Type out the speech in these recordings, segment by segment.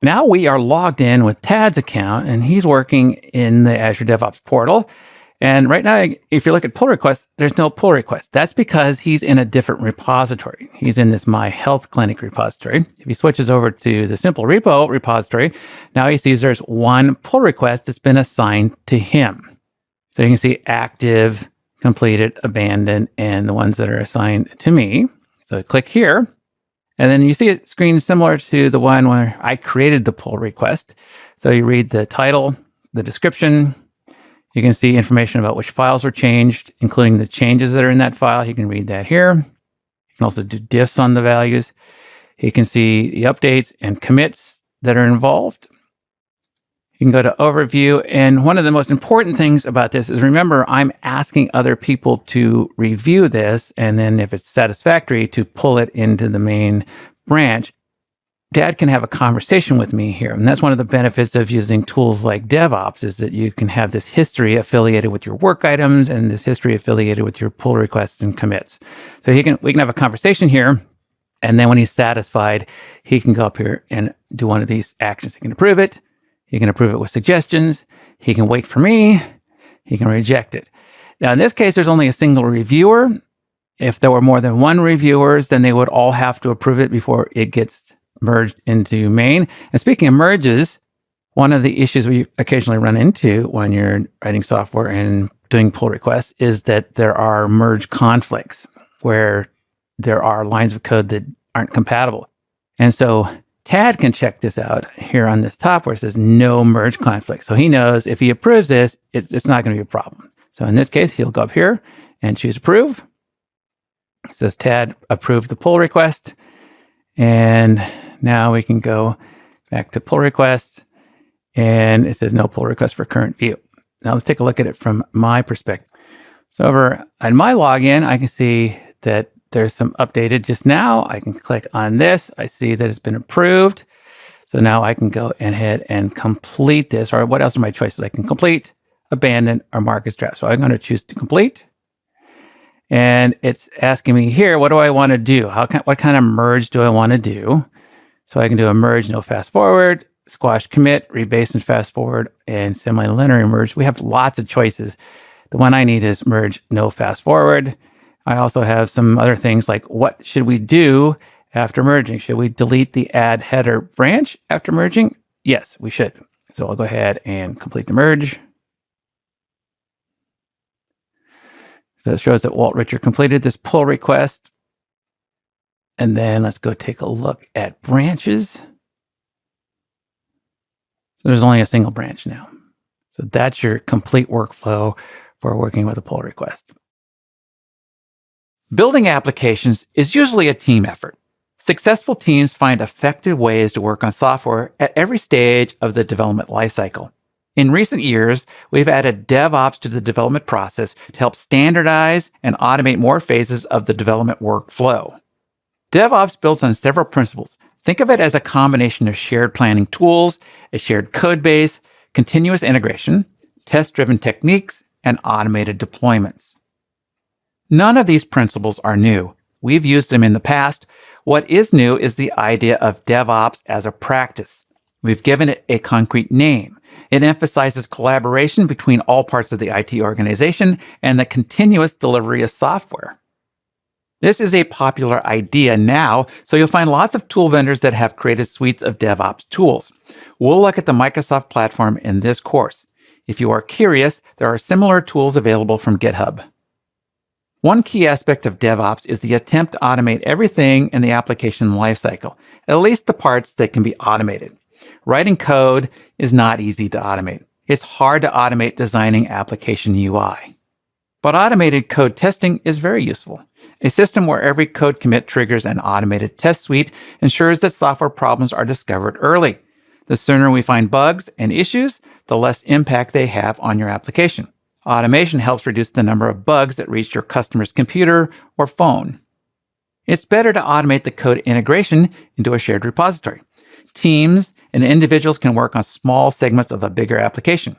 Now we are logged in with Tad's account, and he's working in the Azure DevOps portal. And right now, if you look at pull requests, there's no pull request. That's because he's in a different repository. He's in this My Health Clinic repository. If he switches over to the Simple Repo repository, now he sees there's one pull request that's been assigned to him. So you can see active, completed, abandoned, and the ones that are assigned to me. So I click here. And then you see a screen similar to the one where I created the pull request. So you read the title, the description. You can see information about which files were changed, including the changes that are in that file. You can read that here. You can also do diffs on the values. You can see the updates and commits that are involved. You can go to overview. And one of the most important things about this is, remember, I'm asking other people to review this. And then if it's satisfactory, to pull it into the main branch. Dad can have a conversation with me here. And that's one of the benefits of using tools like DevOps, is that you can have this history affiliated with your work items and this history affiliated with your pull requests and commits. So we can have a conversation here. And then when he's satisfied, he can go up here and do one of these actions. He can approve it. He can approve it with suggestions. He can wait for me. He can reject it. Now, in this case, there's only a single reviewer. If there were more than one reviewers, then they would all have to approve it before it gets merged into main. And speaking of merges, one of the issues we occasionally run into when you're writing software and doing pull requests is that there are merge conflicts where there are lines of code that aren't compatible. And so Tad can check this out here on this top where it says no merge conflict. So he knows if he approves this, it's not going to be a problem. So in this case, he'll go up here and choose approve. It says Tad approved the pull request. And now we can go back to pull requests. And it says no pull request for current view. Now let's take a look at it from my perspective. So over on my login, I can see that there's some updated just now. I can click on this. I see that it's been approved. So now I can go ahead and complete this. Or what else are my choices? I can complete, abandon, or mark as draft. So I'm going to choose to complete. And it's asking me here, what do I want to do? What kind of merge do I want to do? So I can do a merge, no fast forward, squash commit, rebase and fast forward, and semi-linear merge. We have lots of choices. The one I need is merge, no fast forward. I also have some other things like, what should we do after merging? Should we delete the add header branch after merging? Yes, we should. So I'll go ahead and complete the merge. So it shows that Walt Richard completed this pull request. And then let's go take a look at branches. So there's only a single branch now. So that's your complete workflow for working with a pull request. Building applications is usually a team effort. Successful teams find effective ways to work on software at every stage of the development lifecycle. In recent years, we've added DevOps to the development process to help standardize and automate more phases of the development workflow. DevOps builds on several principles. Think of it as a combination of shared planning tools, a shared code base, continuous integration, test-driven techniques, and automated deployments. None of these principles are new. We've used them in the past. What is new is the idea of DevOps as a practice. We've given it a concrete name. It emphasizes collaboration between all parts of the IT organization and the continuous delivery of software. This is a popular idea now, so you'll find lots of tool vendors that have created suites of DevOps tools. We'll look at the Microsoft platform in this course. If you are curious, there are similar tools available from GitHub. One key aspect of DevOps is the attempt to automate everything in the application lifecycle, at least the parts that can be automated. Writing code is not easy to automate. It's hard to automate designing application UI. But automated code testing is very useful. A system where every code commit triggers an automated test suite ensures that software problems are discovered early. The sooner we find bugs and issues, the less impact they have on your application. Automation helps reduce the number of bugs that reach your customer's computer or phone. It's better to automate the code integration into a shared repository. Teams and individuals can work on small segments of a bigger application.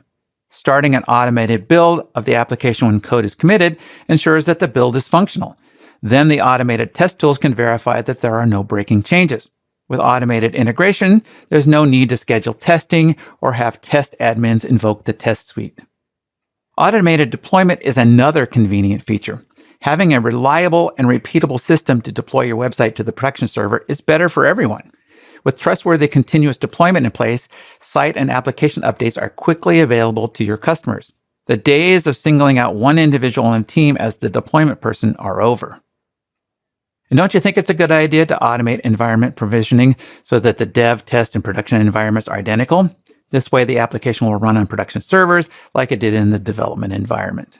Starting an automated build of the application when code is committed ensures that the build is functional. Then the automated test tools can verify that there are no breaking changes. With automated integration, there's no need to schedule testing or have test admins invoke the test suite. Automated deployment is another convenient feature. Having a reliable and repeatable system to deploy your website to the production server is better for everyone. With trustworthy continuous deployment in place, site and application updates are quickly available to your customers. The days of singling out one individual on a team as the deployment person are over. And don't you think it's a good idea to automate environment provisioning so that the dev, test, and production environments are identical? This way, the application will run on production servers like it did in the development environment.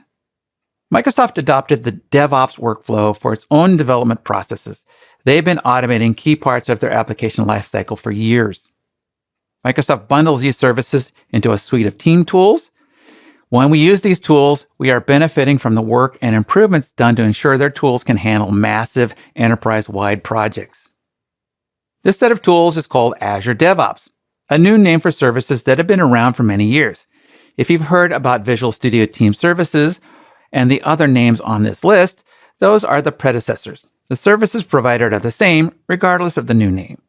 Microsoft adopted the DevOps workflow for its own development processes. They've been automating key parts of their application lifecycle for years. Microsoft bundles these services into a suite of team tools. When we use these tools, we are benefiting from the work and improvements done to ensure their tools can handle massive enterprise-wide projects. This set of tools is called Azure DevOps, a new name for services that have been around for many years. If you've heard about Visual Studio Team Services and the other names on this list, those are the predecessors. The services provided are the same, regardless of the new name.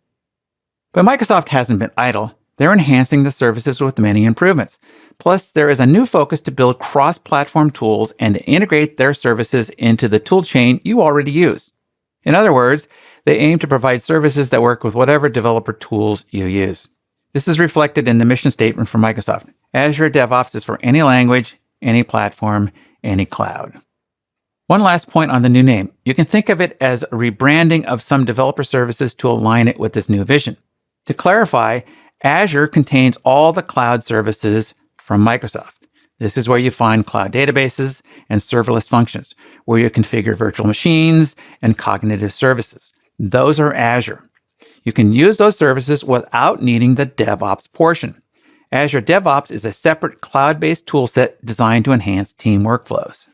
But Microsoft hasn't been idle. They're enhancing the services with many improvements. Plus, there is a new focus to build cross-platform tools and to integrate their services into the toolchain you already use. In other words, they aim to provide services that work with whatever developer tools you use. This is reflected in the mission statement from Microsoft. Azure DevOps is for any language, any platform, any cloud. One last point on the new name. You can think of it as a rebranding of some developer services to align it with this new vision. To clarify, Azure contains all the cloud services from Microsoft. This is where you find cloud databases and serverless functions, where you configure virtual machines and cognitive services. Those are Azure. You can use those services without needing the DevOps portion. Azure DevOps is a separate cloud-based toolset designed to enhance team workflows.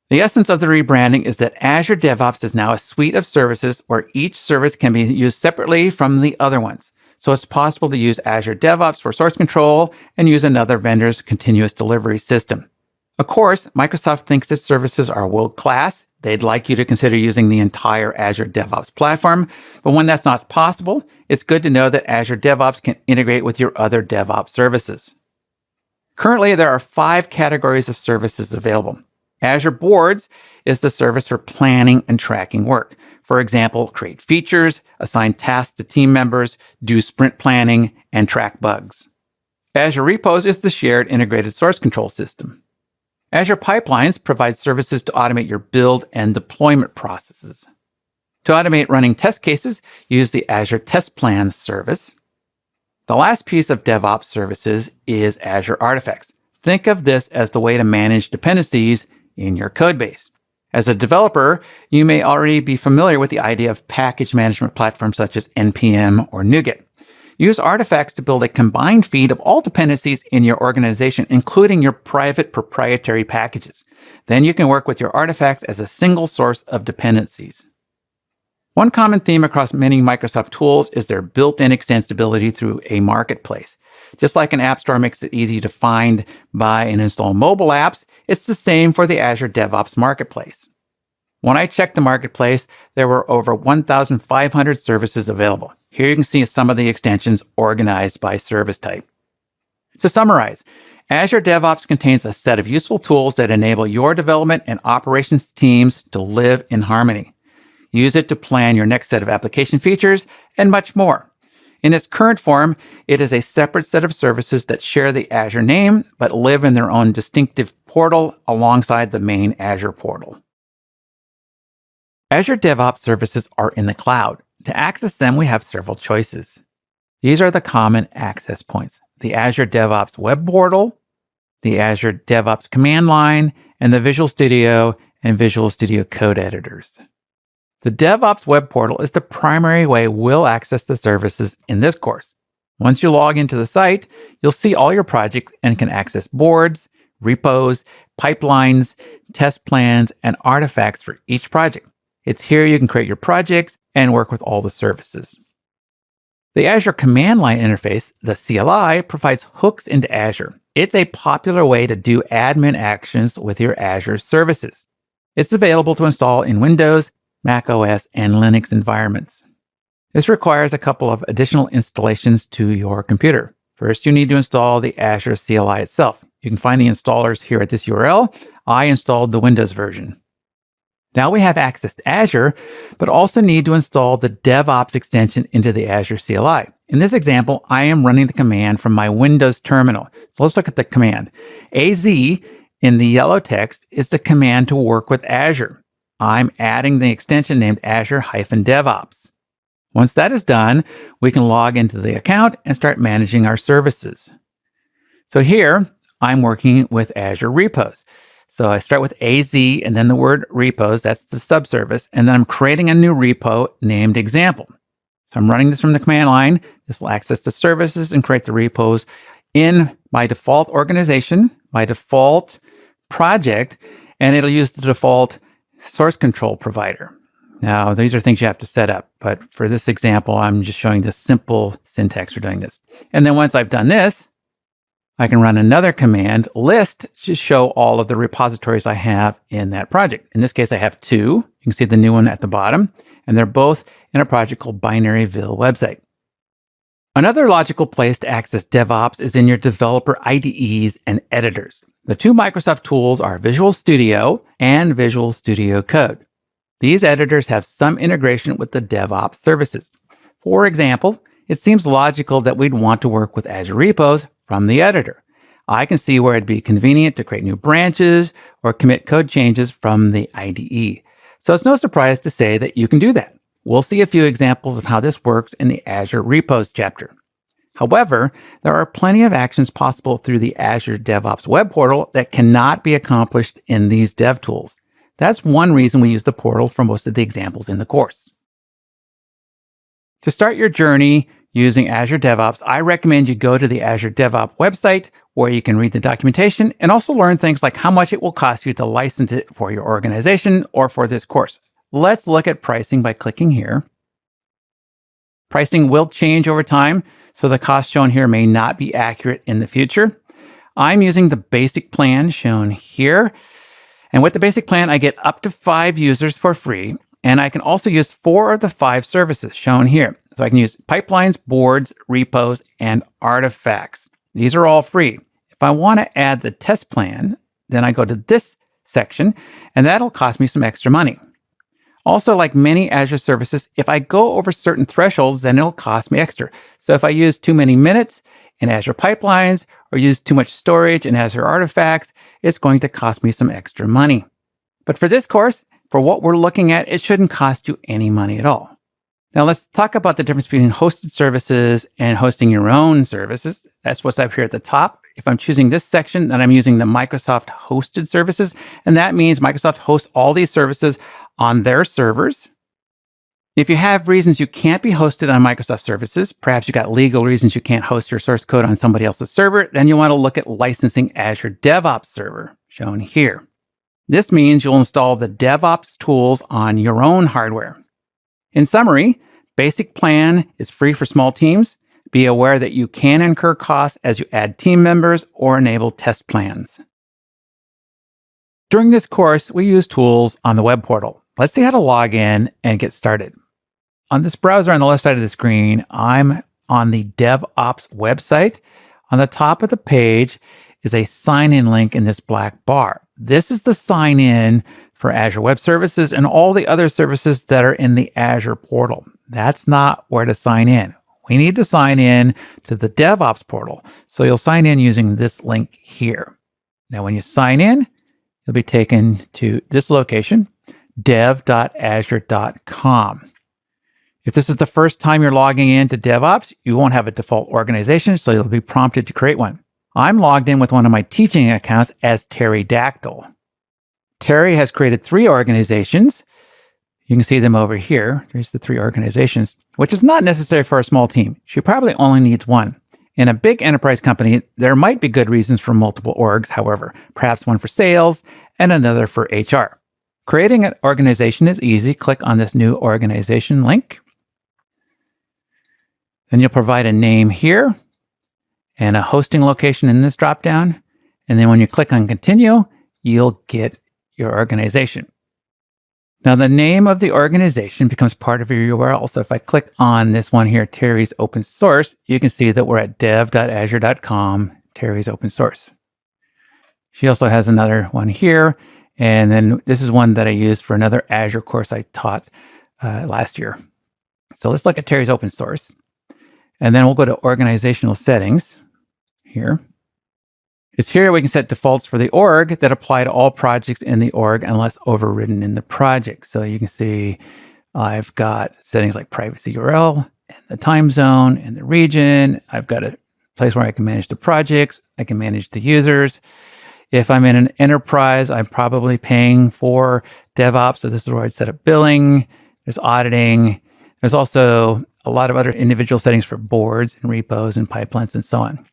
The essence of the rebranding is that Azure DevOps is now a suite of services where each service can be used separately from the other ones. So it's possible to use Azure DevOps for source control and use another vendor's continuous delivery system. Of course, Microsoft thinks its services are world-class. They'd like you to consider using the entire Azure DevOps platform, but when that's not possible, it's good to know that Azure DevOps can integrate with your other DevOps services. Currently, there are 5 categories of services available. Azure Boards is the service for planning and tracking work. For example, create features, assign tasks to team members, do sprint planning, and track bugs. Azure Repos is the shared integrated source control system. Azure Pipelines provides services to automate your build and deployment processes. To automate running test cases, use the Azure Test Plans service. The last piece of DevOps services is Azure Artifacts. Think of this as the way to manage dependencies in your codebase. As a developer, you may already be familiar with the idea of package management platforms such as NPM or NuGet. Use artifacts to build a combined feed of all dependencies in your organization, including your private proprietary packages. Then you can work with your artifacts as a single source of dependencies. One common theme across many Microsoft tools is their built-in extensibility through a marketplace. Just like an app store makes it easy to find, buy, and install mobile apps, it's the same for the Azure DevOps Marketplace. When I checked the marketplace, there were over 1,500 services available. Here you can see some of the extensions organized by service type. To summarize, Azure DevOps contains a set of useful tools that enable your development and operations teams to live in harmony. Use it to plan your next set of application features and much more. In its current form, it is a separate set of services that share the Azure name, but live in their own distinctive portal alongside the main Azure portal. Azure DevOps services are in the cloud. To access them, we have several choices. These are the common access points: the Azure DevOps web portal, the Azure DevOps command line, and the Visual Studio and Visual Studio Code editors. The DevOps web portal is the primary way we'll access the services in this course. Once you log into the site, you'll see all your projects and can access boards, repos, pipelines, test plans, and artifacts for each project. It's here you can create your projects and work with all the services. The Azure Command Line interface, the CLI, provides hooks into Azure. It's a popular way to do admin actions with your Azure services. It's available to install in Windows, Mac OS, and Linux environments. This requires a couple of additional installations to your computer. First, you need to install the Azure CLI itself. You can find the installers here at this URL. I installed the Windows version. Now we have access to Azure, but also need to install the DevOps extension into the Azure CLI. In this example, I am running the command from my Windows terminal. So let's look at the command. AZ in the yellow text is the command to work with Azure. I'm adding the extension named Azure-DevOps. Once that is done, we can log into the account and start managing our services. So here, I'm working with Azure Repos. So I start with AZ and then the word repos, that's the subservice, and then I'm creating a new repo named example. So I'm running this from the command line. This will access the services and create the repos in my default organization, my default project, and it'll use the default source control provider. Now, these are things you have to set up, but for this example, I'm just showing the simple syntax for doing this. And then once I've done this, I can run another command, list, to show all of the repositories I have in that project. In this case, I have two. You can see the new one at the bottom, and they're both in a project called Binaryville website. Another logical place to access DevOps is in your developer IDEs and editors. The two Microsoft tools are Visual Studio and Visual Studio Code. These editors have some integration with the DevOps services. For example, it seems logical that we'd want to work with Azure Repos from the editor. I can see where it'd be convenient to create new branches or commit code changes from the IDE. So it's no surprise to say that you can do that. We'll see a few examples of how this works in the Azure Repos chapter. However, there are plenty of actions possible through the Azure DevOps web portal that cannot be accomplished in these dev tools. That's one reason we use the portal for most of the examples in the course. To start your journey using Azure DevOps, I recommend you go to the Azure DevOps website where you can read the documentation and also learn things like how much it will cost you to license it for your organization or for this course. Let's look at pricing by clicking here. Pricing will change over time, so the cost shown here may not be accurate in the future. I'm using the basic plan shown here. And with the basic plan, I get up to 5 users for free. And I can also use 4 of the 5 services shown here. So I can use pipelines, boards, repos, and artifacts. These are all free. If I want to add the test plan, then I go to this section, and that'll cost me some extra money. Also, like many Azure services, if I go over certain thresholds, then it'll cost me extra. So if I use too many minutes in Azure Pipelines or use too much storage in Azure Artifacts, it's going to cost me some extra money. But for this course, for what we're looking at, it shouldn't cost you any money at all. Now let's talk about the difference between hosted services and hosting your own services. That's what's up here at the top. If I'm choosing this section, then I'm using the Microsoft hosted services. And that means Microsoft hosts all these services on their servers. If you have reasons you can't be hosted on Microsoft services, perhaps you got legal reasons you can't host your source code on somebody else's server, then you want to look at licensing Azure DevOps Server, shown here. This means you'll install the DevOps tools on your own hardware. In summary, basic plan is free for small teams. Be aware that you can incur costs as you add team members or enable test plans. During this course, we use tools on the web portal. Let's see how to log in and get started. On this browser on the left side of the screen, I'm on the DevOps website. On the top of the page is a sign-in link in this black bar. This is the sign-in for Azure Web Services and all the other services that are in the Azure portal. That's not where to sign in. We need to sign in to the DevOps portal. So you'll sign in using this link here. Now, when you sign in, you'll be taken to this location, dev.azure.com. If this is the first time you're logging in to DevOps, you won't have a default organization, so you'll be prompted to create one. I'm logged in with one of my teaching accounts as Terry Dactyl. Terry has created 3 organizations. You can see them over here. There's the 3 organizations, which is not necessary for a small team. She probably only needs 1. In a big enterprise company, there might be good reasons for multiple orgs, however, perhaps one for sales and another for HR. Creating an organization is easy. Click on this new organization link. Then you'll provide a name here and a hosting location in this dropdown. And then when you click on continue, you'll get your organization. Now, the name of the organization becomes part of your URL. So if I click on this one here, Terry's Open Source, you can see that we're at dev.azure.com, Terry's Open Source. She also has another one here. And then this is one that I used for another Azure course I taught last year. So let's look at Terry's Open Source. And then we'll go to organizational settings here. It's here we can set defaults for the org that apply to all projects in the org unless overridden in the project. So you can see I've got settings like privacy URL and the time zone and the region. I've got a place where I can manage the projects. I can manage the users. If I'm in an enterprise, I'm probably paying for DevOps. So this is where I'd set up billing. There's auditing. There's also a lot of other individual settings for boards and repos and pipelines and so on.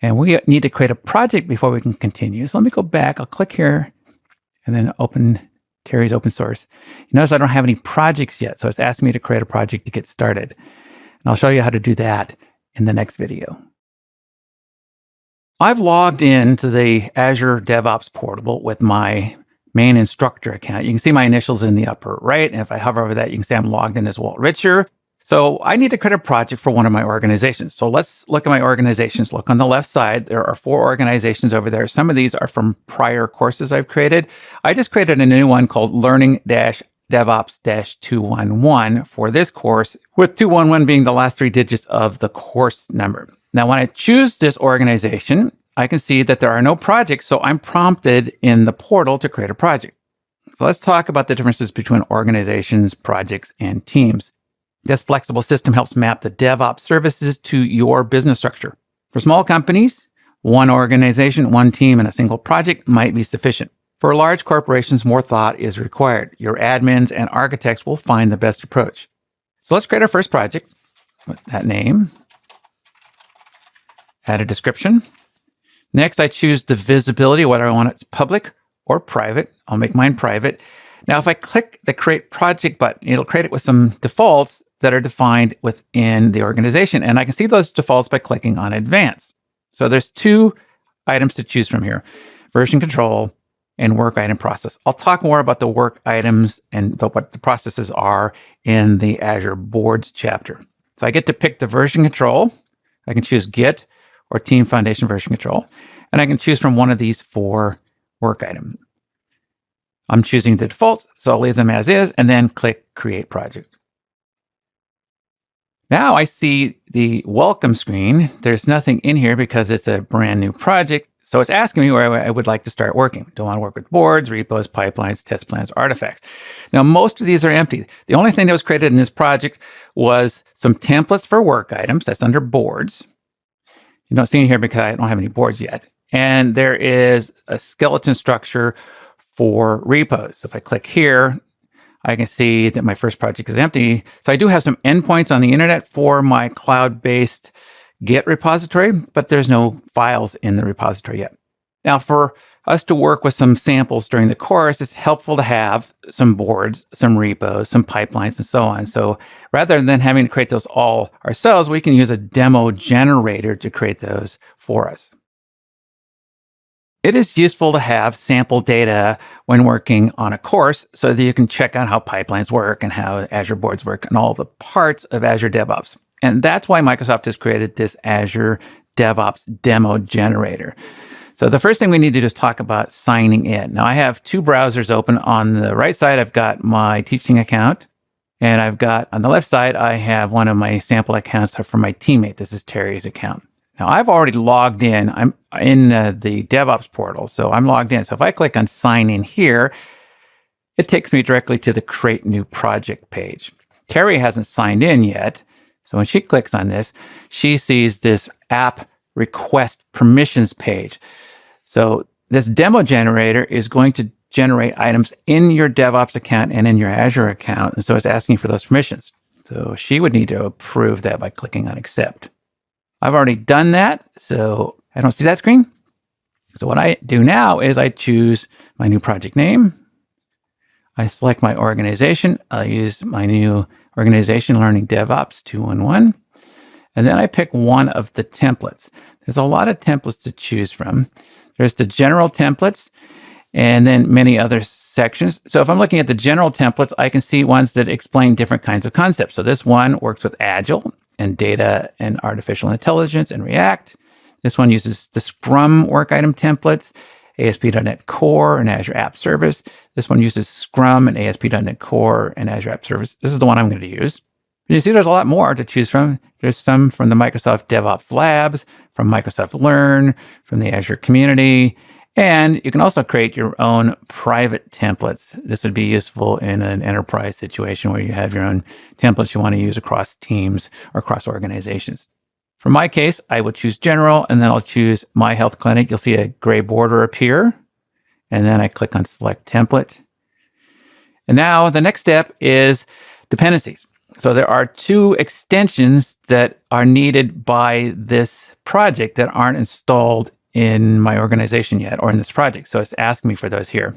And we need to create a project before we can continue. So let me go back. I'll click here and then open Terry's Open Source. You notice I don't have any projects yet. So it's asking me to create a project to get started. And I'll show you how to do that in the next video. I've logged into the Azure DevOps portal with my main instructor account. You can see my initials in the upper right. And if I hover over that, you can see I'm logged in as Walt Richer. So I need to create a project for one of my organizations. So let's look at my organizations. Look on the left side. There are 4 organizations over there. Some of these are from prior courses I've created. I just created a new one called Learning-DevOps-211 for this course, with 211 being the last 3 digits of the course number. Now, when I choose this organization, I can see that there are no projects. So I'm prompted in the portal to create a project. So let's talk about the differences between organizations, projects, and teams. This flexible system helps map the DevOps services to your business structure. For small companies, one organization, one team, and a single project might be sufficient. For large corporations, more thought is required. Your admins and architects will find the best approach. So let's create our first project with that name. Add a description. Next, I choose the visibility, whether I want it public or private. I'll make mine private. Now, if I click the Create Project button, it'll create it with some defaults that are defined within the organization. And I can see those defaults by clicking on Advanced. So there's 2 items to choose from here: version control and work item process. I'll talk more about the work items and what the processes are in the Azure Boards chapter. So I get to pick the version control. I can choose Git or Team Foundation version control. And I can choose from one of these 4 work items. I'm choosing the defaults, so I'll leave them as is and then click Create Project. Now I see the welcome screen. There's nothing in here because it's a brand new project. So it's asking me where I would like to start working. Do I want to work with boards, repos, pipelines, test plans, artifacts? Now, most of these are empty. The only thing that was created in this project was some templates for work items. That's under boards. You don't see it here because I don't have any boards yet. And there is a skeleton structure for repos. So if I click here, I can see that my first project is empty. So I do have some endpoints on the internet for my cloud-based Git repository, but there's no files in the repository yet. Now, for us to work with some samples during the course, it's helpful to have some boards, some repos, some pipelines, and so on. So rather than having to create those all ourselves, we can use a demo generator to create those for us. It is useful to have sample data when working on a course so that you can check out how pipelines work and how Azure Boards work and all the parts of Azure DevOps. And that's why Microsoft has created this Azure DevOps demo generator. So the first thing we need to do is talk about signing in. Now I have 2 browsers open. On the right side, I've got my teaching account. And I've got, on the left side, I have one of my sample accounts for my teammate. This is Terry's account. Now, I've already logged in. I'm in the DevOps portal, so I'm logged in. So if I click on Sign In here, it takes me directly to the Create New Project page. Terry hasn't signed in yet, so when she clicks on this, she sees this App Request Permissions page. So this demo generator is going to generate items in your DevOps account and in your Azure account, and so it's asking for those permissions. So she would need to approve that by clicking on Accept. I've already done that, so I don't see that screen. So what I do now is I choose my new project name. I select my organization. I'll use my new organization, Learning DevOps 211. And then I pick one of the templates. There's a lot of templates to choose from. There's the general templates, and then many other sections. So if I'm looking at the general templates, I can see ones that explain different kinds of concepts. So this one works with Agile and data and artificial intelligence and React. This one uses the Scrum work item templates, ASP.NET Core and Azure App Service. This one uses Scrum and ASP.NET Core and Azure App Service. This is the one I'm going to use. And you see there's a lot more to choose from. There's some from the Microsoft DevOps Labs, from Microsoft Learn, from the Azure community. And you can also create your own private templates. This would be useful in an enterprise situation where you have your own templates you want to use across teams or across organizations. For my case, I would choose General, and then I'll choose My Health Clinic. You'll see a gray border appear, and then I click on Select Template. And now the next step is dependencies. So there are 2 extensions that are needed by this project that aren't installed in my organization yet or in this project. So it's asking me for those here.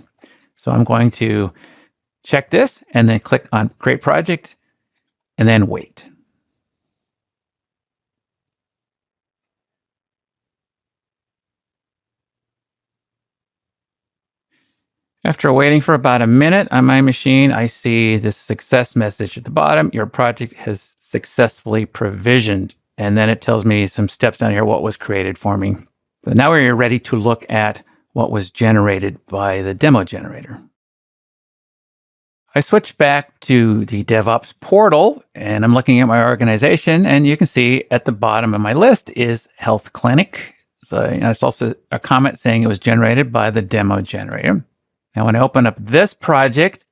So I'm going to check this and then click on Create Project and then wait. After waiting for about a minute on my machine, I see this success message at the bottom. Your project has successfully provisioned. And then it tells me some steps down here, what was created for me. So now we're ready to look at what was generated by the demo generator. I switched back to the DevOps portal, and I'm looking at my organization, and you can see at the bottom of my list is Health Clinic. So it's also a comment saying it was generated by the demo generator. Now, when I open up this project,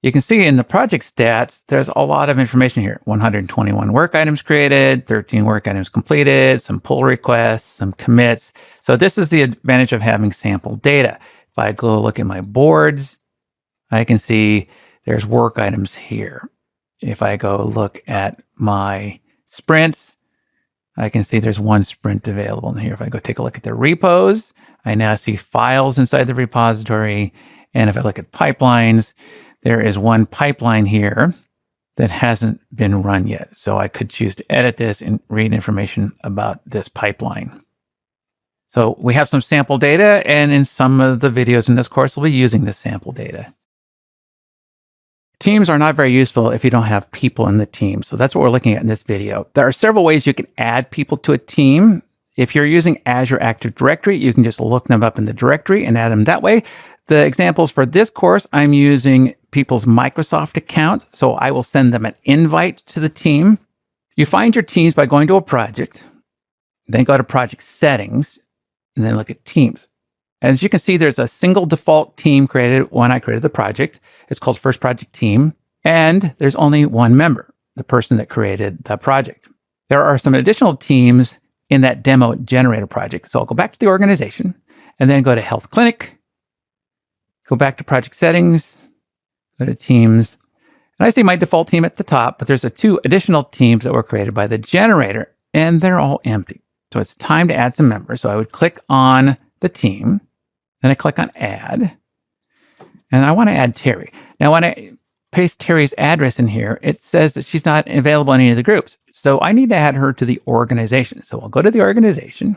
you can see in the project stats, there's a lot of information here. 121 work items created, 13 work items completed, some pull requests, some commits. So this is the advantage of having sample data. If I go look at my boards, I can see there's work items here. If I go look at my sprints, I can see there's 1 sprint available in here. If I go take a look at the repos, I now see files inside the repository. And if I look at pipelines, there is 1 pipeline here that hasn't been run yet. So I could choose to edit this and read information about this pipeline. So we have some sample data, and in some of the videos in this course, we'll be using this sample data. Teams are not very useful if you don't have people in the team. So that's what we're looking at in this video. There are several ways you can add people to a team. If you're using Azure Active Directory, you can just look them up in the directory and add them that way. The examples for this course, I'm using people's Microsoft account, so I will send them an invite to the team. You find your teams by going to a project, then go to project settings, and then look at teams. As you can see, there's a single default team created when I created the project. It's called First Project Team, and there's only 1 member, the person that created the project. There are some additional teams in that demo generator project. So I'll go back to the organization and then go to Health Clinic, go back to project settings, go to teams, and I see my default team at the top, but there's 2 additional teams that were created by the generator, and they're all empty. So it's time to add some members. So I would click on the team, then I click on Add, and I want to add Terry. Now, when I paste Terry's address in here, it says that she's not available in any of the groups. So I need to add her to the organization. So I'll go to the organization,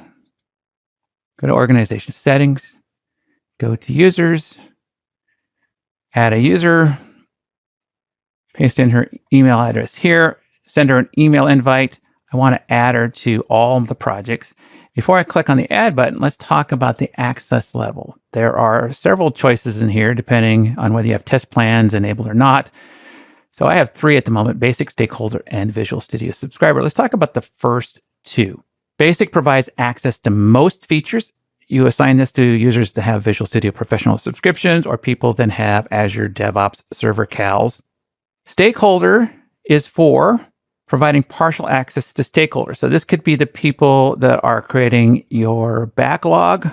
go to organization settings, go to users, add a user, paste in her email address here, send her an email invite. I want to add her to all of the projects. Before I click on the add button, let's talk about the access level. There are several choices in here depending on whether you have test plans enabled or not. So I have 3 at the moment: Basic, Stakeholder, and Visual Studio Subscriber. Let's talk about the first 2. Basic provides access to most features. You assign this to users that have Visual Studio Professional subscriptions, or people that have Azure DevOps Server CALs. Stakeholder is for providing partial access to stakeholders. So this could be the people that are creating your backlog,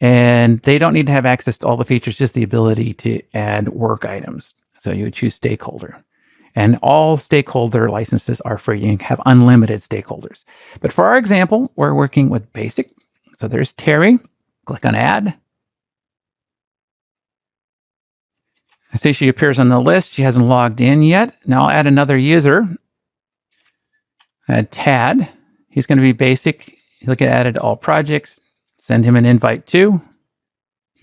and they don't need to have access to all the features, just the ability to add work items. So you would choose stakeholder. And all stakeholder licenses are free. You can have unlimited stakeholders. But for our example, we're working with basic. So there's Terry. Click on Add. I see she appears on the list. She hasn't logged in yet. Now I'll add another user. Add Tad. He's going to be basic. He'll get added to all projects. Send him an invite too.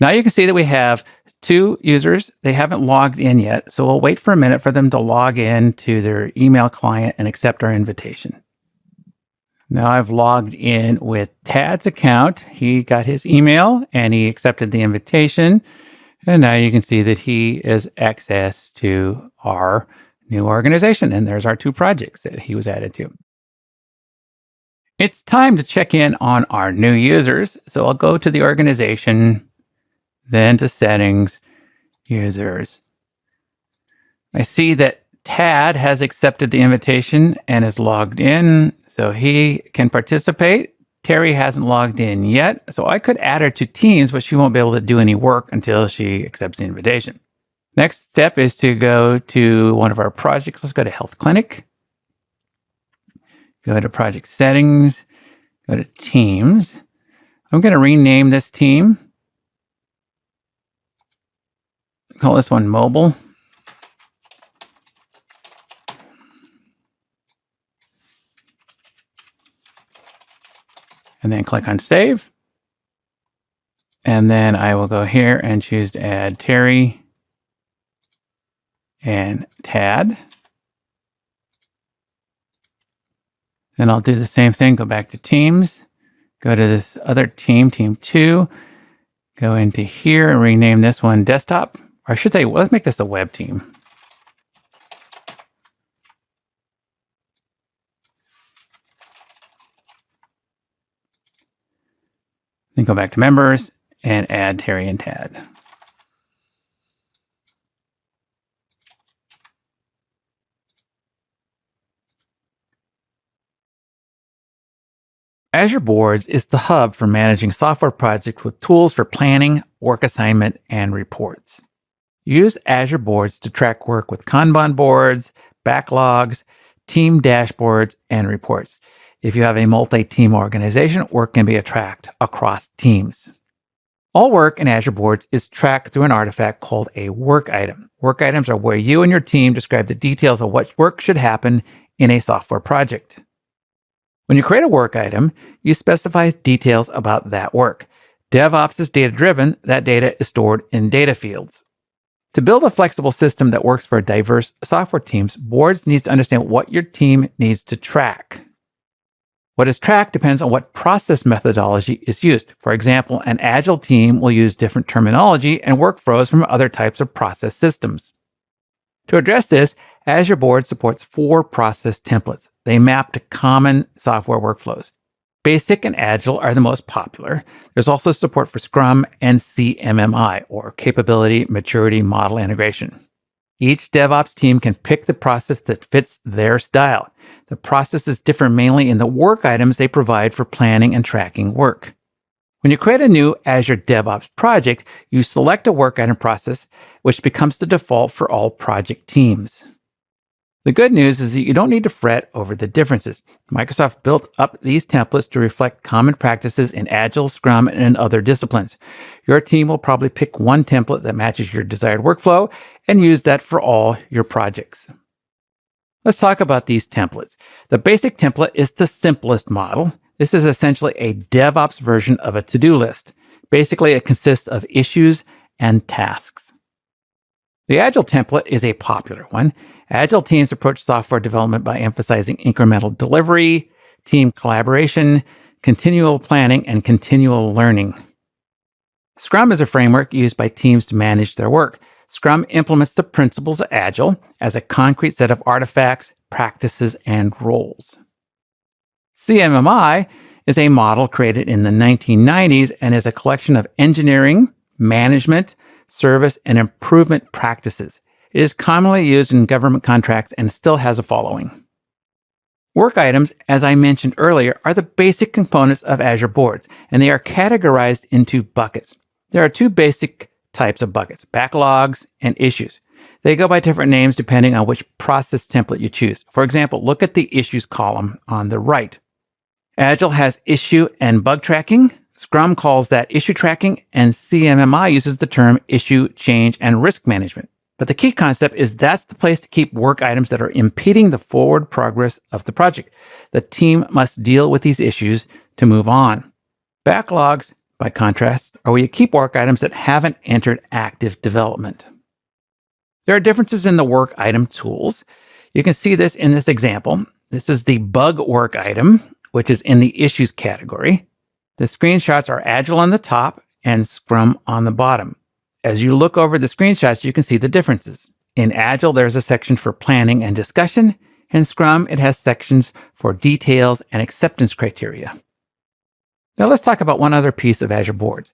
Now you can see that we have 2 users, they haven't logged in yet, so we'll wait for a minute for them to log in to their email client and accept our invitation. Now I've logged in with Tad's account. He got his email and he accepted the invitation. And now you can see that he has access to our new organization. And there's our 2 projects that he was added to. It's time to check in on our new users. So I'll go to the organization, then to settings, users. I see that Tad has accepted the invitation and is logged in, so he can participate. Terry hasn't logged in yet, so I could add her to Teams, but she won't be able to do any work until she accepts the invitation. Next step is to go to one of our projects. Let's go to Health Clinic. Go to Project Settings. Go to Teams. I'm going to rename this team. Call this one Mobile. And then click on Save. And then I will go here and choose to add Terry and Tad. Then I'll do the same thing, go back to Teams, go to this other team, Team 2, go into here and rename this one Desktop. Or I should say, let's make this a web team. Then go back to members and add Terry and Tad. Azure Boards is the hub for managing software projects with tools for planning, work assignment, and reports. Use Azure Boards to track work with Kanban boards, backlogs, team dashboards, and reports. If you have a multi-team organization, work can be tracked across teams. All work in Azure Boards is tracked through an artifact called a work item. Work items are where you and your team describe the details of what work should happen in a software project. When you create a work item, you specify details about that work. DevOps is data-driven. That data is stored in data fields. To build a flexible system that works for diverse software teams, Boards needs to understand what your team needs to track. What is tracked depends on what process methodology is used. For example, an agile team will use different terminology and workflows from other types of process systems. To address this, Azure Boards supports 4 process templates. They map to common software workflows. Basic and Agile are the most popular. There's also support for Scrum and CMMI, or Capability Maturity Model Integration. Each DevOps team can pick the process that fits their style. The processes differ mainly in the work items they provide for planning and tracking work. When you create a new Azure DevOps project, you select a work item process, which becomes the default for all project teams. The good news is that you don't need to fret over the differences. Microsoft built up these templates to reflect common practices in Agile, Scrum, and other disciplines. Your team will probably pick one template that matches your desired workflow and use that for all your projects. Let's talk about these templates. The basic template is the simplest model. This is essentially a DevOps version of a to-do list. Basically, it consists of issues and tasks. The Agile template is a popular one. Agile teams approach software development by emphasizing incremental delivery, team collaboration, continual planning, and continual learning. Scrum is a framework used by teams to manage their work. Scrum implements the principles of Agile as a concrete set of artifacts, practices, and roles. CMMI is a model created in the 1990s and is a collection of engineering, management, service, and improvement practices. It is commonly used in government contracts and still has a following. Work items, as I mentioned earlier, are the basic components of Azure Boards, and they are categorized into buckets. There are 2 basic types of buckets, backlogs and issues. They go by different names depending on which process template you choose. For example, look at the issues column on the right. Agile has issue and bug tracking. Scrum calls that issue tracking, and CMMI uses the term issue, change, and risk management. But the key concept is that's the place to keep work items that are impeding the forward progress of the project. The team must deal with these issues to move on. Backlogs, by contrast, are where you keep work items that haven't entered active development. There are differences in the work item tools. You can see this in this example. This is the bug work item, which is in the issues category. The screenshots are Agile on the top and Scrum on the bottom. As you look over the screenshots, you can see the differences. In Agile, there's a section for planning and discussion. In Scrum, it has sections for details and acceptance criteria. Now let's talk about one other piece of Azure Boards.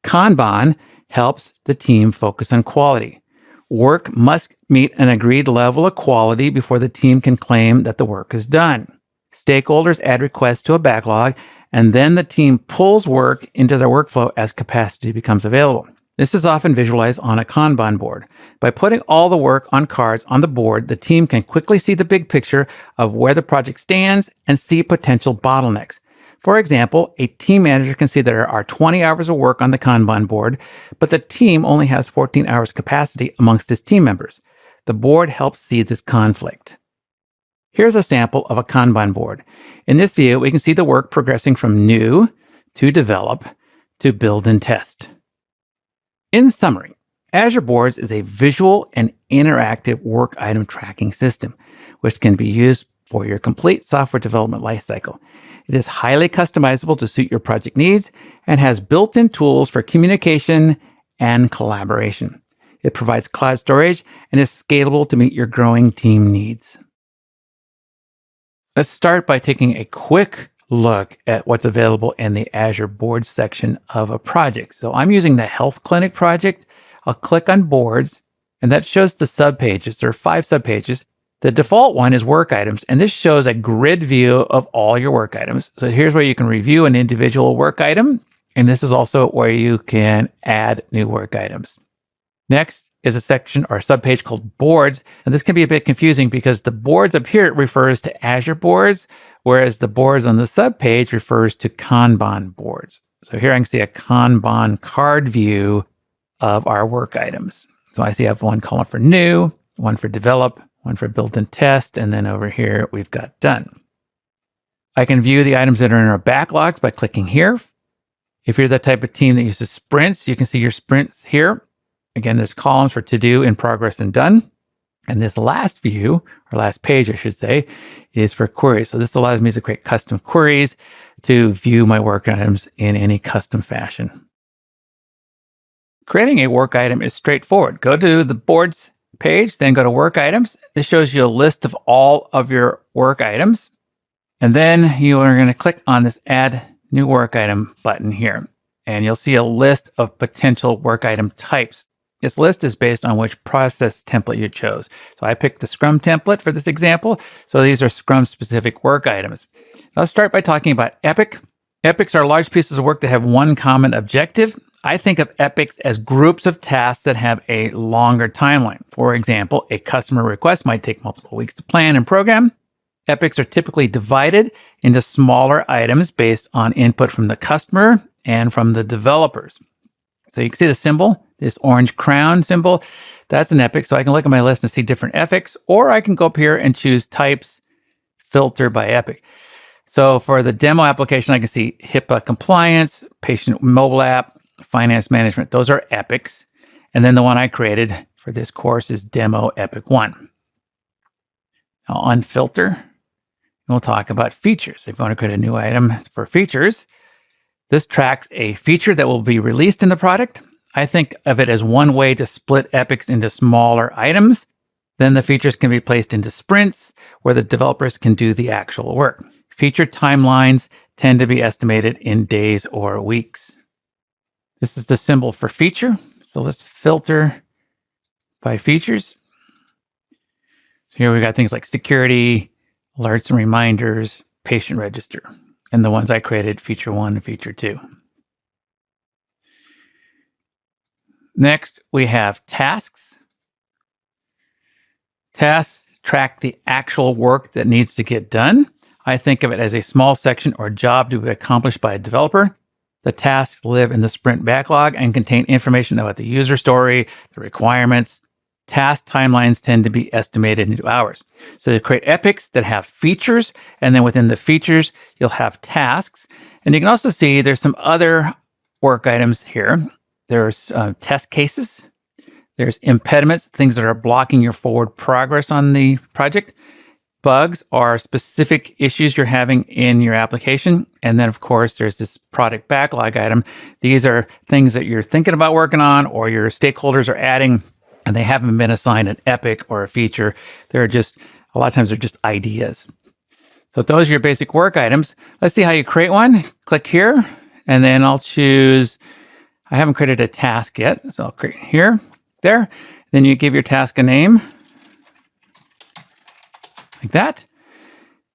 Kanban helps the team focus on quality. Work must meet an agreed level of quality before the team can claim that the work is done. Stakeholders add requests to a backlog, and then the team pulls work into their workflow as capacity becomes available. This is often visualized on a Kanban board. By putting all the work on cards on the board, the team can quickly see the big picture of where the project stands and see potential bottlenecks. For example, a team manager can see there are 20 hours of work on the Kanban board, but the team only has 14 hours capacity amongst its team members. The board helps see this conflict. Here's a sample of a Kanban board. In this view, we can see the work progressing from new to develop to build and test. In summary, Azure Boards is a visual and interactive work item tracking system, which can be used for your complete software development lifecycle. It is highly customizable to suit your project needs and has built-in tools for communication and collaboration. It provides cloud storage and is scalable to meet your growing team needs. Let's start by taking a quick look at what's available in the Azure Boards section of a project. So I'm using the Health Clinic project. I'll click on Boards, and that shows the subpages. There are 5 subpages. The default one is work items, and this shows a grid view of all your work items. So here's where you can review an individual work item, and this is also where you can add new work items. Next is a section or subpage called Boards, and this can be a bit confusing because the boards up here refers to Azure Boards, whereas the boards on the subpage refers to Kanban boards. So here I can see a Kanban card view of our work items. So I see I have one column for new, one for develop, one for build and test, and then over here we've got done. I can view the items that are in our backlogs by clicking here. If you're the type of team that uses sprints, you can see your sprints here. Again, there's columns for to do, in progress, and done. And this last view, or last page, I should say, is for queries. So this allows me to create custom queries to view my work items in any custom fashion. Creating a work item is straightforward. Go to the Boards page, then go to Work Items. This shows you a list of all of your work items. And then you are going to click on this Add New Work Item button here. And you'll see a list of potential work item types. This list is based on which process template you chose. So I picked the Scrum template for this example. So these are Scrum-specific work items. Let's start by talking about epic. Epics are large pieces of work that have one common objective. I think of epics as groups of tasks that have a longer timeline. For example, a customer request might take multiple weeks to plan and program. Epics are typically divided into smaller items based on input from the customer and from the developers. So you can see the symbol, this orange crown symbol, that's an epic. So I can look at my list and see different epics, or I can go up here and choose types, filter by epic. So for the demo application, I can see HIPAA compliance, patient mobile app, finance management. Those are epics. And then the one I created for this course is demo epic 1. I'll unfilter, and we'll talk about features. If you want to create a new item for features, this tracks a feature that will be released in the product. I think of it as one way to split epics into smaller items. Then the features can be placed into sprints where the developers can do the actual work. Feature timelines tend to be estimated in days or weeks. This is the symbol for feature. So let's filter by features. So here we got things like security, alerts and reminders, patient register, and the ones I created, feature 1 and feature 2. Next, we have tasks. Tasks track the actual work that needs to get done. I think of it as a small section or job to be accomplished by a developer. The tasks live in the sprint backlog and contain information about the user story, the requirements. Task timelines tend to be estimated into hours. So to create epics that have features, and then within the features, you'll have tasks. And you can also see there's some other work items here. There's test cases. There's impediments, things that are blocking your forward progress on the project. Bugs are specific issues you're having in your application. And then, of course, there's this product backlog item. These are things that you're thinking about working on or your stakeholders are adding, and they haven't been assigned an epic or a feature. They're just, a lot of times, they're just ideas. So those are your basic work items. Let's see how you create one. Click here, and then I'll choose, I haven't created a task yet, so I'll create here. There. Then you give your task a name like that.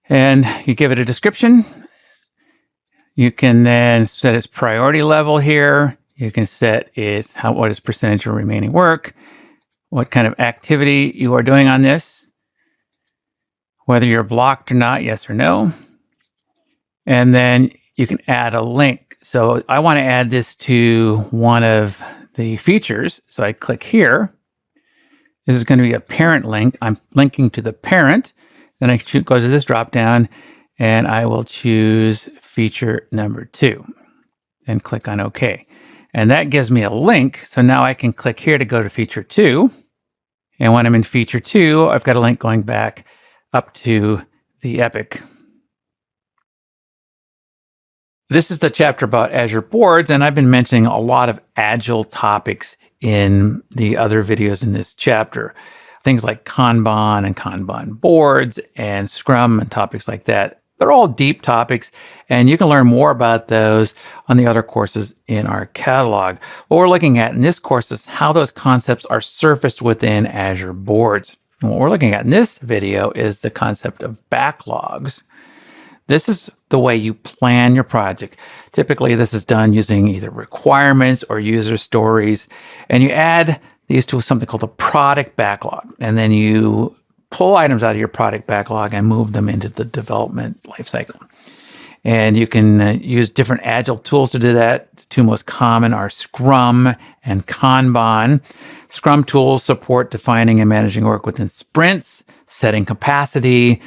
And you give it a description. You can then set its priority level here. You can set what is percentage of remaining work, what kind of activity you are doing on this, whether you're blocked or not, yes or no. And then you can add a link. So I want to add this to one of the features. So I click here. This is going to be a parent link. I'm linking to the parent. Then I go to this drop down and I will choose feature number 2 and click on OK. And that gives me a link. So now I can click here to go to feature 2. And when I'm in feature 2, I've got a link going back up to the epic. This is the chapter about Azure Boards, and I've been mentioning a lot of Agile topics in the other videos in this chapter. Things like Kanban and Kanban boards and Scrum and topics like that. They're all deep topics, and you can learn more about those on the other courses in our catalog. What we're looking at in this course is how those concepts are surfaced within Azure Boards. And what we're looking at in this video is the concept of backlogs. This is the way you plan your project. Typically, this is done using either requirements or user stories, and you add these to something called a product backlog, and then you pull items out of your product backlog and move them into the development lifecycle. And you can use different Agile tools to do that. The two most common are Scrum and Kanban. Scrum tools support defining and managing work within sprints, setting capacity,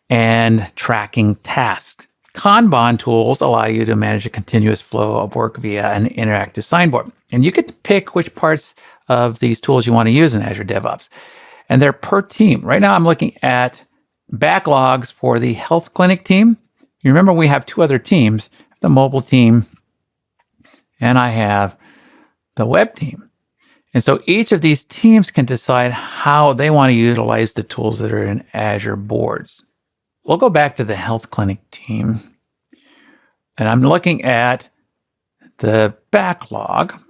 and tracking tasks. Kanban tools allow you to manage a continuous flow of work via an interactive signboard. And you get to pick which parts of these tools you want to use in Azure DevOps. And they're per team. Right now I'm looking at backlogs for the health clinic team. You remember we have 2 other teams, the mobile team, and I have the web team. And so each of these teams can decide how they want to utilize the tools that are in Azure Boards. We'll go back to the health clinic team, and I'm looking at the backlog.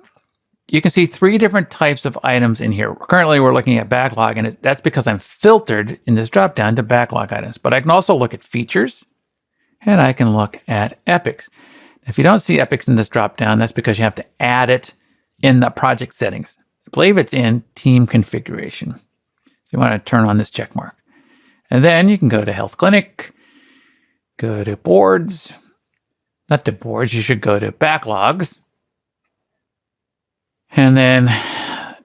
You can see 3 different types of items in here. Currently, we're looking at backlog, and that's because I'm filtered in this dropdown to backlog items. But I can also look at features, and I can look at epics. If you don't see epics in this dropdown, that's because you have to add it in the project settings. I believe it's in team configuration. So you want to turn on this check mark. And then you can go to Health Clinic, go to Boards, not to Boards, you should go to Backlogs, and then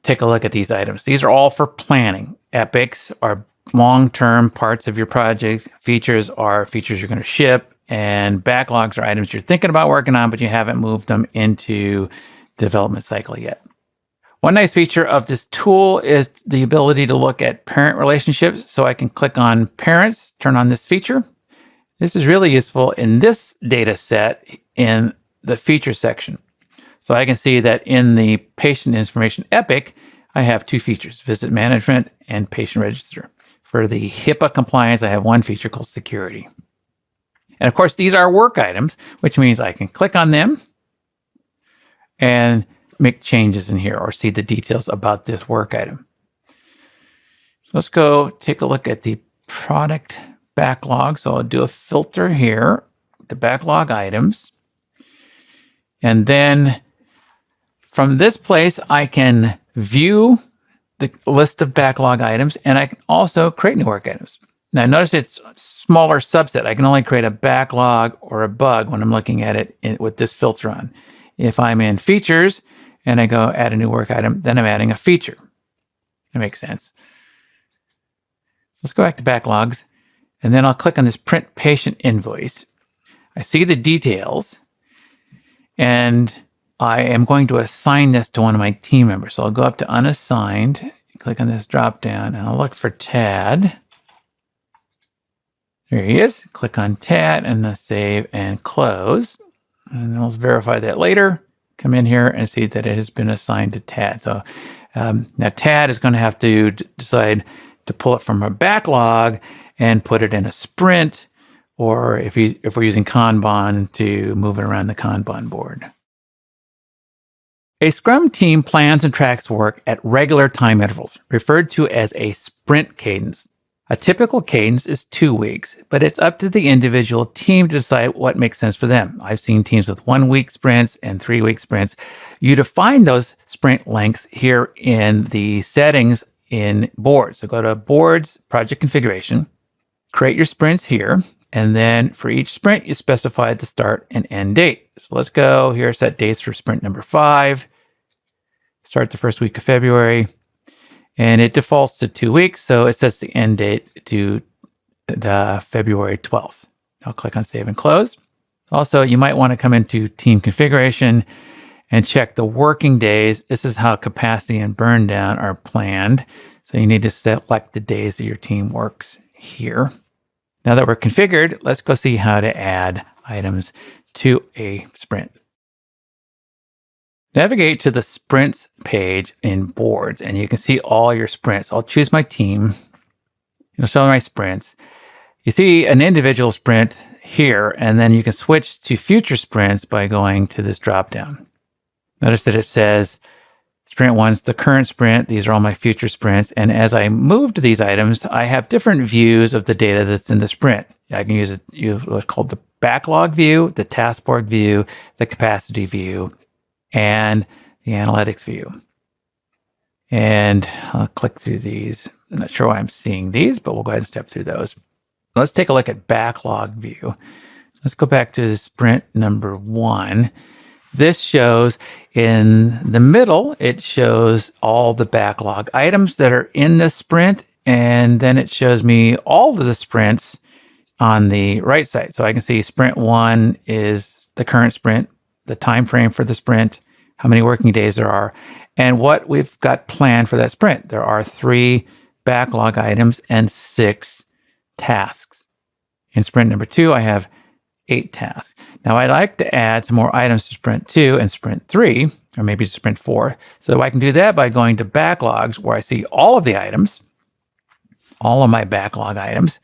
take a look at these items. These are all for planning. Epics are long-term parts of your project. Features are features you're going to ship, and backlogs are items you're thinking about working on, but you haven't moved them into development cycle yet. One nice feature of this tool is the ability to look at parent relationships. So I can click on parents, turn on this feature. This is really useful in this data set in the feature section. So I can see that in the patient information epic, I have 2 features, visit management and patient register. For the HIPAA compliance, I have 1 feature called security. And of course, these are work items, which means I can click on them and make changes in here or see the details about this work item. So let's go take a look at the product backlog. So I'll do a filter here, the backlog items. And then from this place, I can view the list of backlog items, and I can also create new work items. Now notice it's a smaller subset. I can only create a backlog or a bug when I'm looking at it with this filter on. If I'm in features, and I go add a new work item, then I'm adding a feature. That makes sense. Let's go back to backlogs, and then I'll click on this print patient invoice. I see the details, and I am going to assign this to one of my team members. So I'll go up to unassigned, click on this drop down, and I'll look for Tad. There he is. Click on Tad and then save and close. And then we'll verify that later. Come in here and see that it has been assigned to Tad. So now Tad is going to have to decide to pull it from a backlog and put it in a sprint, or if we're using Kanban, to move it around the Kanban board. A Scrum team plans and tracks work at regular time intervals, referred to as a sprint cadence. A typical cadence is 2 weeks, but it's up to the individual team to decide what makes sense for them. I've seen teams with 1 week sprints and 3 week sprints. You define those sprint lengths here in the settings in Boards. So go to Boards, Project Configuration, create your sprints here, and then for each sprint, you specify the start and end date. So let's go here, set dates for sprint number 5, start the first week of February. And it defaults to 2 weeks, so it sets the end date to the February 12th. I'll click on Save and Close. Also, you might want to come into Team Configuration and check the working days. This is how capacity and burn down are planned. So you need to select the days that your team works here. Now that we're configured, let's go see how to add items to a sprint. Navigate to the sprints page in Boards, and you can see all your sprints. I'll choose my team. It'll show my sprints. You see an individual sprint here, and then you can switch to future sprints by going to this dropdown. Notice that it says sprint 1's the current sprint. These are all my future sprints. And as I move to these items, I have different views of the data that's in the sprint. I can use what's called the backlog view, the task board view, the capacity view, and the analytics view. And I'll click through these. I'm not sure why I'm seeing these, but we'll go ahead and step through those. Let's take a look at backlog view. Let's go back to sprint number 1. This shows in the middle, it shows all the backlog items that are in the sprint, and then it shows me all of the sprints on the right side. So I can see sprint 1 is the current sprint, the time frame for the sprint, how many working days there are, and what we've got planned for that sprint. There are 3 backlog items and 6 tasks. In sprint number 2, I have 8 tasks. Now I'd like to add some more items to sprint 2 and sprint 3, or maybe sprint 4. So I can do that by going to backlogs, where I see all of the items, all of my backlog items,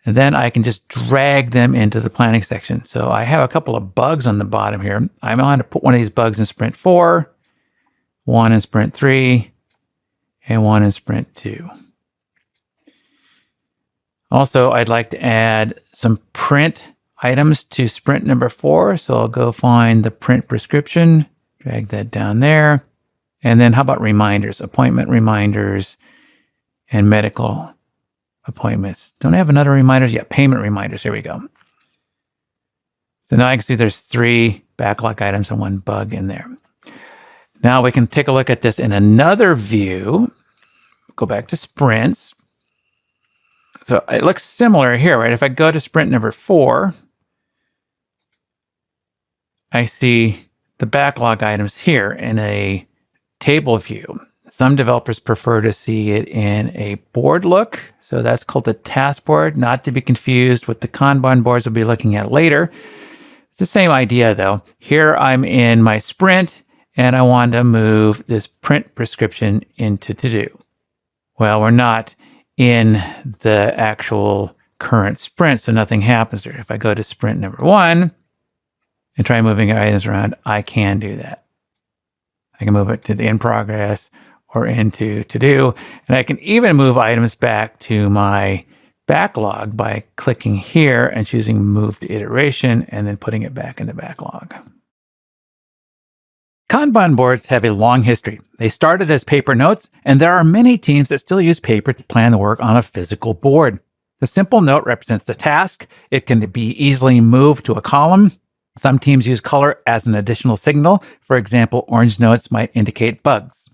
and then I can just drag them into the planning section. So I have a couple of bugs on the bottom here. I'm going to put one of these bugs in sprint 4, one in sprint 3, and one in sprint 2. Also, I'd like to add some print items to sprint number 4. So I'll go find the print prescription, drag that down there. And then how about reminders, appointment reminders, and medical appointments. Don't I have another reminders? Yeah, payment reminders. Here we go. So now I can see there's 3 backlog items and 1 bug in there. Now we can take a look at this in another view. Go back to sprints. So it looks similar here, right? If I go to sprint number 4, I see the backlog items here in a table view. Some developers prefer to see it in a board look. So that's called the task board, not to be confused with the Kanban boards we'll be looking at later. It's the same idea though. Here I'm in my sprint and I want to move this print prescription into to-do. Well, we're not in the actual current sprint, so nothing happens there. If I go to sprint number 1 and try moving items around, I can do that. I can move it to the in progress or into to do, and I can even move items back to my backlog by clicking here and choosing move to iteration and then putting it back in the backlog. Kanban boards have a long history. They started as paper notes, and there are many teams that still use paper to plan the work on a physical board. The simple note represents the task. It can be easily moved to a column. Some teams use color as an additional signal. For example, orange notes might indicate bugs.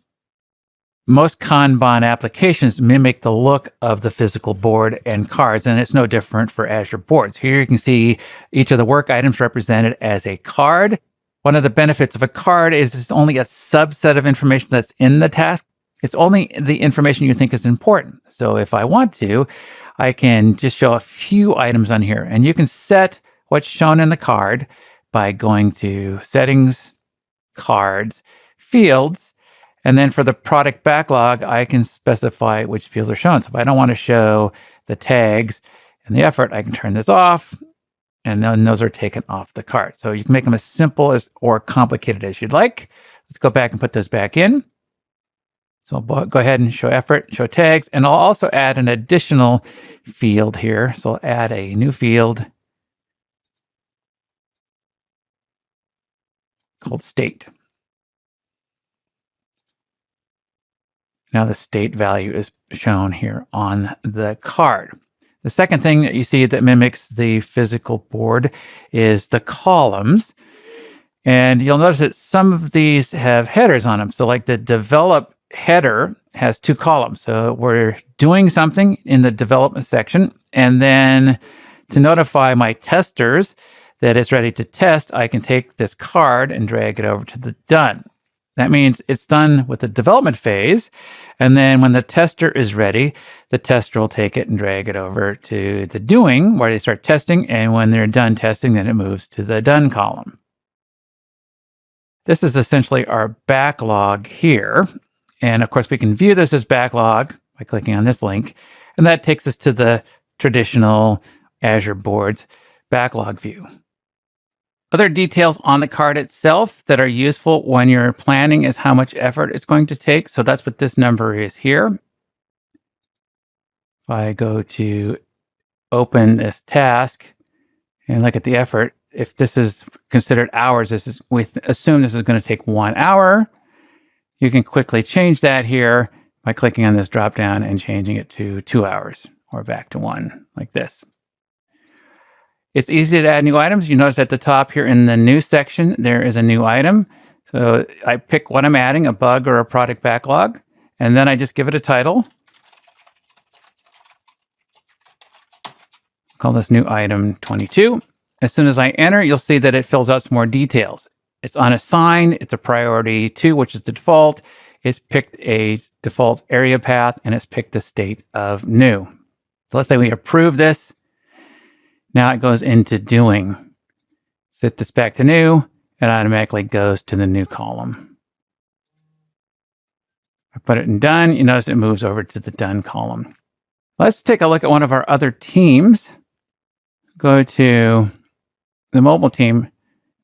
Most Kanban applications mimic the look of the physical board and cards, and it's no different for Azure Boards. Here you can see each of the work items represented as a card. One of the benefits of a card is it's only a subset of information that's in the task. It's only the information you think is important. So if I want to, I can just show a few items on here. And you can set what's shown in the card by going to Settings, Cards, Fields. And then for the product backlog, I can specify which fields are shown. So if I don't want to show the tags and the effort, I can turn this off. And then those are taken off the card. So you can make them as simple as or complicated as you'd like. Let's go back and put those back in. So I'll go ahead and show effort, show tags, and I'll also add an additional field here. So I'll add a new field called state. Now the state value is shown here on the card. The second thing that you see that mimics the physical board is the columns. And you'll notice that some of these have headers on them. So like the develop header has 2 columns. So we're doing something in the development section. And then to notify my testers that it's ready to test, I can take this card and drag it over to the done. That means it's done with the development phase. And then when the tester is ready, the tester will take it and drag it over to the doing where they start testing. And when they're done testing, then it moves to the done column. This is essentially our backlog here. And of course, we can view this as backlog by clicking on this link. And that takes us to the traditional Azure Boards backlog view. Other details on the card itself that are useful when you're planning is how much effort it's going to take. So that's what this number is here. If I go to open this task and look at the effort, if this is considered hours, we assume this is going to take 1 hour. You can quickly change that here by clicking on this drop down and changing it to 2 hours or back to 1 like this. It's easy to add new items. You notice at the top here in the new section, there is a new item. So I pick what I'm adding, a bug or a product backlog, and then I just give it a title. Call this new item 22. As soon as I enter, you'll see that it fills out some more details. It's unassigned, it's a priority 2, which is the default. It's picked a default area path, and it's picked the state of new. So let's say we approve this. Now it goes into doing. Set this back to new, it automatically goes to the new column. I put it in done, you notice it moves over to the done column. Let's take a look at one of our other teams. Go to the mobile team.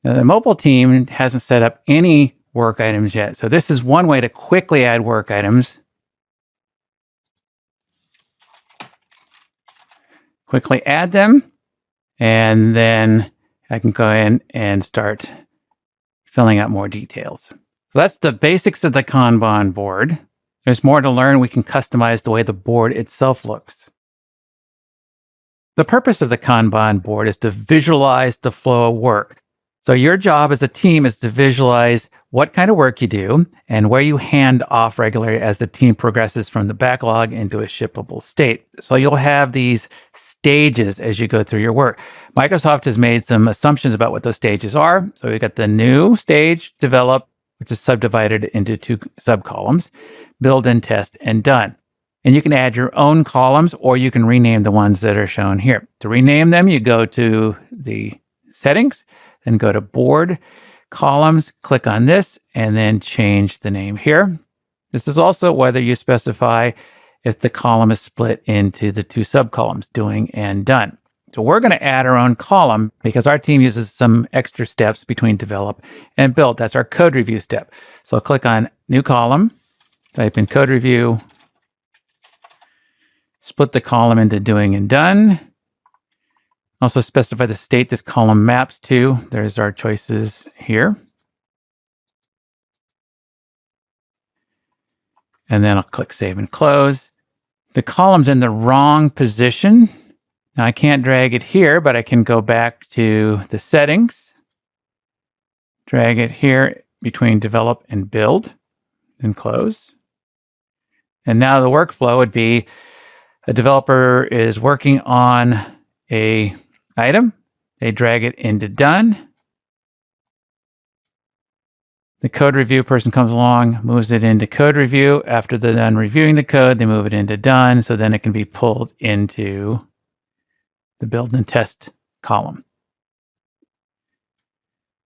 Now, the mobile team hasn't set up any work items yet. So this is one way to quickly add work items. Quickly add them. And then I can go in and start filling out more details. So that's the basics of the Kanban board. There's more to learn. We can customize the way the board itself looks. The purpose of the Kanban board is to visualize the flow of work. So your job as a team is to visualize what kind of work you do and where you hand off regularly as the team progresses from the backlog into a shippable state. So you'll have these stages as you go through your work. Microsoft has made some assumptions about what those stages are. So we've got the new stage, develop, which is subdivided into 2 subcolumns, build and test, and done. And you can add your own columns or you can rename the ones that are shown here. To rename them, you go to the settings, then go to board, columns, click on this, and then change the name here. This is also whether you specify if the column is split into the 2 subcolumns, doing and done. So we're going to add our own column because our team uses some extra steps between develop and build. That's our code review step. So I'll click on new column, type in code review, split the column into doing and done. Also specify the state this column maps to. There's our choices here. And then I'll click Save and Close. The column's in the wrong position. Now I can't drag it here, but I can go back to the settings, drag it here between develop and build, then close. And now the workflow would be a developer is working on a item, they drag it into done, The code review person comes along, moves it into code review. After they're done reviewing the code, they move it into done. So then it can be pulled into the build and test column.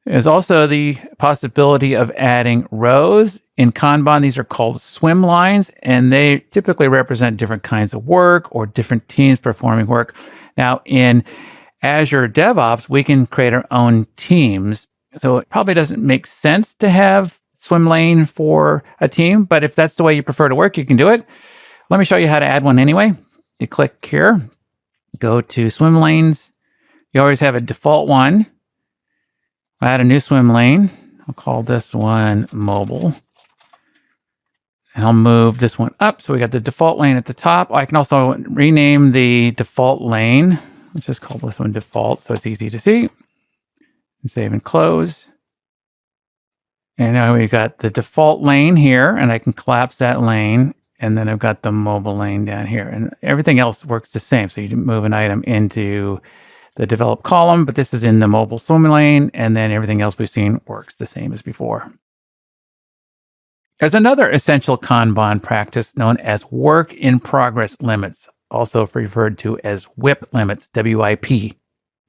There's also the possibility of adding rows. In Kanban, these are called swim lines, and they typically represent different kinds of work or different teams performing work. Now, in Azure DevOps, we can create our own teams. So it probably doesn't make sense to have swim lane for a team, but if that's the way you prefer to work, you can do it. Let me show you how to add one anyway. You click here, go to swim lanes. You always have a default one. I'll add a new swim lane. I'll call this one mobile. And I'll move this one up. So we got the default lane at the top. I can also rename the default lane. Let's just call this one default so it's easy to see. And save and close. And now we've got the default lane here, and I can collapse that lane. And then I've got the mobile lane down here. And everything else works the same. So you move an item into the develop column, but this is in the mobile swim lane, and then everything else we've seen works the same as before. There's another essential Kanban practice known as work in progress limits, also referred to as WIP limits, WIP.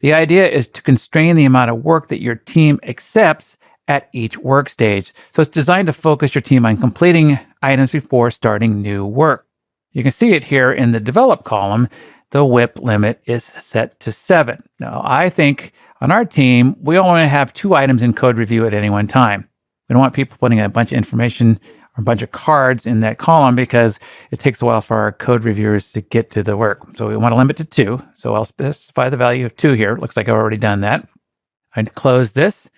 The idea is to constrain the amount of work that your team accepts at each work stage. So it's designed to focus your team on completing items before starting new work. You can see it here in the develop column. The WIP limit is set to 7. Now, I think on our team, we only have 2 items in code review at any one time. We don't want people putting a bunch of information or a bunch of cards in that column because it takes a while for our code reviewers to get to the work. So we want to limit to 2. So I'll specify the value of 2 here. It looks like I've already done that. I'd close this.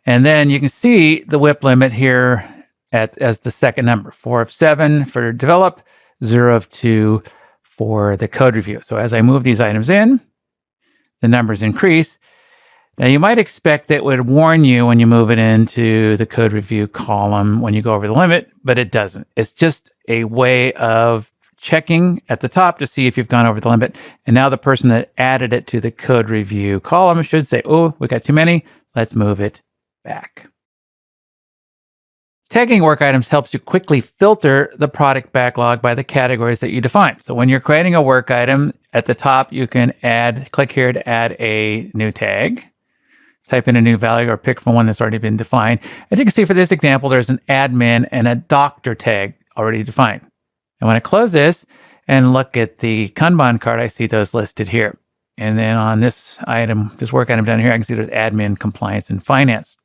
And then you can see the WIP limit here as the second number, 4 of 7 for develop, 0 of 2 for the code review. So as I move these items in, the numbers increase. Now you might expect that it would warn you when you move it into the code review column when you go over the limit, but it doesn't. It's just a way of checking at the top to see if you've gone over the limit. And now the person that added it to the code review column should say, oh, we got too many. Let's move it back. Tagging work items helps you quickly filter the product backlog by the categories that you define. So when you're creating a work item, at the top, you can click here to add a new tag, type in a new value or pick from one that's already been defined. And you can see for this example, there's an admin and a doctor tag already defined. And when I close this and look at the Kanban card, I see those listed here. And then on this item, this work item down here, I can see there's admin, compliance, and finance.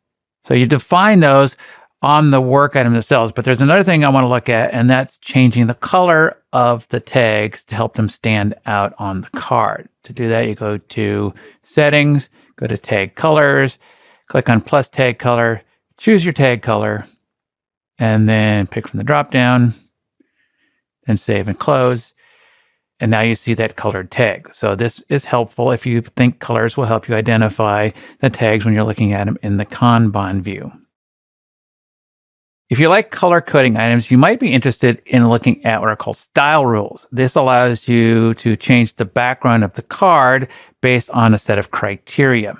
So you define those on the work item themselves, but there's another thing I want to look at, and that's changing the color of the tags to help them stand out on the card. To do that, you go to settings, go to tag colors, click on plus tag color, choose your tag color, and then pick from the dropdown, then save and close. And now you see that colored tag. So this is helpful if you think colors will help you identify the tags when you're looking at them in the Kanban view. If you like color coding items, you might be interested in looking at what are called style rules. This allows you to change the background of the card based on a set of criteria.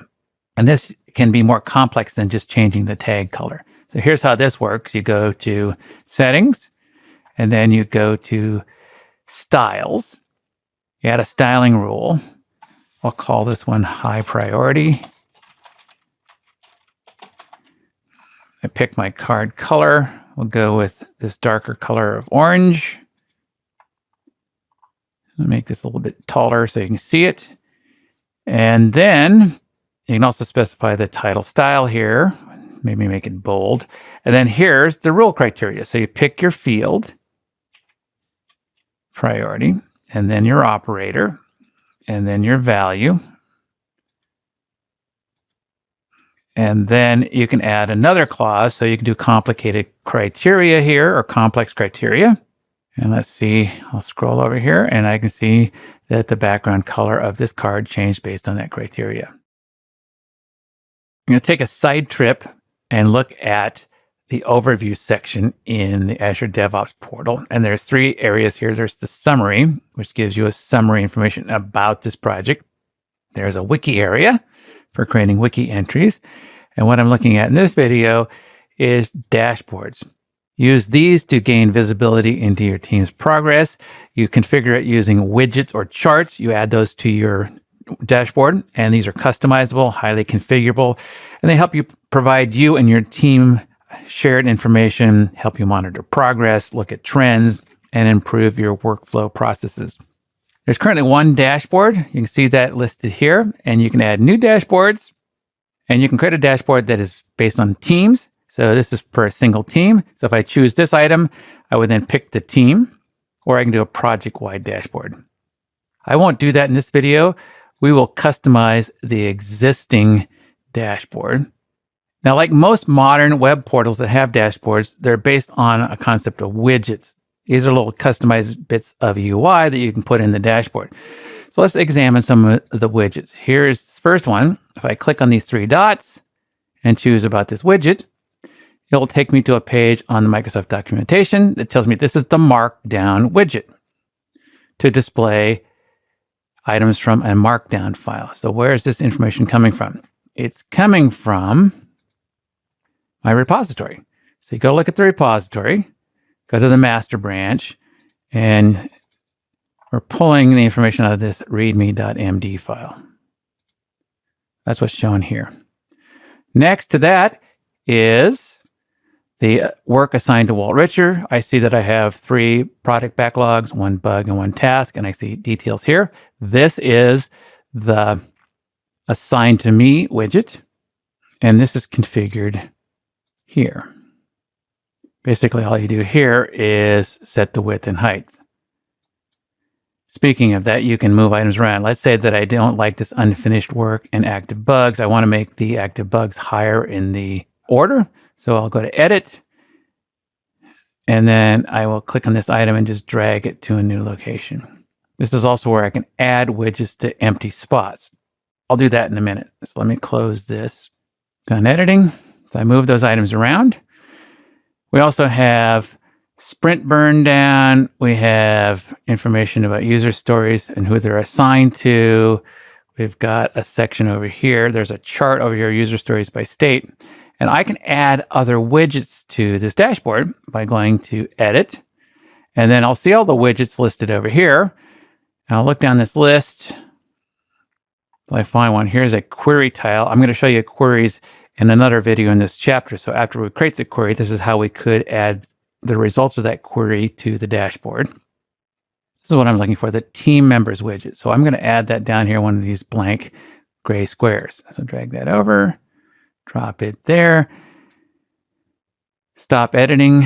And this can be more complex than just changing the tag color. So here's how this works. You go to settings, and then you go to styles. You add a styling rule. I'll call this one high priority. I pick my card color. We'll go with this darker color of orange. I'll make this a little bit taller so you can see it. And then you can also specify the title style here. Maybe make it bold. And then here's the rule criteria. So you pick your field, priority, and then your operator, and then your value. And then you can add another clause. So you can do complicated criteria here or complex criteria. And let's see, I'll scroll over here and I can see that the background color of this card changed based on that criteria. I'm going to take a side trip and look at the overview section in the Azure DevOps portal. And there's 3 areas here. There's the summary, which gives you a summary information about this project. There's a wiki area for creating wiki entries. And what I'm looking at in this video is dashboards. Use these to gain visibility into your team's progress. You configure it using widgets or charts. You add those to your dashboard, and these are customizable, highly configurable, and they help you provide you and your team shared information, help you monitor progress, look at trends, and improve your workflow processes. There's currently one dashboard. You can see that listed here, and you can add new dashboards, and you can create a dashboard that is based on teams. So this is per a single team. So if I choose this item, I would then pick the team, or I can do a project-wide dashboard. I won't do that in this video. We will customize the existing dashboard. Now, like most modern web portals that have dashboards, they're based on a concept of widgets. These are little customized bits of UI that you can put in the dashboard. So let's examine some of the widgets. Here's the first one. If I click on these three dots and choose about this widget, it'll take me to a page on the Microsoft documentation that tells me this is the Markdown widget to display items from a Markdown file. So where is this information coming from? It's coming from my repository. So you go look at the repository, go to the master branch, and we're pulling the information out of this readme.md file. That's what's shown here. Next to that is the work assigned to Walt Richer. I see that I have 3 product backlogs, 1 bug, and 1 task, and I see details here. This is the assigned to me widget, and this is configured here. Basically, all you do here is set the width and height. Speaking of that, you can move items around. Let's say that I don't like this unfinished work and active bugs. I want to make the active bugs higher in the order. So I'll go to Edit, and then I will click on this item and just drag it to a new location. This is also where I can add widgets to empty spots. I'll do that in a minute. So let me close this. Done editing. So I move those items around. We also have sprint burn down. We have information about user stories and who they're assigned to. We've got a section over here. There's a chart over here, user stories by state. And I can add other widgets to this dashboard by going to Edit. And then I'll see all the widgets listed over here. And I'll look down this list. So I find one. Here's a query tile. I'm going to show you queries in another video in this chapter. So after we create the query, this is how we could add the results of that query to the dashboard. This is what I'm looking for, the team members widget. So I'm going to add that down here, one of these blank gray squares. So drag that over, drop it there, stop editing.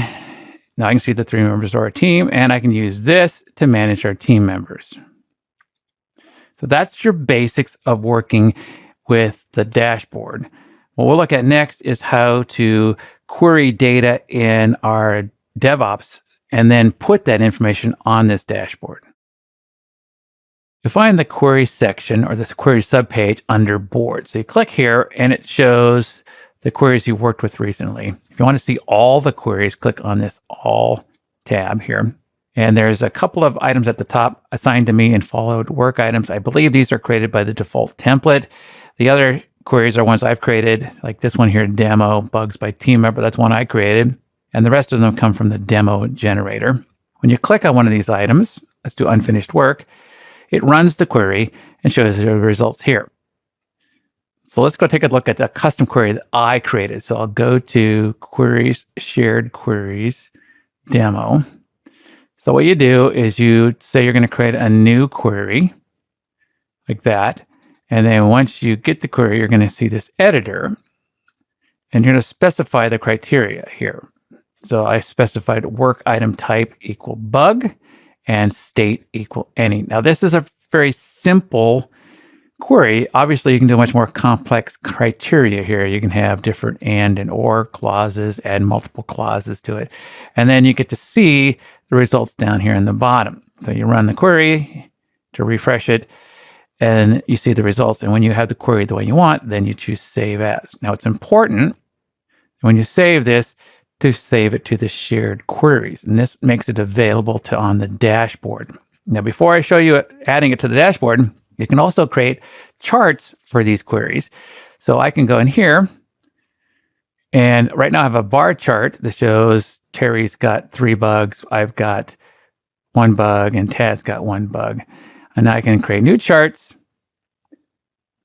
Now I can see the 3 members of our team, and I can use this to manage our team members. So that's your basics of working with the dashboard. What we'll look at next is how to query data in our DevOps and then put that information on this dashboard. You'll find the query section or the query subpage under Boards. So you click here and it shows the queries you worked with recently. If you want to see all the queries, click on this All tab here. And there's a couple of items at the top assigned to me and followed work items. I believe these are created by the default template. The other queries are ones I've created, like this one here, demo, bugs by team member. That's one I created. And the rest of them come from the demo generator. When you click on one of these items, let's do unfinished work, it runs the query and shows the results here. So let's go take a look at the custom query that I created. So I'll go to Queries, Shared Queries, Demo. So what you do is you say you're going to create a new query like that. And then once you get the query, you're going to see this editor. And you're going to specify the criteria here. So I specified work item type equal bug and state equal any. Now this is a very simple query. Obviously, you can do much more complex criteria here. You can have different and or clauses, add multiple clauses to it. And then you get to see the results down here in the bottom. So you run the query to refresh it, and you see the results. And when you have the query the way you want, then you choose Save As. Now, it's important when you save this to save it to the shared queries. And this makes it available to on the dashboard. Now, before I show you adding it to the dashboard, you can also create charts for these queries. So I can go in here And right now I have a bar chart that shows Terry's got 3 bugs, I've got 1 bug, and Tad's got 1 bug. And now I can create new charts.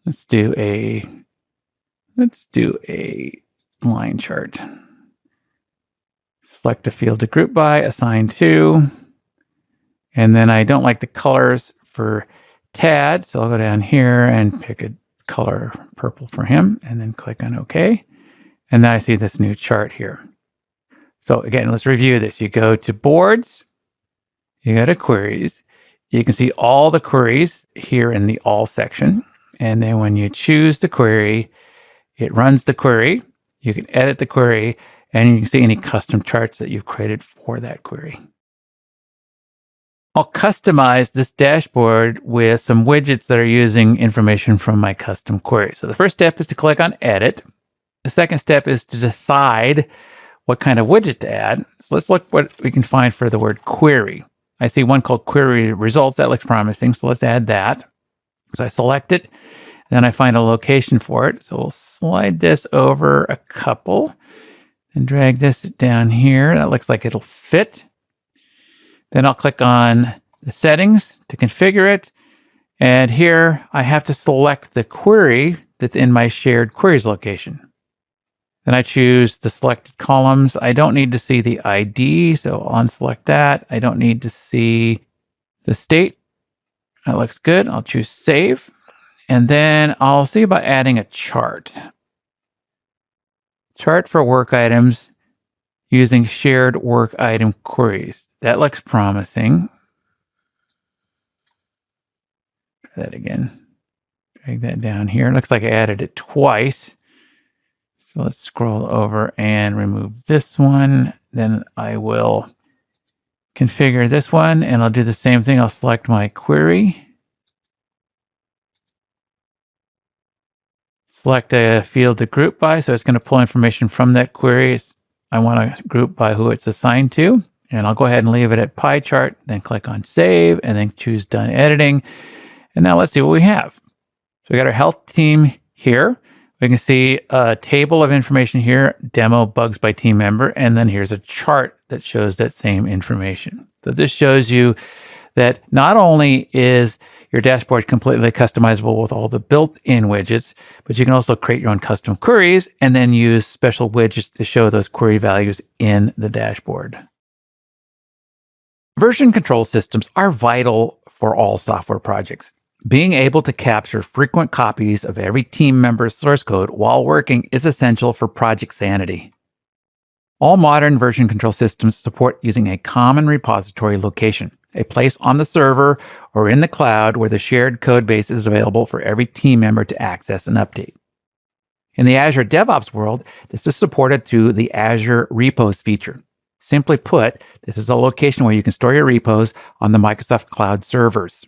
Let's do a line chart. Select a field to group by, assign to. And then I don't like the colors for Tad, so I'll go down here and pick a color purple for him, and then click on OK. And now I see this new chart here. So again, let's review this. You go to Boards, you go to Queries. You can see all the queries here in the All section. And then when you choose the query, it runs the query. You can edit the query, and you can see any custom charts that you've created for that query. I'll customize this dashboard with some widgets that are using information from my custom query. So the first step is to click on Edit. The second step is to decide what kind of widget to add. So let's look what we can find for the word query. I see one called Query Results. That looks promising, so let's add that. So I select it, then I find a location for it. So we'll slide this over a couple and drag this down here. That looks like it'll fit. Then I'll click on the settings to configure it. And here I have to select the query that's in my shared queries location. Then I choose the selected columns. I don't need to see the ID, so I'll unselect that. I don't need to see the state. That looks good. I'll choose Save. And then I'll see about adding a chart. Chart for work items using shared work item queries. That looks promising. Try that again. Drag that down here. It looks like I added it twice. So let's scroll over and remove this one. Then I will configure this one, and I'll do the same thing. I'll select my query. Select a field to group by, so it's going to pull information from that query. I want to group by who it's assigned to, and I'll go ahead and leave it at pie chart, then click on Save, and then choose Done Editing. And now let's see what we have. So we got our health team here. We can see a table of information here, demo bugs by team member, and then here's a chart that shows that same information. So this shows you that not only is your dashboard completely customizable with all the built-in widgets, but you can also create your own custom queries and then use special widgets to show those query values in the dashboard. Version control systems are vital for all software projects. Being able to capture frequent copies of every team member's source code while working is essential for project sanity. All modern version control systems support using a common repository location, a place on the server or in the cloud where the shared code base is available for every team member to access and update. In the Azure DevOps world, this is supported through the Azure Repos feature. Simply put, this is a location where you can store your repos on the Microsoft Cloud servers.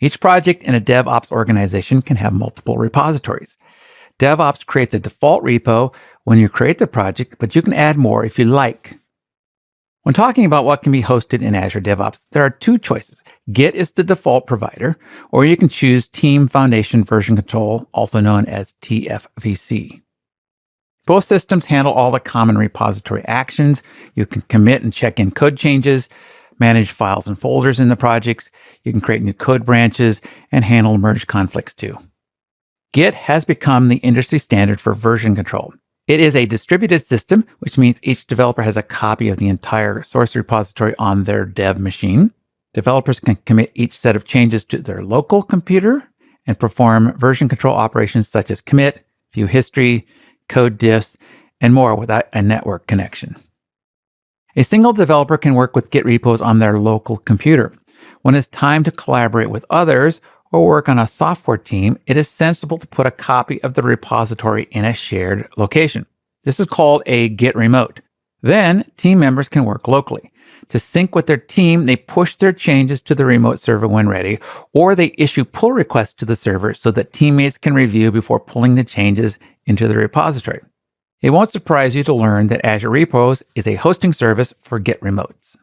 Each project in a DevOps organization can have multiple repositories. DevOps creates a default repo when you create the project, but you can add more if you like. When talking about what can be hosted in Azure DevOps, there are 2 choices. Git is the default provider, or you can choose Team Foundation Version Control, also known as TFVC. Both systems handle all the common repository actions. You can commit and check in code changes, manage files and folders in the projects. You can create new code branches and handle merge conflicts too. Git has become the industry standard for version control. It is a distributed system, which means each developer has a copy of the entire source repository on their dev machine. Developers can commit each set of changes to their local computer and perform version control operations such as commit, view history, code diffs, and more without a network connection. A single developer can work with Git repos on their local computer. When it's time to collaborate with others or work on a software team, it is sensible to put a copy of the repository in a shared location. This is called a Git remote. Then team members can work locally. To sync with their team, they push their changes to the remote server when ready, or they issue pull requests to the server so that teammates can review before pulling the changes into the repository. It won't surprise you to learn that Azure Repos is a hosting service for Git remotes.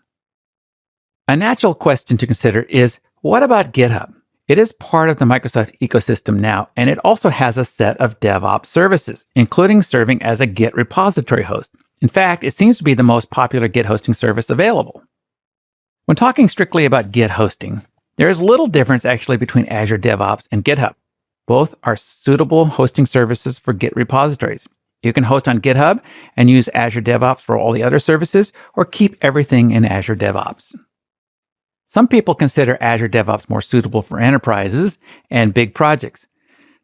A natural question to consider is, what about GitHub? It is part of the Microsoft ecosystem now, and it also has a set of DevOps services, including serving as a Git repository host. In fact, it seems to be the most popular Git hosting service available. When talking strictly about Git hosting, there is little difference actually between Azure DevOps and GitHub. Both are suitable hosting services for Git repositories. You can host on GitHub and use Azure DevOps for all the other services, or keep everything in Azure DevOps. Some people consider Azure DevOps more suitable for enterprises and big projects.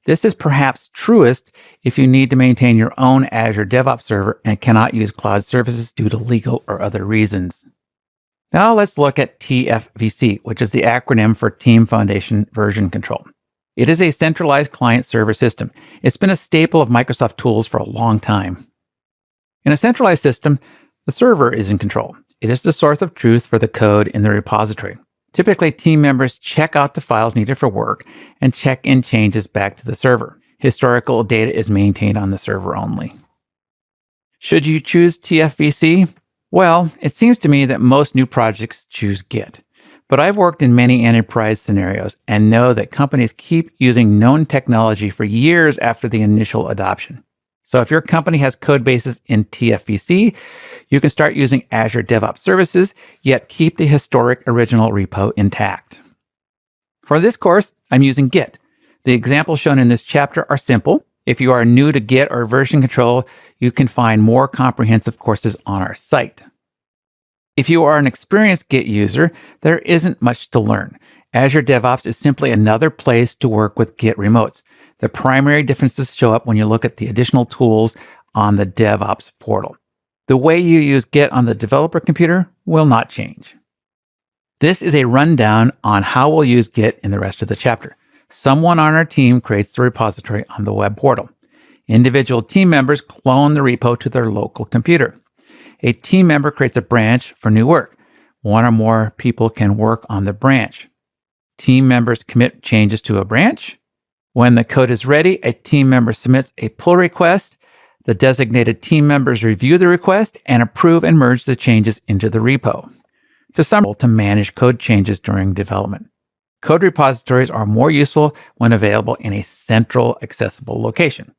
This is perhaps truest if you need to maintain your own Azure DevOps server and cannot use cloud services due to legal or other reasons. Now let's look at TFVC, which is the acronym for Team Foundation Version Control. It is a centralized client-server system. It's been a staple of Microsoft tools for a long time. In a centralized system, the server is in control. It is the source of truth for the code in the repository. Typically, team members check out the files needed for work and check in changes back to the server. Historical data is maintained on the server only. Should you choose TFVC? Well, it seems to me that most new projects choose Git. But I've worked in many enterprise scenarios and know that companies keep using known technology for years after the initial adoption. So if your company has code bases in TFVC, you can start using Azure DevOps services, yet keep the historic original repo intact. For this course, I'm using Git. The examples shown in this chapter are simple. If you are new to Git or version control, you can find more comprehensive courses on our site. If you are an experienced Git user, there isn't much to learn. Azure DevOps is simply another place to work with Git remotes. The primary differences show up when you look at the additional tools on the DevOps portal. The way you use Git on the developer computer will not change. This is a rundown on how we'll use Git in the rest of the chapter. Someone on our team creates the repository on the web portal. Individual team members clone the repo to their local computer. A team member creates a branch for new work. One or more people can work on the branch. Team members commit changes to a branch. When the code is ready, a team member submits a pull request. The designated team members review the request and approve and merge the changes into the repo. To manage code changes during development. Code repositories are more useful when available in a central, accessible location.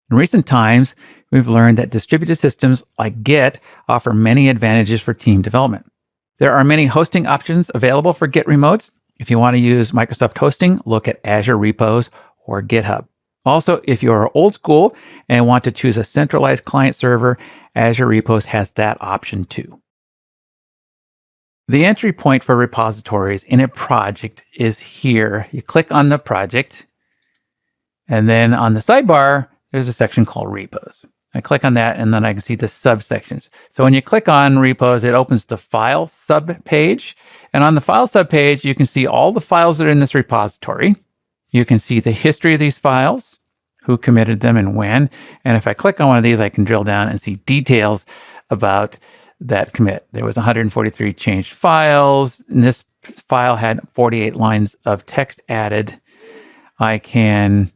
In recent times, we've learned that distributed systems like Git offer many advantages for team development. There are many hosting options available for Git remotes. If you want to use Microsoft hosting, look at Azure Repos or GitHub. Also, if you are old school and want to choose a centralized client server, Azure Repos has that option too. The entry point for repositories in a project is here. You click on the project, and then on the sidebar, there's a section called Repos. I click on that, and then I can see the subsections. So when you click on Repos, it opens the File subpage. And on the File subpage, you can see all the files that are in this repository. You can see the history of these files, who committed them and when. And if I click on one of these, I can drill down and see details about that commit. There was 143 changed files, and this file had 48 lines of text added. I can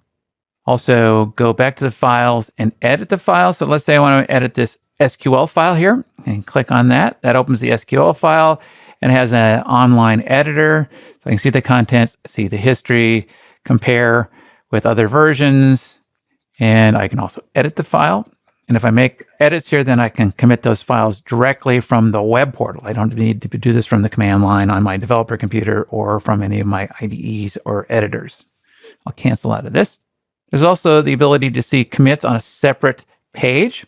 also go back to the files and edit the file. So let's say I want to edit this SQL file here, and click on that. That opens the SQL file and has an online editor. So I can see the contents, see the history, compare with other versions, and I can also edit the file. And if I make edits here, then I can commit those files directly from the web portal. I don't need to do this from the command line on my developer computer or from any of my IDEs or editors. I'll cancel out of this. There's also the ability to see commits on a separate page.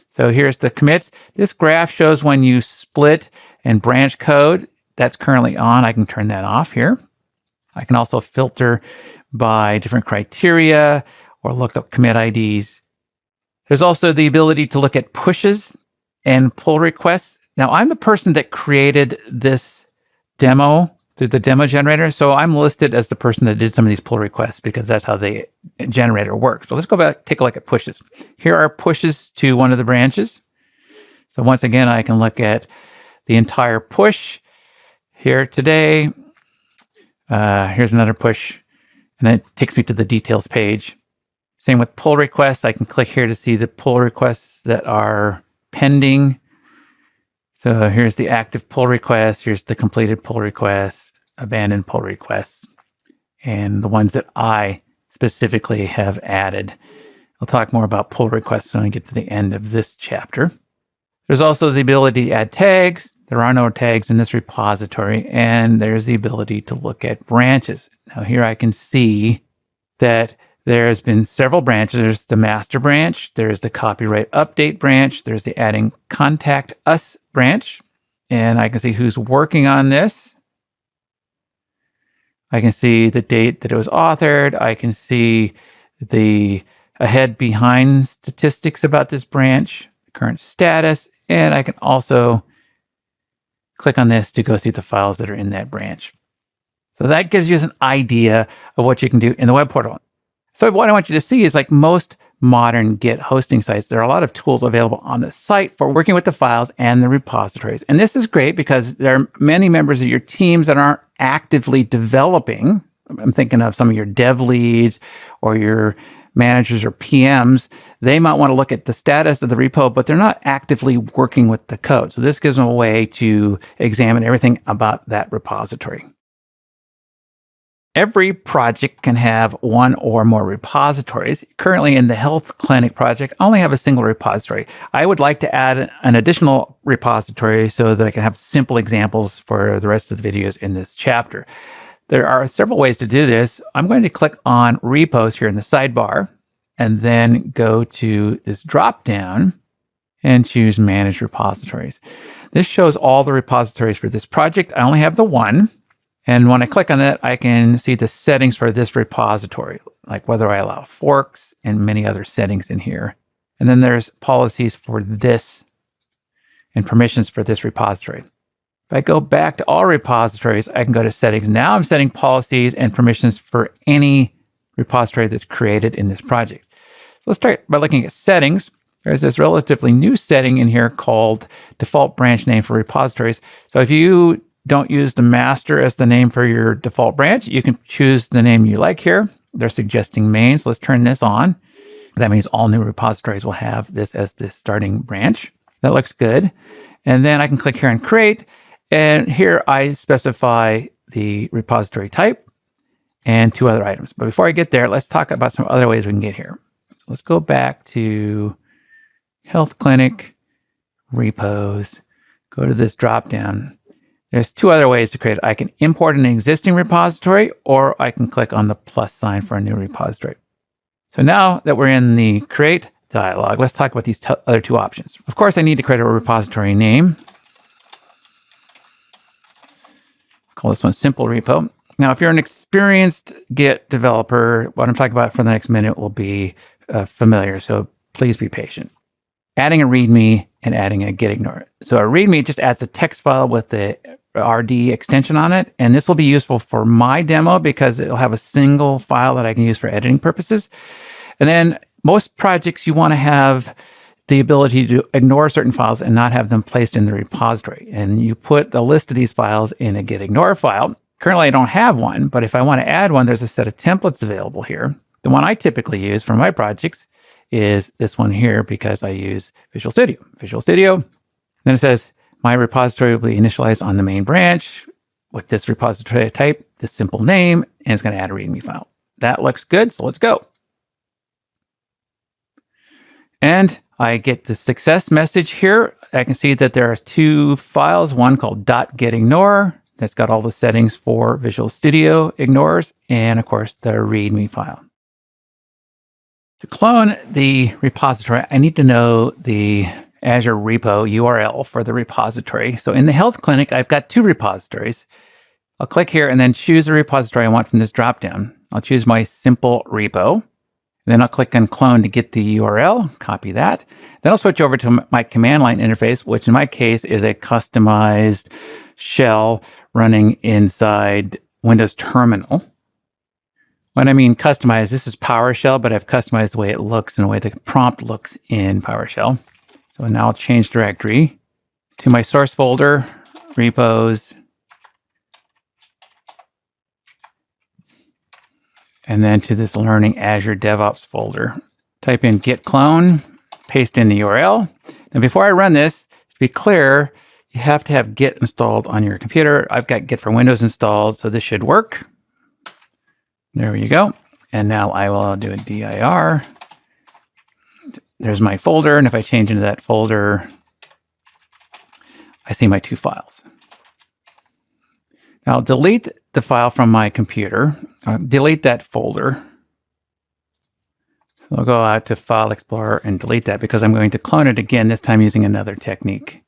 So here's the commits. This graph shows when you split and branch code. That's currently on. I can turn that off here. I can also filter by different criteria or look up commit IDs. There's also the ability to look at pushes and pull requests. Now, I'm the person that created this demo through the demo generator. So I'm listed as the person that did some of these pull requests because that's how the generator works. So let's go back, take a look at pushes. Here are pushes to one of the branches. So once again, I can look at the entire push here today. Here's another push, and it takes me to the details page. Same with pull requests. I can click here to see the pull requests that are pending. So here's the active pull request. Here's the completed pull requests, abandoned pull requests. and the ones that I specifically have added. I'll talk more about pull requests when I get to the end of this chapter. There's also the ability to add tags. There are no tags in this repository, and there's the ability to look at branches. Now here I can see that there's been several branches. There's the master branch, there's the copyright update branch, there's the adding contact us branch, and I can see who's working on this. I can see the date that it was authored. I can see the ahead behind statistics about this branch, current status, and I can also click on this to go see the files that are in that branch. So that gives you an idea of what you can do in the web portal. So what I want you to see is, like most modern Git hosting sites, there are a lot of tools available on the site for working with the files and the repositories. And this is great because there are many members of your teams that aren't actively developing. I'm thinking of some of your dev leads or your managers or PMs. They might want to look at the status of the repo, but they're not actively working with the code. So this gives them a way to examine everything about that repository. Every project can have one or more repositories. Currently in the health clinic project, I only have a single repository. I would like to add an additional repository so that I can have simple examples for the rest of the videos in this chapter. There are several ways to do this. I'm going to click on Repos here in the sidebar and then go to this drop-down and choose Manage Repositories. This shows all the repositories for this project. I only have the one. And when I click on that, I can see the settings for this repository, like whether I allow forks and many other settings in here. And then there's policies for this and permissions for this repository. If I go back to all repositories, I can go to settings. Now I'm setting policies and permissions for any repository that's created in this project. So let's start by looking at settings. There's this relatively new setting in here called default branch name for repositories. So if you don't use the master as the name for your default branch, you can choose the name you like here. They're suggesting main, so let's turn this on. That means all new repositories will have this as the starting branch. That looks good. And then I can click here on create. And here I specify the repository type and two other items. But before I get there, let's talk about some other ways we can get here. So let's go back to Health Clinic, Repos, go to this drop-down. There's two other ways to create it. I can import an existing repository, or I can click on the plus sign for a new repository. So now that we're in the create dialog, let's talk about these other two options. Of course, I need to create a repository name. Call this one simple repo. Now, if you're an experienced Git developer, what I'm talking about for the next minute will be familiar, so please be patient. Adding a README and adding a git ignore. So a README just adds a text file with the RD extension on it, and this will be useful for my demo because it'll have a single file that I can use for editing purposes. And then most projects, you want to have the ability to ignore certain files and not have them placed in the repository. And you put the list of these files in a git ignore file. Currently, I don't have one, but if I want to add one, there's a set of templates available here. The one I typically use for my projects is this one here because I use Visual Studio. Visual Studio. Then it says, my repository will be initialized on the main branch with this repository type, this simple name, and it's going to add a README file. That looks good, so let's go. And I get the success message here. I can see that there are two files, one called .getignore, that's got all the settings for Visual Studio ignores, and of course the README file. To clone the repository, I need to know the Azure Repo URL for the repository. So in the health clinic, I've got two repositories. I'll click here and then choose the repository I want from this dropdown. I'll choose my simple repo. Then I'll click on clone to get the URL, copy that. Then I'll switch over to my command line interface, which in my case is a customized shell running inside Windows Terminal. When I mean customized, this is PowerShell, but I've customized the way it looks and the way the prompt looks in PowerShell. So now I'll change directory to my source folder, repos, and then to this learning Azure DevOps folder. Type in git clone, paste in the URL. Now before I run this, to be clear, you have to have Git installed on your computer. I've got Git for Windows installed, so this should work. There you go. And now I will do a dir. There's my folder. And if I change into that folder, I see my 2 files. Now I'll delete the file from my computer. I'll delete that folder. So I'll go out to File Explorer and delete that because I'm going to clone it again, this time using another technique.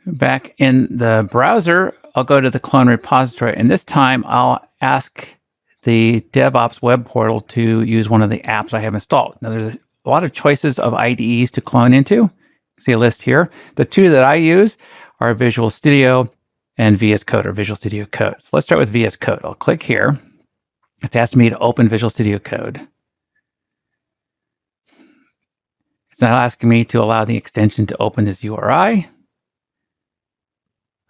Back in the browser, I'll go to the clone repository, and this time I'll ask the DevOps web portal to use one of the apps I have installed. Now there's a lot of choices of IDEs to clone into. See a list here. The 2 that I use are Visual Studio and VS Code, or Visual Studio Code. So let's start with VS Code. I'll click here. It's asked me to open Visual Studio Code. It's now asking me to allow the extension to open this URI.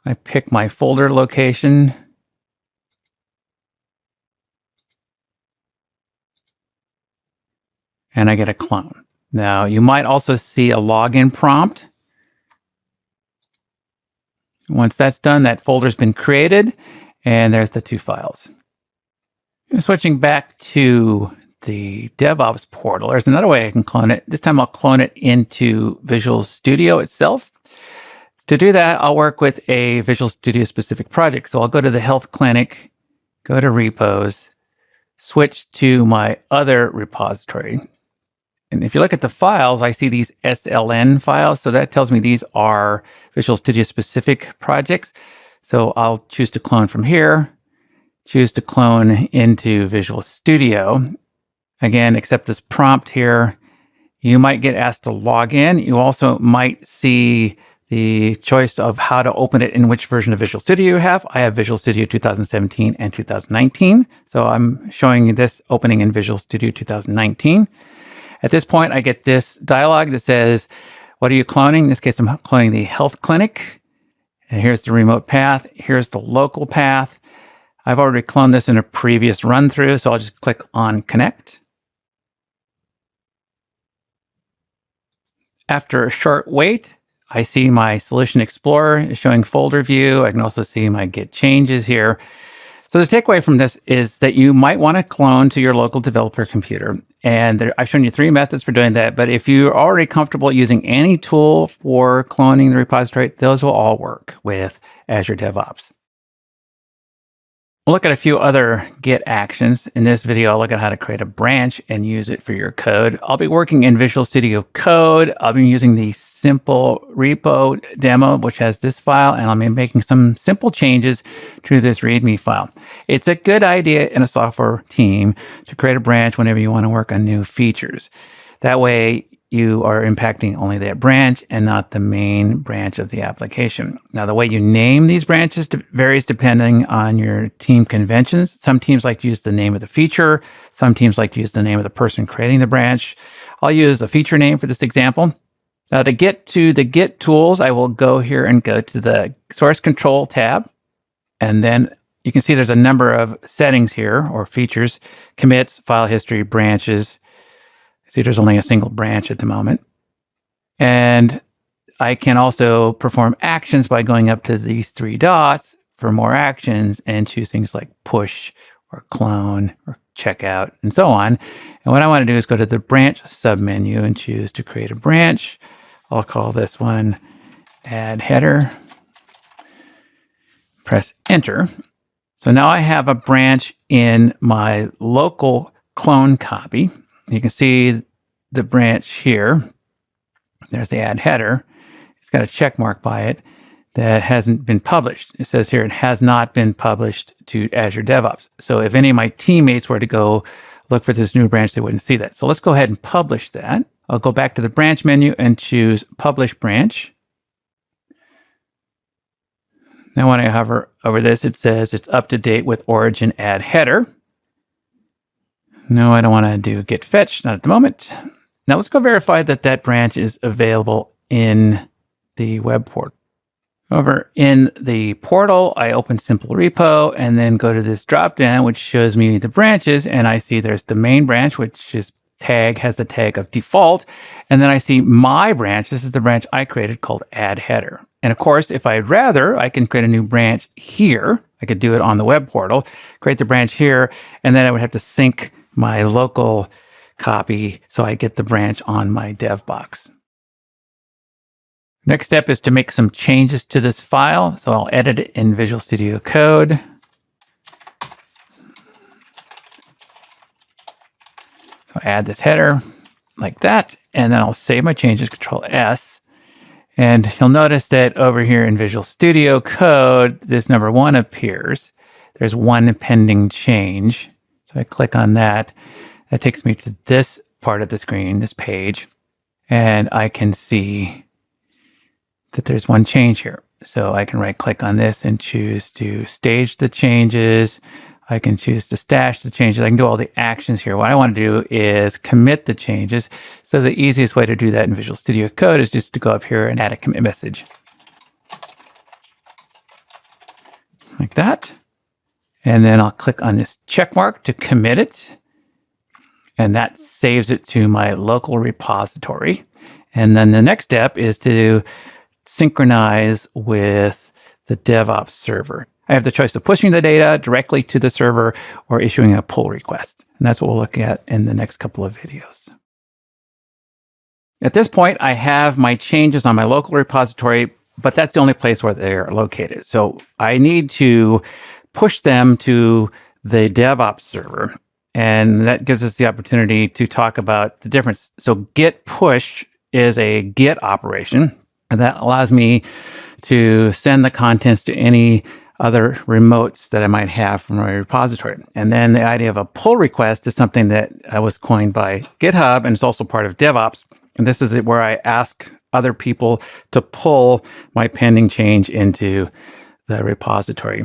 I pick my folder location. And I get a clone. Now, you might also see a login prompt. Once that's done, that folder's been created, and there's the 2 files. Switching back to the DevOps portal, there's another way I can clone it. This time I'll clone it into Visual Studio itself. To do that, I'll work with a Visual Studio specific project. So I'll go to the Health Clinic, go to Repos, switch to my other repository. And if you look at the files, I see these SLN files. So that tells me these are Visual Studio specific projects. So I'll choose to clone from here, choose to clone into Visual Studio. Again, accept this prompt here. You might get asked to log in. You also might see the choice of how to open it in which version of Visual Studio you have. I have Visual Studio 2017 and 2019. So I'm showing you this opening in Visual Studio 2019. At this point, I get this dialog that says, what are you cloning? In this case, I'm cloning the Health Clinic. And here's the remote path. Here's the local path. I've already cloned this in a previous run through, so I'll just click on Connect. After a short wait, I see my Solution Explorer showing folder view. I can also see my Git changes here. So the takeaway from this is that you might want to clone to your local developer computer. And I've shown you 3 methods for doing that. But if you're already comfortable using any tool for cloning the repository, those will all work with Azure DevOps. We'll look at a few other Git actions. In this video, I'll look at how to create a branch and use it for your code. I'll be working in Visual Studio Code. I'll be using the simple repo demo, which has this file, and I'll be making some simple changes to this README file. It's a good idea in a software team to create a branch whenever you want to work on new features. That way, you are impacting only that branch and not the main branch of the application. Now, the way you name these branches varies depending on your team conventions. Some teams like to use the name of the feature. Some teams like to use the name of the person creating the branch. I'll use a feature name for this example. Now, to get to the Git tools, I will go here and go to the Source Control tab. And then you can see there's a number of settings here, or features: commits, file history, branches. See, there's only a single branch at the moment. And I can also perform actions by going up to these 3 dots for more actions and choose things like push or clone or checkout and so on. And what I want to do is go to the branch submenu and choose to create a branch. I'll call this one add header. Press enter. So now I have a branch in my local clone copy. You can see the branch here. There's the add header. It's got a check mark by it that hasn't been published. It says here it has not been published to Azure DevOps. So if any of my teammates were to go look for this new branch, they wouldn't see that. So let's go ahead and publish that. I'll go back to the branch menu and choose Publish Branch. Now when I hover over this, it says it's up to date with origin add header. No, I don't want to do git fetch, not at the moment. Now let's go verify that that branch is available in the web portal. Over in the portal, I open Simple Repo and then go to this dropdown, which shows me the branches. And I see there's the main branch, which is has the tag of default. And then I see my branch. This is the branch I created called add header. And of course, if I'd rather, I can create a new branch here. I could do it on the web portal, create the branch here, and then I would have to sync my local copy so I get the branch on my dev box. Next step is to make some changes to this file. So I'll edit it in Visual Studio Code. So add this header like that, and then I'll save my changes, Control S. And you'll notice that over here in Visual Studio Code, this number 1 appears. There's one pending change. So I click on that. That takes me to this part of the screen, this page, and I can see that there's one change here. So I can right click on this and choose to stage the changes. I can choose to stash the changes. I can do all the actions here. What I want to do is commit the changes. So the easiest way to do that in Visual Studio Code is just to go up here and add a commit message. Like that. And then I'll click on this check mark to commit it. And that saves it to my local repository. And then the next step is to synchronize with the DevOps server. I have the choice of pushing the data directly to the server or issuing a pull request. And that's what we'll look at in the next couple of videos. At this point, I have my changes on my local repository, but that's the only place where they're located. So I need to push them to the DevOps server. And that gives us the opportunity to talk about the difference. So git push is a git operation, and that allows me to send the contents to any other remotes that I might have from my repository. And then the idea of a pull request is something that was coined by GitHub, and it's also part of DevOps. And this is where I ask other people to pull my pending change into the repository.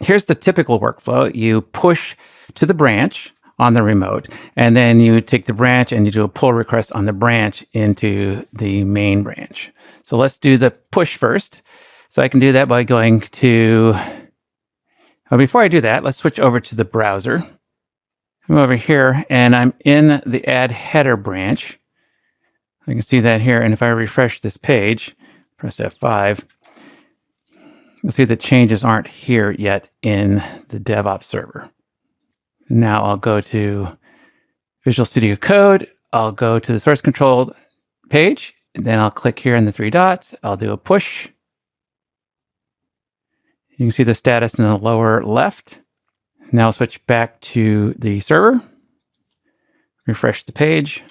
Here's the typical workflow. You push to the branch on the remote, and then you take the branch and you do a pull request on the branch into the main branch. So let's do the push first. So I can do that by going to, before I do that, let's switch over to the browser. I'm over here and I'm in the add header branch. I can see that here. And if I refresh this page, press F5, you'll see the changes aren't here yet in the DevOps server. Now I'll go to Visual Studio Code. I'll go to the source control page. And then I'll click here in the 3 dots. I'll do a push. You can see the status in the lower left. Now I'll switch back to the server, refresh the page,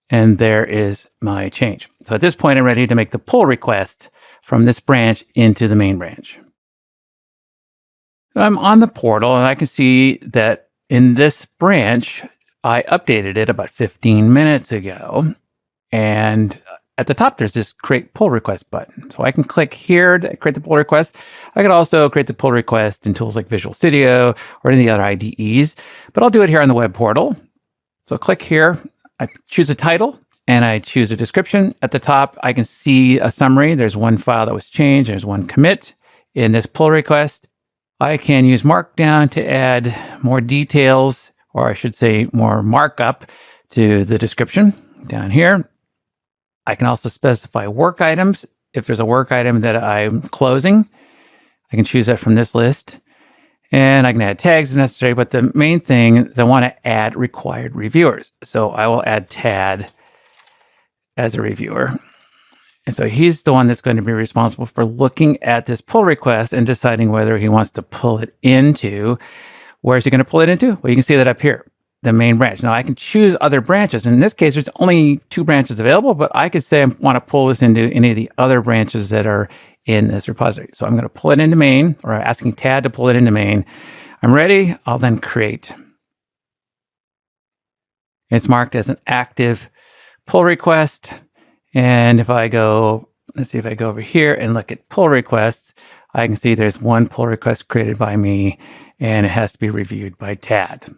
and there is my change. So at this point, I'm ready to make the pull request from this branch into the main branch. So I'm on the portal, and I can see that in this branch, I updated it about 15 minutes ago. And at the top, there's this create pull request button. So I can click here to create the pull request. I could also create the pull request in tools like Visual Studio or any other IDEs, but I'll do it here on the web portal. So click here, I choose a title and I choose a description. At the top, I can see a summary. There's one file that was changed. There's one commit in this pull request. I can use Markdown to add more details, or I should say more markup to the description down here. I can also specify work items. If there's a work item that I'm closing, I can choose that from this list. And I can add tags if necessary, but the main thing is I want to add required reviewers. So I will add Tad as a reviewer. And so he's the one that's going to be responsible for looking at this pull request and deciding whether he wants to pull it into. Where is he going to pull it into? Well, you can see that up here, the main branch. Now I can choose other branches. In this case, there's only 2 branches available, but I could say I want to pull this into any of the other branches that are in this repository. So I'm going to pull it into main, or asking Tad to pull it into main. I'm ready. I'll then create. It's marked as an active pull request. And if I go, let's see if I go over here and look at pull requests, I can see there's one pull request created by me, and it has to be reviewed by Tad.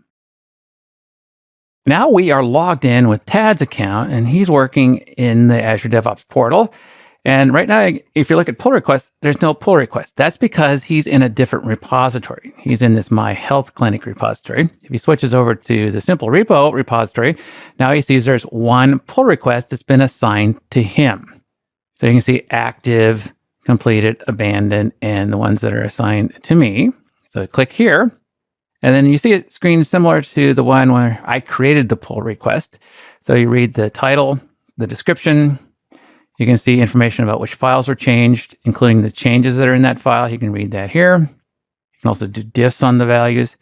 Now we are logged in with Tad's account, and he's working in the Azure DevOps portal. And right now, if you look at pull requests, there's no pull request. That's because he's in a different repository. He's in this My Health Clinic repository. If he switches over to the Simple Repo repository, now he sees there's one pull request that's been assigned to him. So you can see active, completed, abandoned, and the ones that are assigned to me. So I click here, and then you see a screen similar to the one where I created the pull request. So you read the title, the description. You can see information about which files were changed, including the changes that are in that file. You can read that here. You can also do diffs on the values.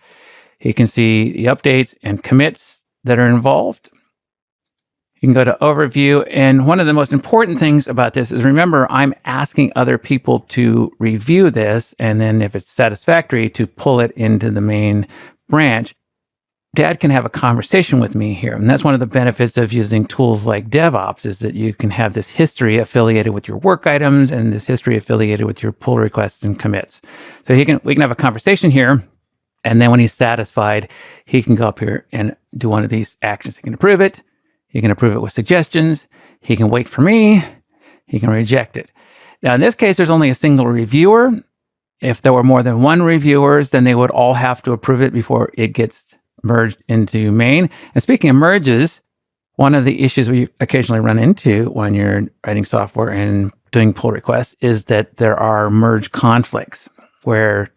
You can see the updates and commits that are involved. You can go to overview. And one of the most important things about this is, remember, I'm asking other people to review this. And then if it's satisfactory, to pull it into the main branch. Dad can have a conversation with me here. And that's one of the benefits of using tools like DevOps, is that you can have this history affiliated with your work items and this history affiliated with your pull requests and commits. So we can have a conversation here. And then when he's satisfied, he can go up here and do one of these actions. He can approve it. He can approve it with suggestions. He can wait for me. He can reject it. Now, in this case, there's only a single reviewer. If there were more than one reviewers, then they would all have to approve it before it gets merged into main. And speaking of merges, one of the issues we occasionally run into when you're writing software and doing pull requests is that there are merge conflicts where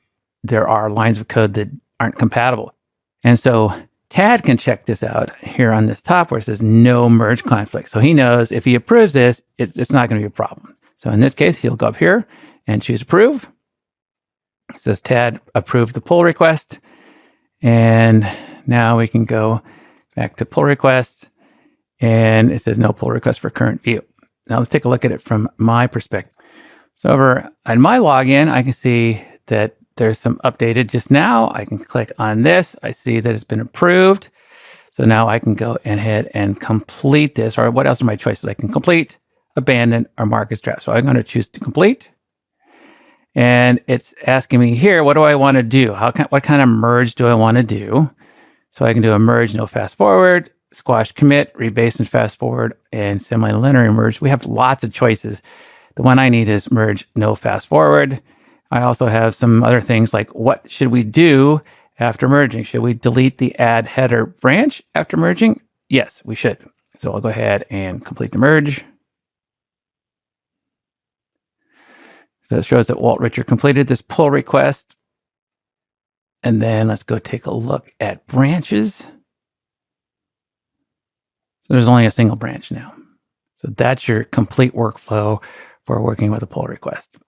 there are lines of code that aren't compatible. And so Tad can check this out here on this top where it says no merge conflict. So he knows if he approves this, it's not going to be a problem. So in this case, he'll go up here and choose approve. It says Tad approved the pull request. And now we can go back to pull requests, and it says no pull request for current view. Now let's take a look at it from my perspective. So over on my login, I can see that there's some updated just now. I can click on this. I see that it's been approved. So now I can go ahead and complete this. Or what else are my choices? I can complete, abandon, or mark as draft. So I'm going to choose to complete. And it's asking me here, what do I want to do? What kind of merge do I want to do? So I can do a merge, no fast forward, squash commit, rebase and fast forward, and semi-linear merge. We have lots of choices. The one I need is merge, no fast forward. I also have some other things like, what should we do after merging? Should we delete the add header branch after merging? Yes, we should. So I'll go ahead and complete the merge. So it shows that Walt Richard completed this pull request. And then let's go take a look at branches. So there's only a single branch now. So that's your complete workflow for working with a pull request.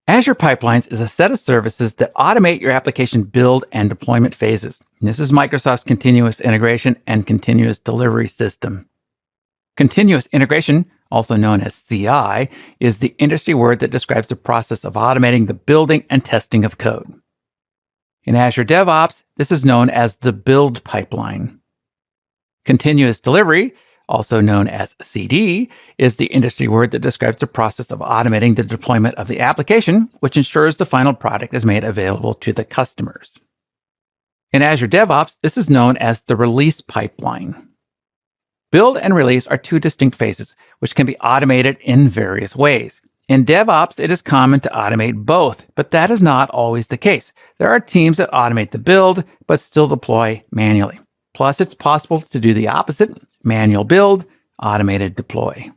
Azure Pipelines is a set of services that automate your application build and deployment phases. This is Microsoft's continuous integration and continuous delivery system. Continuous integration, also known as CI, is the industry word that describes the process of automating the building and testing of code. In Azure DevOps, this is known as the build pipeline. Continuous delivery, also known as CD, is the industry word that describes the process of automating the deployment of the application, which ensures the final product is made available to the customers. In Azure DevOps, this is known as the release pipeline. Build and release are two distinct phases, which can be automated in various ways. In DevOps, it is common to automate both, but that is not always the case. There are teams that automate the build, but still deploy manually. Plus, it's possible to do the opposite: manual build, automated deploy.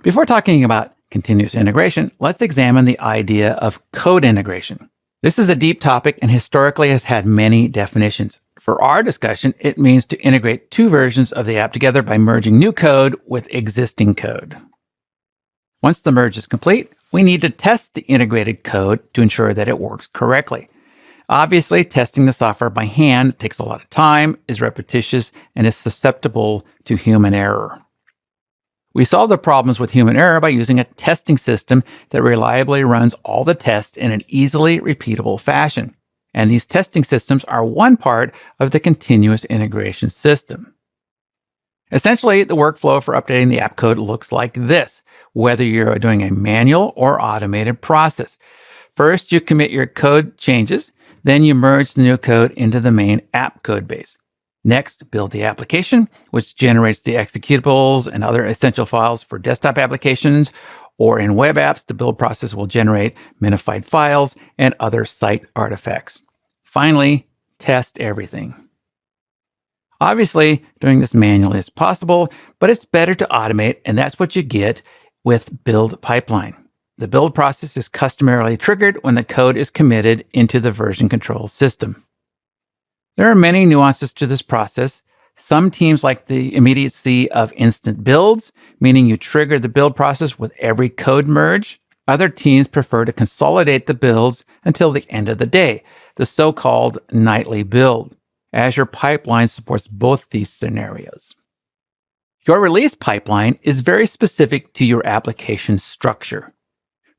Before talking about continuous integration, let's examine the idea of code integration. This is a deep topic and historically has had many definitions. For our discussion, it means to integrate two versions of the app together by merging new code with existing code. Once the merge is complete, we need to test the integrated code to ensure that it works correctly. Obviously, testing the software by hand takes a lot of time, is repetitious, and is susceptible to human error. We solve the problems with human error by using a testing system that reliably runs all the tests in an easily repeatable fashion. And these testing systems are one part of the continuous integration system. Essentially, the workflow for updating the app code looks like this, whether you're doing a manual or automated process. First, you commit your code changes. Then you merge the new code into the main app code base. Next, build the application, which generates the executables and other essential files for desktop applications, or in web apps, the build process will generate minified files and other site artifacts. Finally, test everything. Obviously, doing this manually is possible, but it's better to automate, and that's what you get with build pipeline. The build process is customarily triggered when the code is committed into the version control system. There are many nuances to this process. Some teams like the immediacy of instant builds, meaning you trigger the build process with every code merge. Other teams prefer to consolidate the builds until the end of the day, the so-called nightly build. Azure Pipelines supports both these scenarios. Your release pipeline is very specific to your application structure.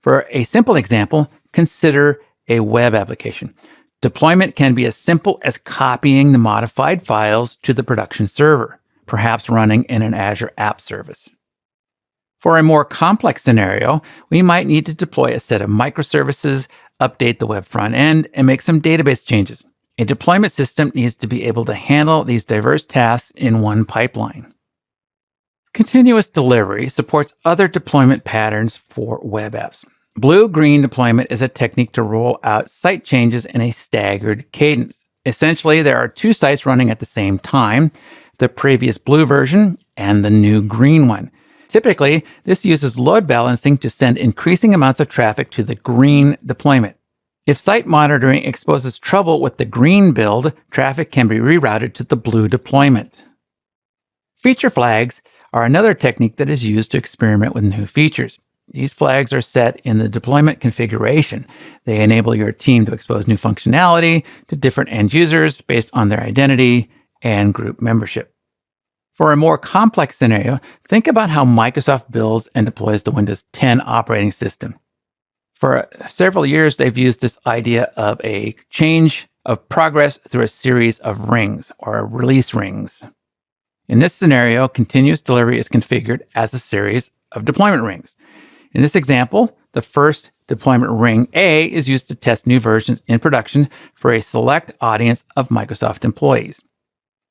For a simple example, consider a web application. Deployment can be as simple as copying the modified files to the production server, perhaps running in an Azure App Service. For a more complex scenario, we might need to deploy a set of microservices, update the web front end, and make some database changes. A deployment system needs to be able to handle these diverse tasks in one pipeline. Continuous delivery supports other deployment patterns for web apps. Blue-green deployment is a technique to roll out site changes in a staggered cadence. Essentially, there are two sites running at the same time, the previous blue version and the new green one. Typically, this uses load balancing to send increasing amounts of traffic to the green deployment. If site monitoring exposes trouble with the green build, traffic can be rerouted to the blue deployment. Feature flags are another technique that is used to experiment with new features. These flags are set in the deployment configuration. They enable your team to expose new functionality to different end users based on their identity and group membership. For a more complex scenario, think about how Microsoft builds and deploys the Windows 10 operating system. For several years, they've used this idea of a change of progress through a series of rings or release rings. In this scenario, continuous delivery is configured as a series of deployment rings. In this example, the first deployment ring A is used to test new versions in production for a select audience of Microsoft employees.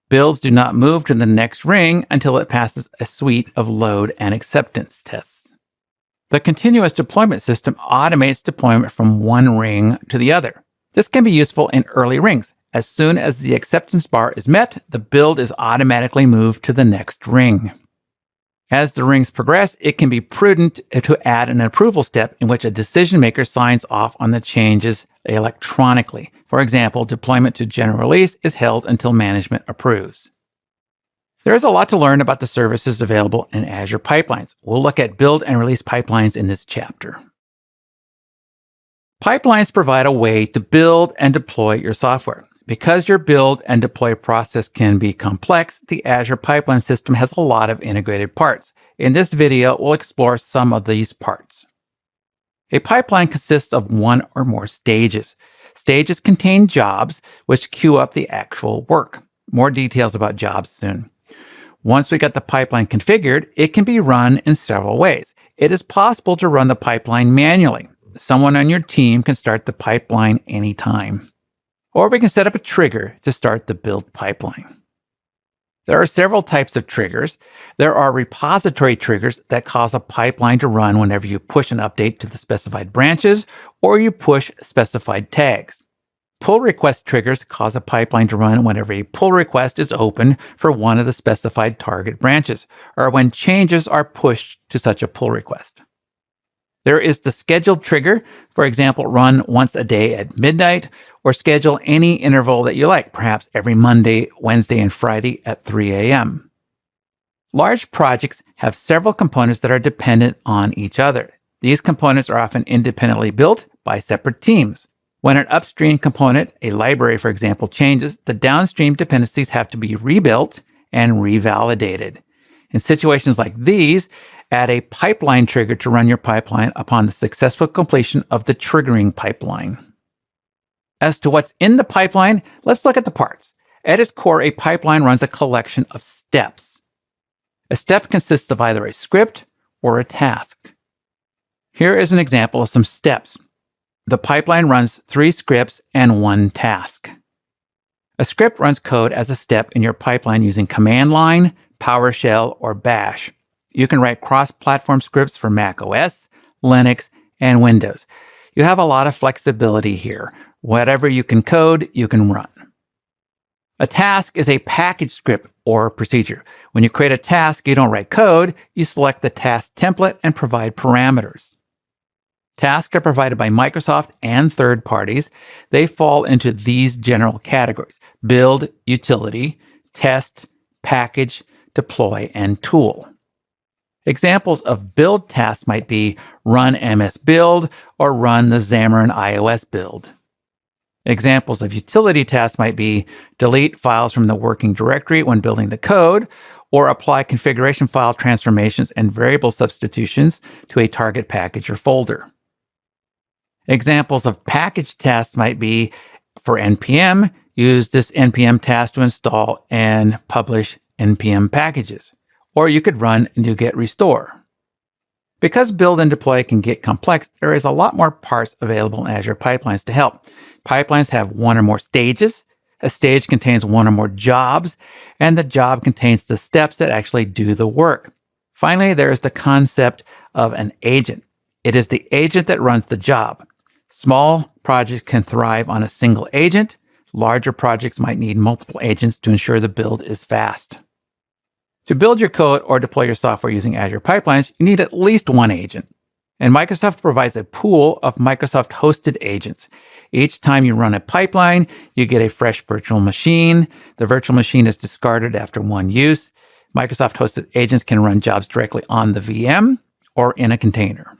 Builds do not move to the next ring until it passes a suite of load and acceptance tests. The continuous deployment system automates deployment from one ring to the other. This can be useful in early rings. As soon as the acceptance bar is met, the build is automatically moved to the next ring. As the rings progress, it can be prudent to add an approval step in which a decision maker signs off on the changes electronically. For example, deployment to general release is held until management approves. There is a lot to learn about the services available in Azure Pipelines. We'll look at build and release pipelines in this chapter. Pipelines provide a way to build and deploy your software. Because your build and deploy process can be complex, the Azure Pipeline system has a lot of integrated parts. In this video, we'll explore some of these parts. A pipeline consists of one or more stages. Stages contain jobs, which queue up the actual work. More details about jobs soon. Once we got the pipeline configured, it can be run in several ways. It is possible to run the pipeline manually. Someone on your team can start the pipeline anytime. Or we can set up a trigger to start the build pipeline. There are several types of triggers. There are repository triggers that cause a pipeline to run whenever you push an update to the specified branches or you push specified tags. Pull request triggers cause a pipeline to run whenever a pull request is open for one of the specified target branches, or when changes are pushed to such a pull request. There is the scheduled trigger, for example, run once a day at midnight, or schedule any interval that you like, perhaps every Monday, Wednesday, and Friday at 3 a.m. Large projects have several components that are dependent on each other. These components are often independently built by separate teams. When an upstream component, a library for example, changes, the downstream dependencies have to be rebuilt and revalidated. In situations like these, add a pipeline trigger to run your pipeline upon the successful completion of the triggering pipeline. As to what's in the pipeline, let's look at the parts. At its core, a pipeline runs a collection of steps. A step consists of either a script or a task. Here is an example of some steps. The pipeline runs 3 scripts and 1 task. A script runs code as a step in your pipeline using command line, PowerShell, or Bash. You can write cross-platform scripts for Mac OS, Linux, and Windows. You have a lot of flexibility here. Whatever you can code, you can run. A task is a package script or procedure. When you create a task, you don't write code, you select the task template and provide parameters. Tasks are provided by Microsoft and third parties. They fall into these general categories: build, utility, test, package, deploy, and tool. Examples of build tasks might be run MS build or run the Xamarin iOS build. Examples of utility tasks might be delete files from the working directory when building the code, or apply configuration file transformations and variable substitutions to a target package or folder. Examples of package tasks might be, for NPM, use this NPM task to install and publish NPM packages. Or you could run NuGet restore. Because build and deploy can get complex, there is a lot more parts available in Azure Pipelines to help. Pipelines have one or more stages. A stage contains one or more jobs, and the job contains the steps that actually do the work. Finally, there is the concept of an agent. It is the agent that runs the job. Small projects can thrive on a single agent. Larger projects might need multiple agents to ensure the build is fast. To build your code or deploy your software using Azure Pipelines, you need at least one agent. And Microsoft provides a pool of Microsoft-hosted agents. Each time you run a pipeline, you get a fresh virtual machine. The virtual machine is discarded after one use. Microsoft-hosted agents can run jobs directly on the VM or in a container.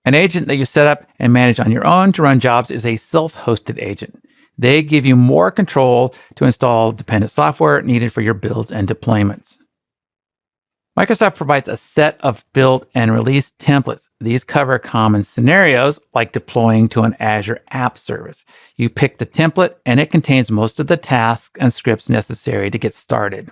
An agent that you set up and manage on your own to run jobs is a self-hosted agent. They give you more control to install dependent software needed for your builds and deployments. Microsoft provides a set of build and release templates. These cover common scenarios like deploying to an Azure app service. You pick the template and it contains most of the tasks and scripts necessary to get started.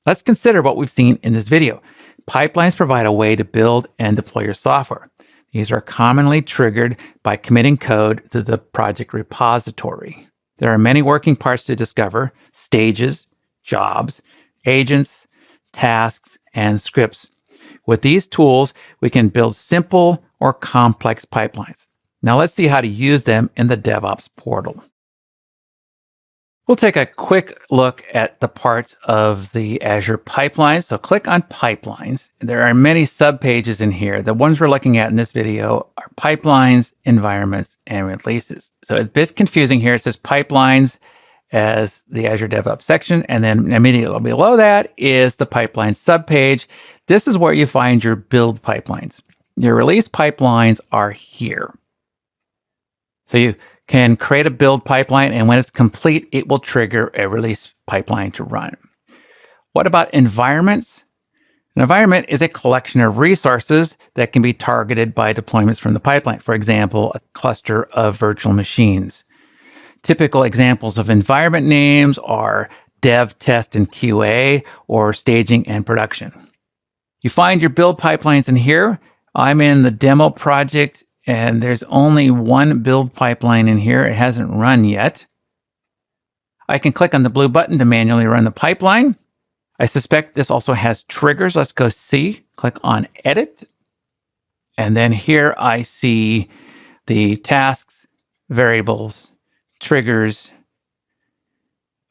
Let's consider what we've seen in this video. Pipelines provide a way to build and deploy your software. These are commonly triggered by committing code to the project repository. There are many working parts to discover: stages, jobs, agents, tasks, and scripts. With these tools, we can build simple or complex pipelines. Now let's see how to use them in the DevOps portal. We'll take a quick look at the parts of the Azure Pipelines. So click on Pipelines. There are many subpages in here. The ones we're looking at in this video are Pipelines, Environments, and Releases. So it's a bit confusing here. It says Pipelines as the Azure DevOps section, and then immediately below that is the Pipelines subpage. This is where you find your build pipelines. Your release pipelines are here. So you can create a build pipeline, and when it's complete, it will trigger a release pipeline to run. What about environments? An environment is a collection of resources that can be targeted by deployments from the pipeline. For example, a cluster of virtual machines. Typical examples of environment names are dev, test, and QA, or staging and production. You find your build pipelines in here. I'm in the demo project, and there's only one build pipeline in here. It hasn't run yet. I can click on the blue button to manually run the pipeline. I suspect this also has triggers. Let's go see. Click on Edit. And then here I see the tasks, variables, triggers,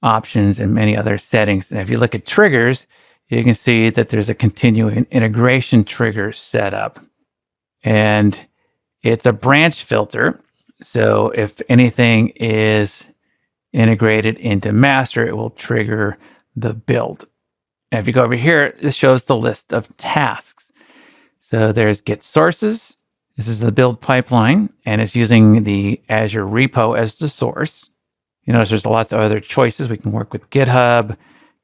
options, and many other settings. And if you look at triggers, you can see that there's a continuing integration trigger set up. And it's a branch filter. So if anything is integrated into master, it will trigger the build. And if you go over here, this shows the list of tasks. So there's get sources. This is the build pipeline, and it's using the Azure Repo as the source. You notice there's lots of other choices. We can work with GitHub,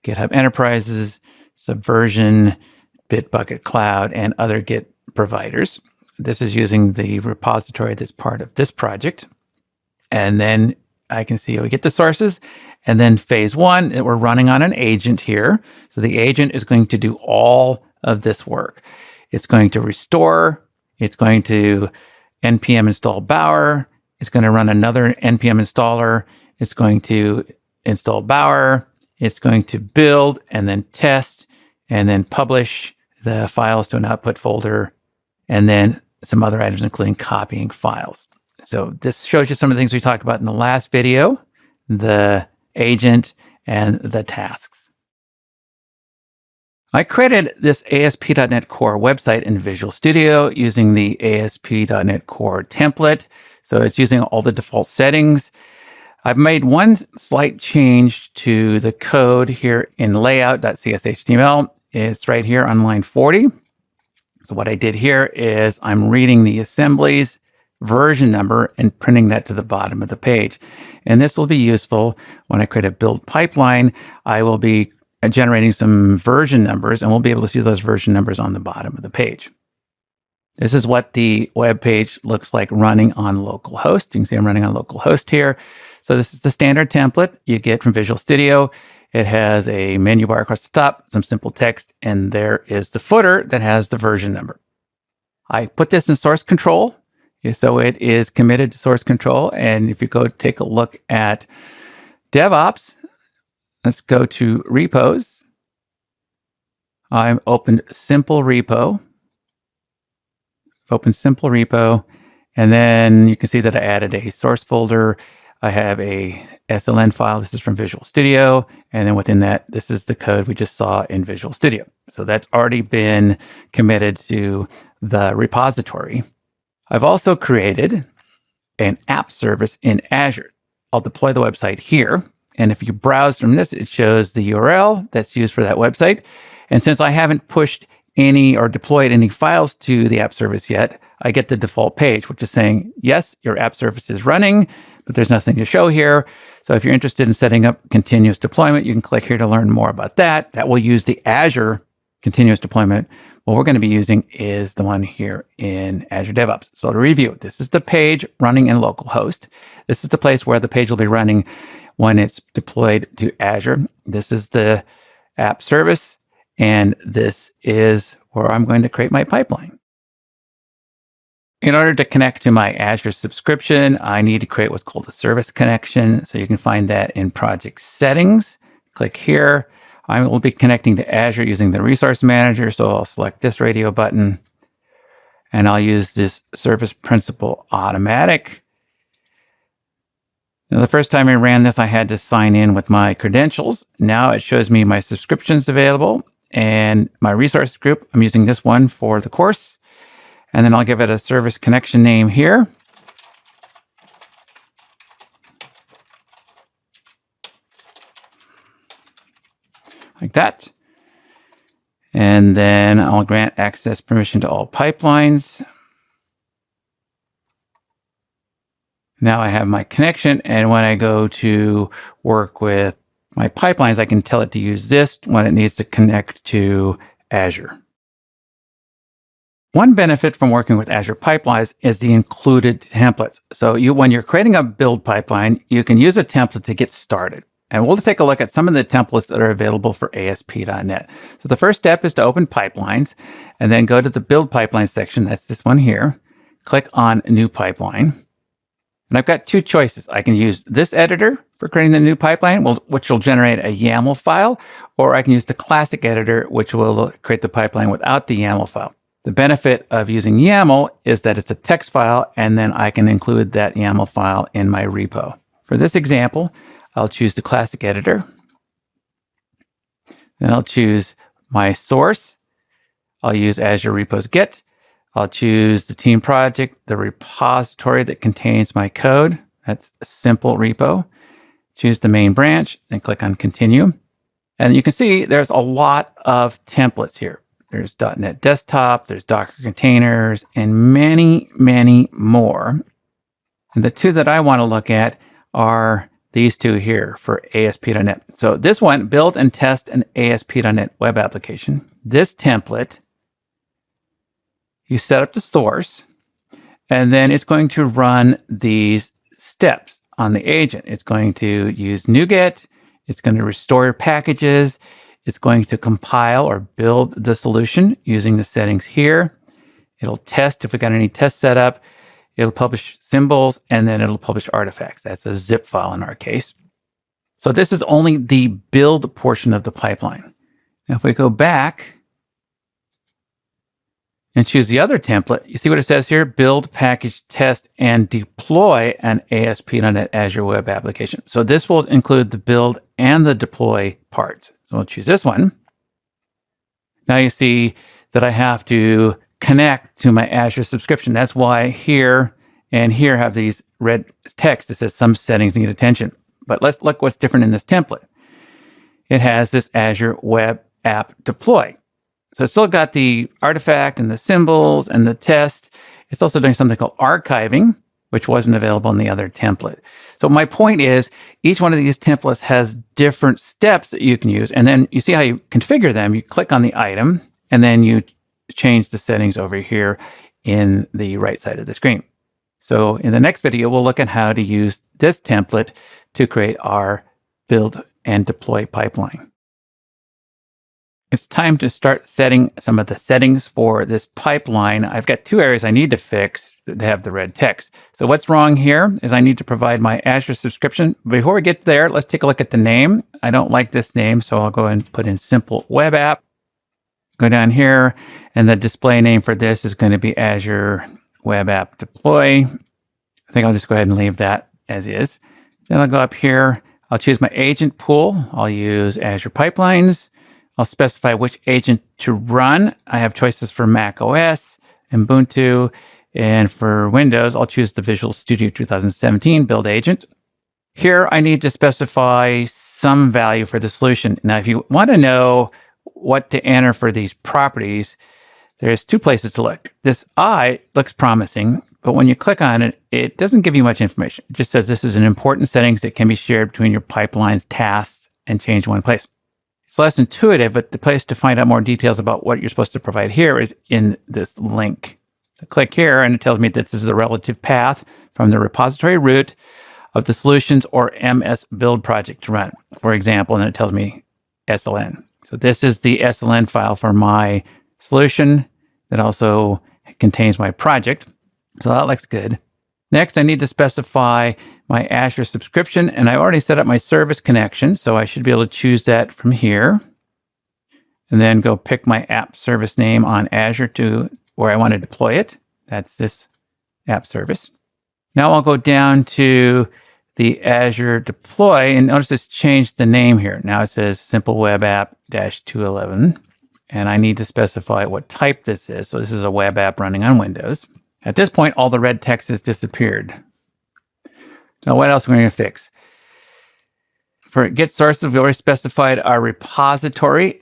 GitHub Enterprises, Subversion, Bitbucket Cloud, and other Git providers. This is using the repository that's part of this project. And then I can see we get the sources. And then phase one, we're running on an agent here. So the agent is going to do all of this work. It's going to restore. It's going to npm install Bower. It's going to run another npm installer. It's going to install Bower. It's going to build and then test and then publish the files to an output folder, and then some other items, including copying files. So this shows you some of the things we talked about in the last video. The agent, and the tasks. I created this ASP.NET Core website in Visual Studio using the ASP.NET Core template. So it's using all the default settings. I've made one slight change to the code here in layout.cshtml. It's right here on line 40. So what I did here is I'm reading the assemblies version number and printing that to the bottom of the page. And this will be useful when I create a build pipeline. I will be generating some version numbers, and we'll be able to see those version numbers on the bottom of the page. This is what the web page looks like running on localhost. You can see I'm running on localhost here. So this is the standard template you get from Visual Studio. It has a menu bar across the top, some simple text, and there is the footer that has the version number. I put this in source control, so it is committed to source control. And if you go take a look at DevOps, let's go to repos. I've opened simple repo. Open simple repo, and then you can see that I added a source folder. I have a SLN file. This is from Visual Studio, and then within that, this is the code we just saw in Visual Studio. So that's already been committed to the repository. I've also created an app service in Azure. I'll deploy the website here, and if you browse from this, it shows the URL that's used for that website. And since I haven't pushed any or deployed any files to the app service yet, I get the default page, which is saying, yes, your app service is running, but there's nothing to show here. So if you're interested in setting up continuous deployment, you can click here to learn more about that. That will use the Azure continuous deployment. What we're going to be using is the one here in Azure DevOps. So to review, this is the page running in localhost. This is the place where the page will be running when it's deployed to Azure. This is the app service. And this is where I'm going to create my pipeline. In order to connect to my Azure subscription, I need to create what's called a service connection. So you can find that in project settings. Click here. I will be connecting to Azure using the resource manager. So I'll select this radio button, and I'll use this service principal automatic. Now, the first time I ran this, I had to sign in with my credentials. Now it shows me my subscriptions available. And my resource group, I'm using this one for the course. And then I'll give it a service connection name here. Like that. And then I'll grant access permission to all pipelines. Now I have my connection. And when I go to work with my pipelines, I can tell it to use this when it needs to connect to Azure. One benefit from working with Azure Pipelines is the included templates. So when you're creating a build pipeline, you can use a template to get started. And we'll take a look at some of the templates that are available for ASP.NET. So the first step is to open pipelines and then go to the build pipeline section. That's this one here. Click on new pipeline. And I've got two choices. I can use this editor for creating the new pipeline, which will generate a YAML file, or I can use the classic editor, which will create the pipeline without the YAML file. The benefit of using YAML is that it's a text file, and then I can include that YAML file in my repo. For this example, I'll choose the classic editor. Then I'll choose my source. I'll use Azure Repos Git. I'll choose the team project, the repository that contains my code. That's a simple repo. Choose the main branch and click on continue. And you can see there's a lot of templates here. There's .NET Desktop, there's Docker containers, and many, many more. And the two that I want to look at are these two here for ASP.NET. So this one, build and test an ASP.NET web application. This template, you set up the source, and then it's going to run these steps on the agent. It's going to use NuGet. It's going to restore your packages. It's going to compile or build the solution using the settings here. It'll test if we got any tests set up. It'll publish symbols, and then it'll publish artifacts. That's a zip file in our case. So this is only the build portion of the pipeline. Now, if we go back and choose the other template, you see what it says here? Build, package, test, and deploy an ASP.NET Azure Web Application. So this will include the build and the deploy parts. So we'll choose this one. Now you see that I have to connect to my Azure subscription. That's why here and here have these red text that says some settings need attention. But let's look what's different in this template. It has this Azure Web App Deploy. So it's still got the artifact and the symbols and the test. It's also doing something called archiving, which wasn't available in the other template. So my point is, each one of these templates has different steps that you can use. And then you see how you configure them. You click on the item, and then you change the settings over here in the right side of the screen. So in the next video, we'll look at how to use this template to create our build and deploy pipeline. It's time to start setting some of the settings for this pipeline. I've got two areas I need to fix that have the red text. So what's wrong here is I need to provide my Azure subscription. Before we get there, let's take a look at the name. I don't like this name, so I'll go and put in simple web app. Go down here, and the display name for this is going to be Azure Web App Deploy. I think I'll just go ahead and leave that as is. Then I'll go up here. I'll choose my agent pool. I'll use Azure Pipelines. I'll specify which agent to run. I have choices for Mac OS, Ubuntu, and for Windows, I'll choose the Visual Studio 2017 build agent. Here, I need to specify some value for the solution. Now, if you want to know what to enter for these properties, there's two places to look. This I looks promising, but when you click on it, it doesn't give you much information. It just says this is an important settings that can be shared between your pipelines, tasks, and changed in one place. It's less intuitive, but the place to find out more details about what you're supposed to provide here is in this link. So click here, and it tells me that this is the relative path from the repository root of the solutions or MS build project to run. For example, and then it tells me SLN. So this is the SLN file for my solution that also contains my project. So that looks good. Next, I need to specify my Azure subscription, and I already set up my service connection, so I should be able to choose that from here. And then go pick my app service name on Azure to where I want to deploy it. That's this app service. Now I'll go down to the Azure deploy, and notice it's changed the name here. Now it says Simple Web App -211, and I need to specify what type this is. So this is a web app running on Windows. At this point, all the red text has disappeared. Now, what else are we going to fix? For get sources, we already specified our repository.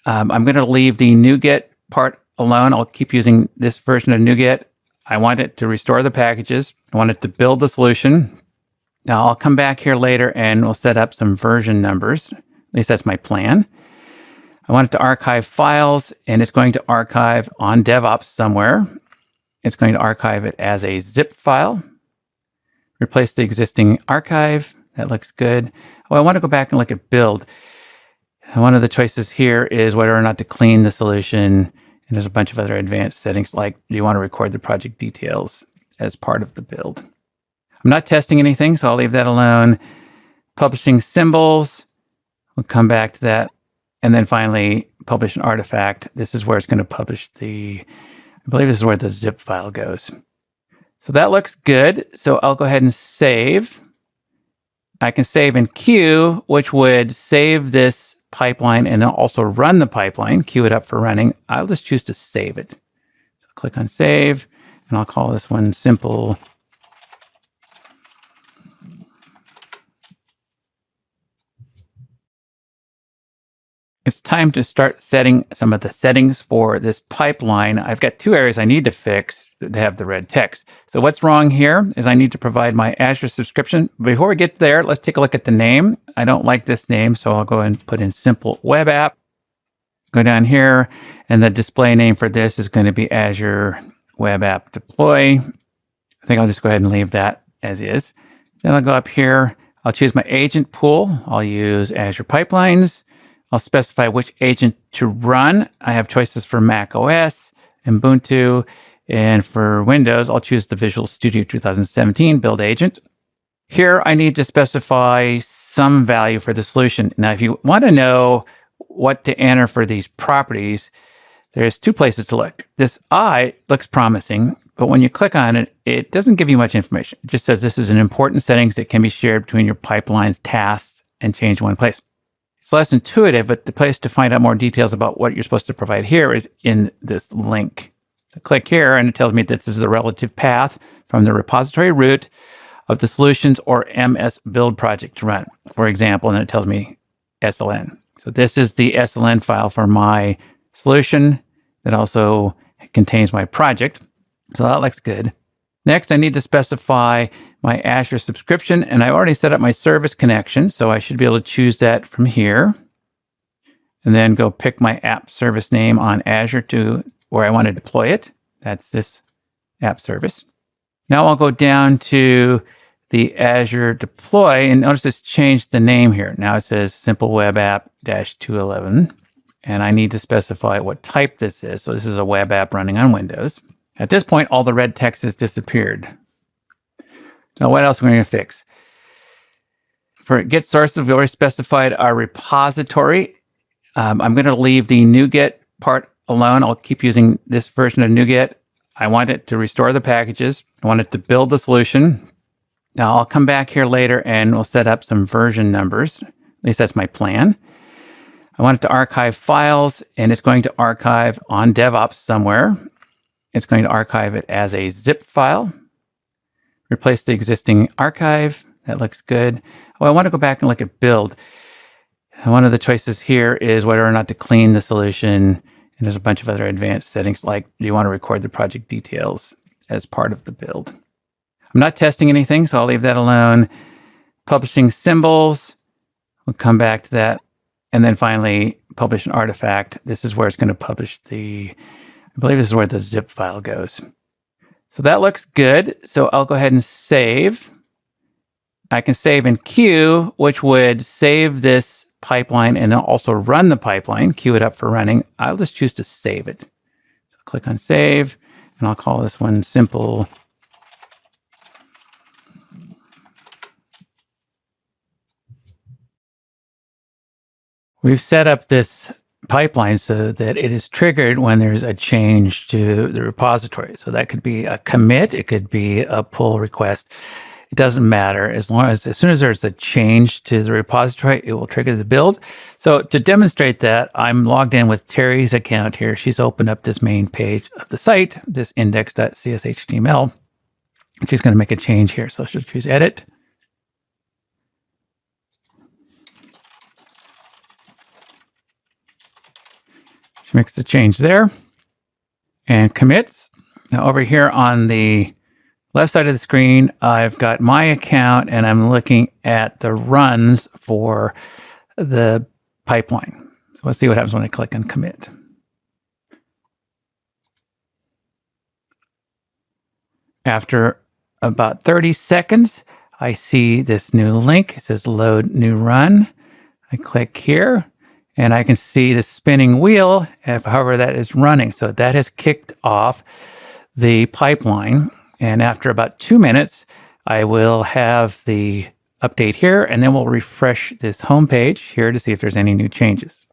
I'm going to leave the NuGet part alone. I'll keep using this version of NuGet. I want it to restore the packages. I want it to build the solution. Now, I'll come back here later and we'll set up some version numbers. At least that's my plan. I want it to archive files, and it's going to archive on DevOps somewhere. It's going to archive it as a zip file. Replace the existing archive. That looks good. Oh, I want to go back and look at build. One of the choices here is whether or not to clean the solution. And there's a bunch of other advanced settings, like do you want to record the project details as part of the build. I'm not testing anything, so I'll leave that alone. Publishing symbols. We'll come back to that. And then finally, publish an artifact. This is where it's going to publish I believe this is where the zip file goes. So that looks good. So I'll go ahead and save. I can save in queue, which would save this pipeline and then also run the pipeline, queue it up for running. I'll just choose to save it. So click on save, and I'll call this one simple. It's time to start setting some of the settings for this pipeline. I've got two areas I need to fix that have the red text. So what's wrong here is I need to provide my Azure subscription. Before we get there, let's take a look at the name. I don't like this name, so I'll go and put in simple web app. Go down here, and the display name for this is going to be Azure Web App Deploy. I think I'll just go ahead and leave that as is. Then I'll go up here. I'll choose my agent pool. I'll use Azure Pipelines. I'll specify which agent to run. I have choices for Mac OS, Ubuntu, and for Windows, I'll choose the Visual Studio 2017 build agent. Here, I need to specify some value for the solution. Now, if you want to know what to enter for these properties, there's two places to look. This I looks promising, but when you click on it, it doesn't give you much information. It just says this is an important settings that can be shared between your pipelines, tasks, and changed in one place. It's less intuitive, but the place to find out more details about what you're supposed to provide here is in this link. So click here, and it tells me that this is the relative path from the repository root of the solutions or MS build project to run. For example, and then it tells me SLN. So this is the SLN file for my solution that also contains my project. So that looks good. Next, I need to specify my Azure subscription, and I already set up my service connection, so I should be able to choose that from here. And then go pick my app service name on Azure to where I want to deploy it. That's this app service. Now I'll go down to the Azure deploy, and notice it's changed the name here. Now it says Simple Web App -211, and I need to specify what type this is. So this is a web app running on Windows. At this point, all the red text has disappeared. Now, what else are we going to fix? For get sources, we already specified our repository. I'm going to leave the NuGet part alone. I'll keep using this version of NuGet. I want it to restore the packages. I want it to build the solution. Now, I'll come back here later and we'll set up some version numbers. At least that's my plan. I want it to archive files, and it's going to archive on DevOps somewhere. It's going to archive it as a zip file. Replace the existing archive. That looks good. Oh, I want to go back and look at build. One of the choices here is whether or not to clean the solution. And there's a bunch of other advanced settings, like do you want to record the project details as part of the build. I'm not testing anything, so I'll leave that alone. Publishing symbols. We'll come back to that. And then finally, publish an artifact. This is where it's going to publish I believe this is where the zip file goes. So that looks good. So I'll go ahead and save. I can save in queue, which would save this pipeline and then also run the pipeline, queue it up for running. I'll just choose to save it. So click on save, and I'll call this one simple. We've set up this pipeline so that it is triggered when there's a change to the repository. So that could be a commit, it could be a pull request. It doesn't matter as soon as there's a change to the repository, it will trigger the build. So to demonstrate that, I'm logged in with Terry's account here. She's opened up this main page of the site, this index.cshtml. She's going to make a change here. So she'll choose edit. She makes the change there and commits. Now over here on the left side of the screen, I've got my account and I'm looking at the runs for the pipeline. So let's see what happens when I click on commit. After about 30 seconds, I see this new link. It says load new run. I click here. And I can see the spinning wheel, however that is running. So that has kicked off the pipeline. And after about 2 minutes, I will have the update here, and then we'll refresh this home page here to see if there's any new changes.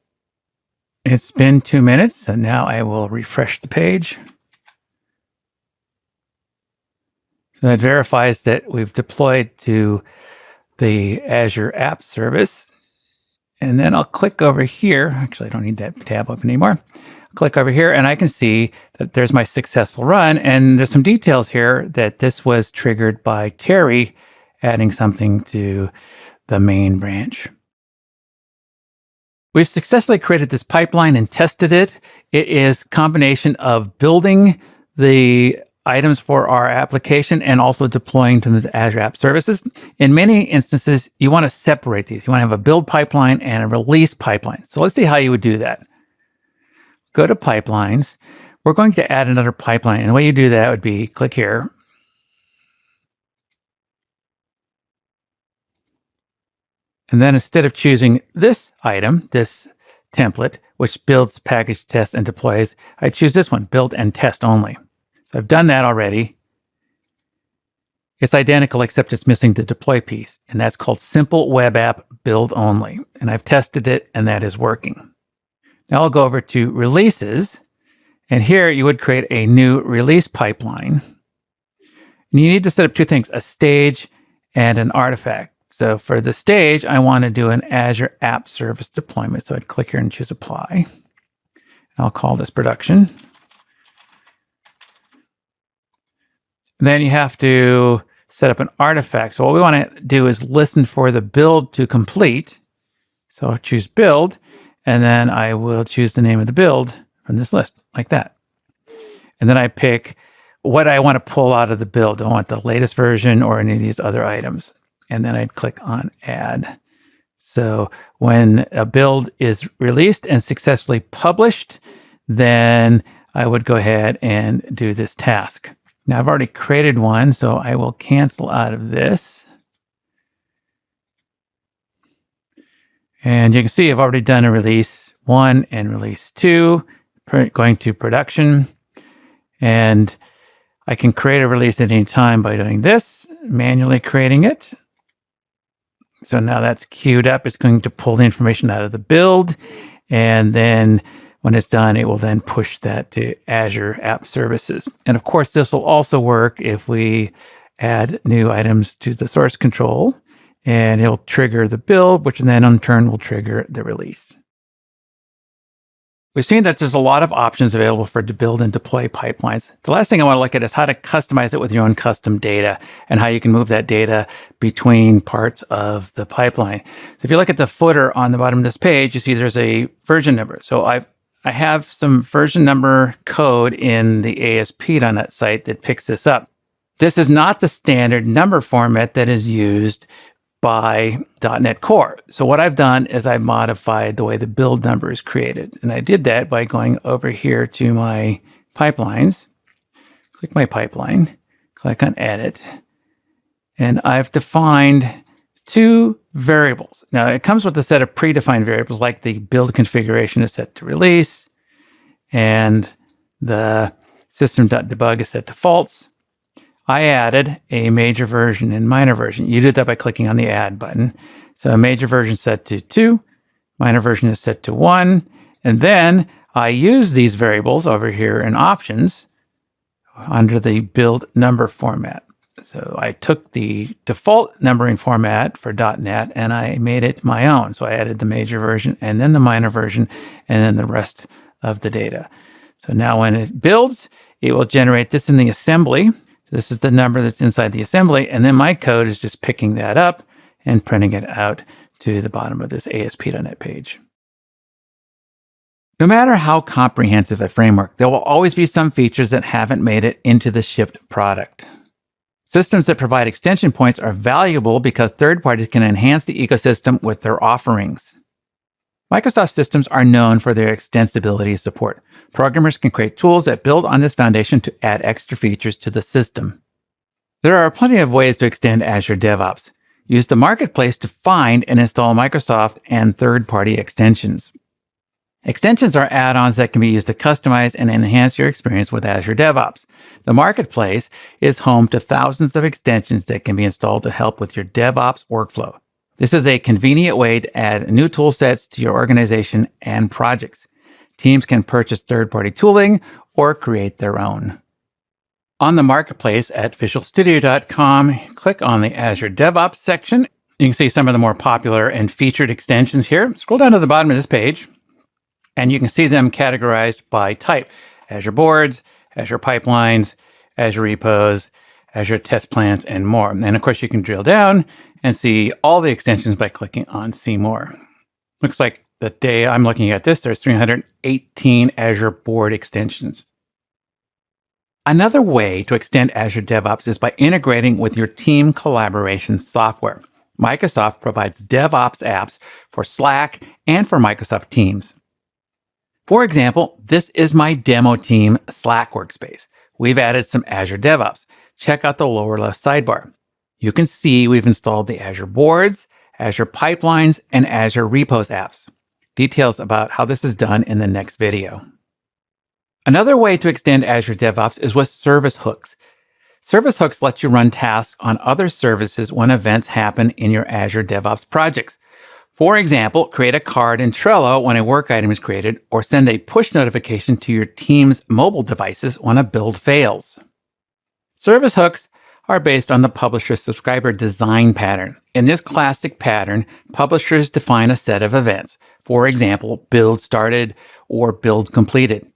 It's been 2 minutes, so now I will refresh the page. So that verifies that we've deployed to the Azure App Service. And then I'll click over here. Actually, I don't need that tab open anymore. Click over here and I can see that there's my successful run. And there's some details here that this was triggered by Terry adding something to the main branch. We've successfully created this pipeline and tested it. It is a combination of building the items for our application and also deploying to the Azure App Services. In many instances, you want to separate these. You want to have a build pipeline and a release pipeline. So let's see how you would do that. Go to pipelines. We're going to add another pipeline. And the way you do that would be click here. And then instead of choosing this item, this template, which builds, package, tests, and deploys, I choose this one, build and test only. So I've done that already. It's identical, except it's missing the deploy piece, and that's called Simple Web App Build Only. And I've tested it, and that is working. Now I'll go over to Releases, And here you would create a new release pipeline. And you need to set up two things, a stage and an artifact. So for the stage, I want to do an Azure App Service deployment. So I'd click here and choose Apply. I'll call this production. Then you have to set up an artifact. So what we want to do is listen for the build to complete. So I'll choose build, and then I will choose the name of the build from this list, like that. And then I pick what I want to pull out of the build. Do I want the latest version or any of these other items? And then I'd click on add. So when a build is released and successfully published, then I would go ahead and do this task. Now I've already created one, so I will cancel out of this. And you can see I've already done a release 1 and release 2, going to production. And I can create a release at any time by doing this, manually creating it. So now that's queued up. It's going to pull the information out of the build. And then when it's done, it will then push that to Azure App Services. And of course, this will also work if we add new items to the source control, and it'll trigger the build, which then in turn will trigger the release. We've seen that there's a lot of options available for to build and deploy pipelines. The last thing I want to look at is how to customize it with your own custom data and how you can move that data between parts of the pipeline. So if you look at the footer on the bottom of this page, you see there's a version number. So I have some version number code in the ASP.NET site that picks this up. This is not the standard number format that is used by .NET Core. So what I've done is I've modified the way the build number is created. And I did that by going over here to my pipelines, click my pipeline, click on edit, and I've defined two variables. Now it comes with a set of predefined variables like the build configuration is set to release and the system.debug is set to false. I added a major version and minor version. You do that by clicking on the add button. So a major version set to 2, minor version is set to 1. And then I use these variables over here in options under the build number format. So I took the default numbering format for .NET and I made it my own. So I added the major version and then the minor version and then the rest of the data. So now when it builds, it will generate this in the assembly. This is the number that's inside the assembly, and then my code is just picking that up and printing it out to the bottom of this ASP.NET page. No matter how comprehensive a framework, there will always be some features that haven't made it into the shipped product. Systems that provide extension points are valuable because third parties can enhance the ecosystem with their offerings. Microsoft systems are known for their extensibility support. Programmers can create tools that build on this foundation to add extra features to the system. There are plenty of ways to extend Azure DevOps. Use the marketplace to find and install Microsoft and third-party extensions. Extensions are add-ons that can be used to customize and enhance your experience with Azure DevOps. The marketplace is home to thousands of extensions that can be installed to help with your DevOps workflow. This is a convenient way to add new tool sets to your organization and projects. Teams can purchase third-party tooling or create their own. On the marketplace at visualstudio.com, click on the Azure DevOps section. You can see some of the more popular and featured extensions here. Scroll down to the bottom of this page, and you can see them categorized by type. Azure Boards, Azure Pipelines, Azure Repos, Azure Test Plans, and more. And of course, you can drill down and see all the extensions by clicking on See More. Looks like the day I'm looking at this, there's 318 Azure Board extensions. Another way to extend Azure DevOps is by integrating with your team collaboration software. Microsoft provides DevOps apps for Slack and for Microsoft Teams. For example, this is my demo team Slack workspace. We've added some Azure DevOps. Check out the lower left sidebar. You can see we've installed the Azure Boards, Azure Pipelines, and Azure Repos apps. Details about how this is done in the next video. Another way to extend Azure DevOps is with service hooks. Service hooks let you run tasks on other services when events happen in your Azure DevOps projects. For example, create a card in Trello when a work item is created, or send a push notification to your team's mobile devices when a build fails. Service hooks are based on the publisher-subscriber design pattern. In this classic pattern, publishers define a set of events. For example, build started or build completed.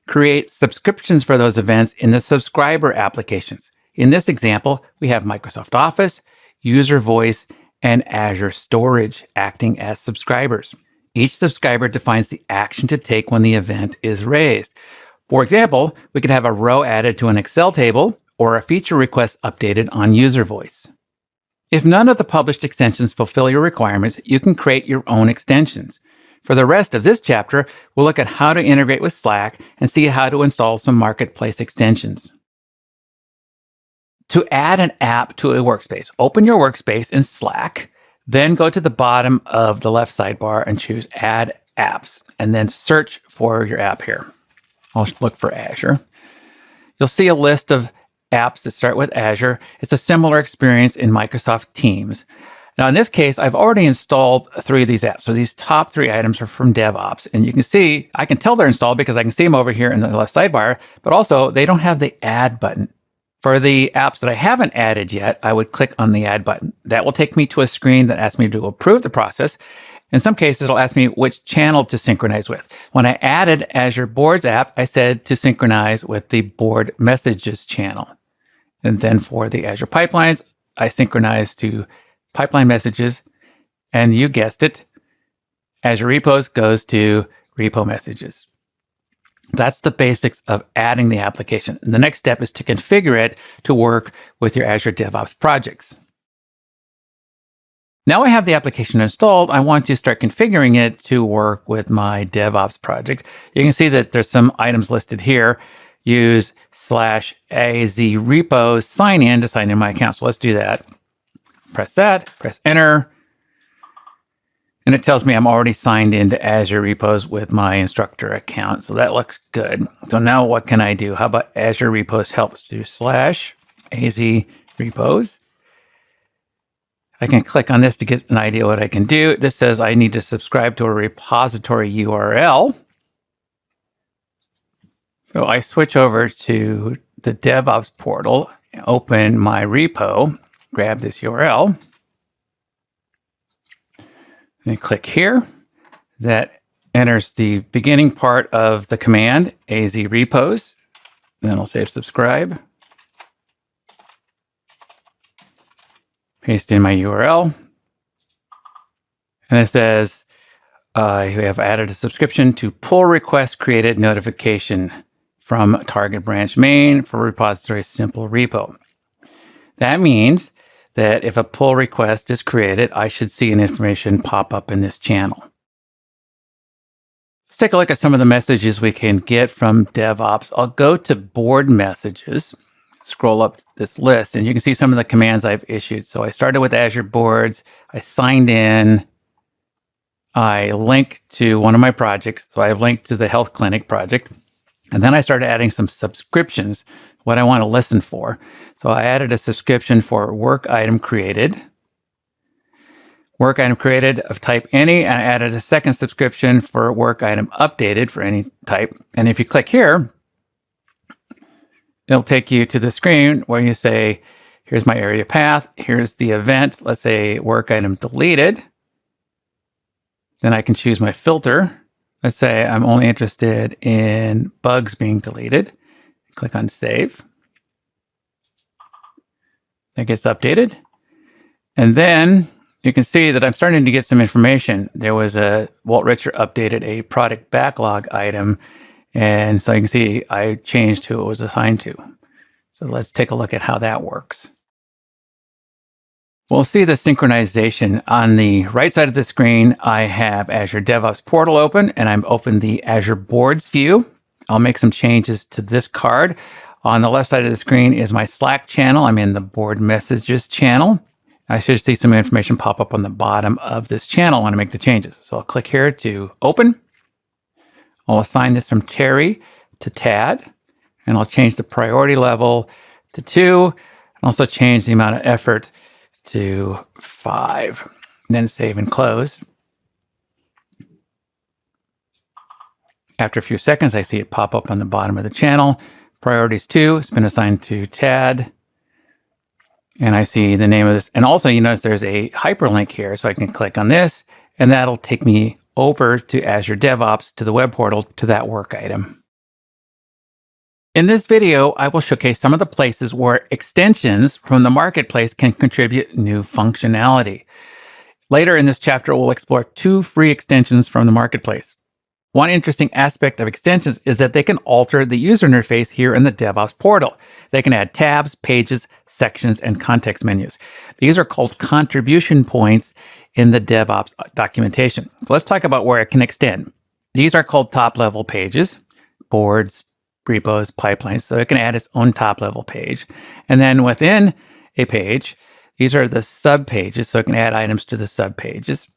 Create subscriptions for those events in the subscriber applications. In this example, we have Microsoft Office, User Voice, and Azure Storage acting as subscribers. Each subscriber defines the action to take when the event is raised. For example, we could have a row added to an Excel table or a feature request updated on User Voice. If none of the published extensions fulfill your requirements, you can create your own extensions. For the rest of this chapter, we'll look at how to integrate with Slack and see how to install some marketplace extensions. To add an app to a workspace, open your workspace in Slack, then go to the bottom of the left sidebar and choose Add Apps, and then search for your app here. I'll look for Azure. You'll see a list of apps that start with Azure. It's a similar experience in Microsoft Teams. Now, in this case, I've already installed 3 of these apps. So these top 3 items are from DevOps. And you can see, I can tell they're installed because I can see them over here in the left sidebar, but also they don't have the Add button. For the apps that I haven't added yet, I would click on the Add button. That will take me to a screen that asks me to approve the process. In some cases, it'll ask me which channel to synchronize with. When I added Azure Boards app, I said to synchronize with the Board Messages channel. And then for the Azure Pipelines, I synchronized to Pipeline Messages. And you guessed it, Azure Repos goes to Repo Messages. That's the basics of adding the application. And the next step is to configure it to work with your Azure DevOps projects. Now I have the application installed, I want to start configuring it to work with my DevOps project. You can see that there's some items listed here. Use /AZ repos sign in to sign in my account. So let's do that. Press that, press enter. And it tells me I'm already signed into Azure Repos with my instructor account. So that looks good. So now what can I do? How about Azure Repos helps? Do /AZ repos. I can click on this to get an idea what I can do. This says I need to subscribe to a repository URL. So I switch over to the DevOps portal, open my repo, grab this URL, and click here. That enters the beginning part of the command, AZ repos. Then I'll say subscribe. Paste in my URL. And it says, we have added a subscription to pull request created notification from target branch main for repository simple repo. That means that if a pull request is created, I should see an information pop up in this channel. Let's take a look at some of the messages we can get from DevOps. I'll go to board messages, scroll up this list, and you can see some of the commands I've issued. So I started with Azure Boards, I signed in, I linked to one of my projects. So I have linked to the health clinic project. And then I started adding some subscriptions, what I want to listen for. So I added a subscription for work item created. Work item created of type any, and I added a second subscription for work item updated for any type. And if you click here, it'll take you to the screen where you say, here's my area path, here's the event, let's say work item deleted. Then I can choose my filter. Let's say I'm only interested in bugs being deleted. Click on save. That gets updated. And then you can see that I'm starting to get some information. There was a Walt updated a product backlog item. And so you can see I changed who it was assigned to. So let's take a look at how that works. We'll see the synchronization. On the right side of the screen, I have Azure DevOps portal open, and I'm open the Azure Boards view. I'll make some changes to this card. On the left side of the screen is my Slack channel. I'm in the Board Messages channel. I should see some information pop up on the bottom of this channel when I make the changes. So I'll click here to open. I'll assign this from Terry to Tad, and I'll change the priority level to 2, and also change the amount of effort to 5. and then save and close. After a few seconds, I see it pop up on the bottom of the channel. Priorities 2, it's been assigned to Tad. And I see the name of this. And also you notice there's a hyperlink here, so I can click on this, and that'll take me over to Azure DevOps, to the web portal, to that work item. In this video, I will showcase some of the places where extensions from the marketplace can contribute new functionality. Later in this chapter, we'll explore 2 free extensions from the marketplace. One interesting aspect of extensions is that they can alter the user interface here in the DevOps portal. They can add tabs, pages, sections, and context menus. These are called contribution points in the DevOps documentation. So let's talk about where it can extend. These are called top-level pages, boards, repos, pipelines. So it can add its own top-level page. And then within a page, these are the sub-pages, so it can add items to the sub-pages.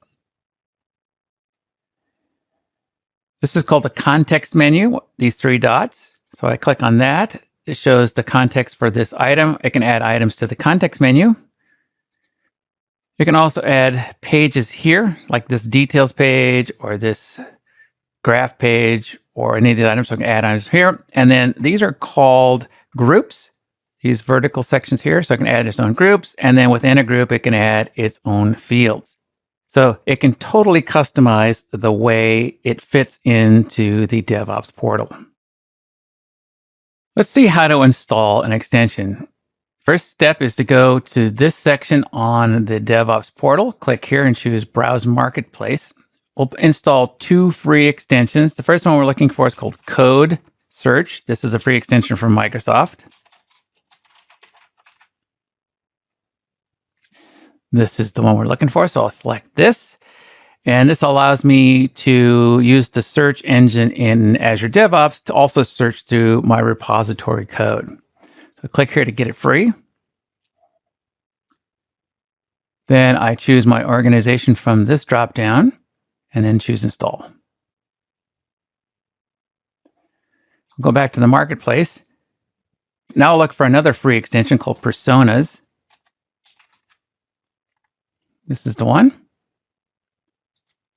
This is called the context menu, these 3 dots. So I click on that. It shows the context for this item. I can add items to the context menu. You can also add pages here, like this details page or this graph page or any of the items. So I can add items here. And then these are called groups, these vertical sections here. So I can add its own groups. And then within a group, it can add its own fields. So it can totally customize the way it fits into the DevOps portal. Let's see how to install an extension. First step is to go to this section on the DevOps portal. Click here and choose Browse Marketplace. We'll install 2 free extensions. The first one we're looking for is called Code Search. This is a free extension from Microsoft. This is the one we're looking for, so I'll select this. And this allows me to use the search engine in Azure DevOps to also search through my repository code. So click here to get it free. Then I choose my organization from this dropdown and then choose Install. I'll go back to the marketplace. Now I'll look for another free extension called Personas. This is the one.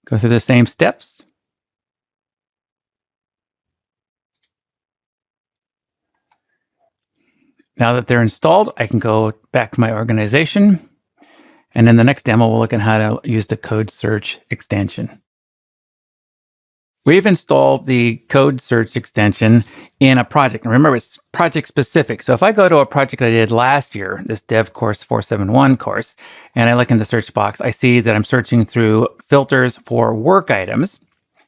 Go through the same steps. Now that they're installed, I can go back to my organization. And in the next demo, we'll look at how to use the Code Search extension. We've installed the Code Search extension in a project. And remember, it's project specific. So if I go to a project I did last year, this Dev Course 471 course, and I look in the search box, I see that I'm searching through filters for work items.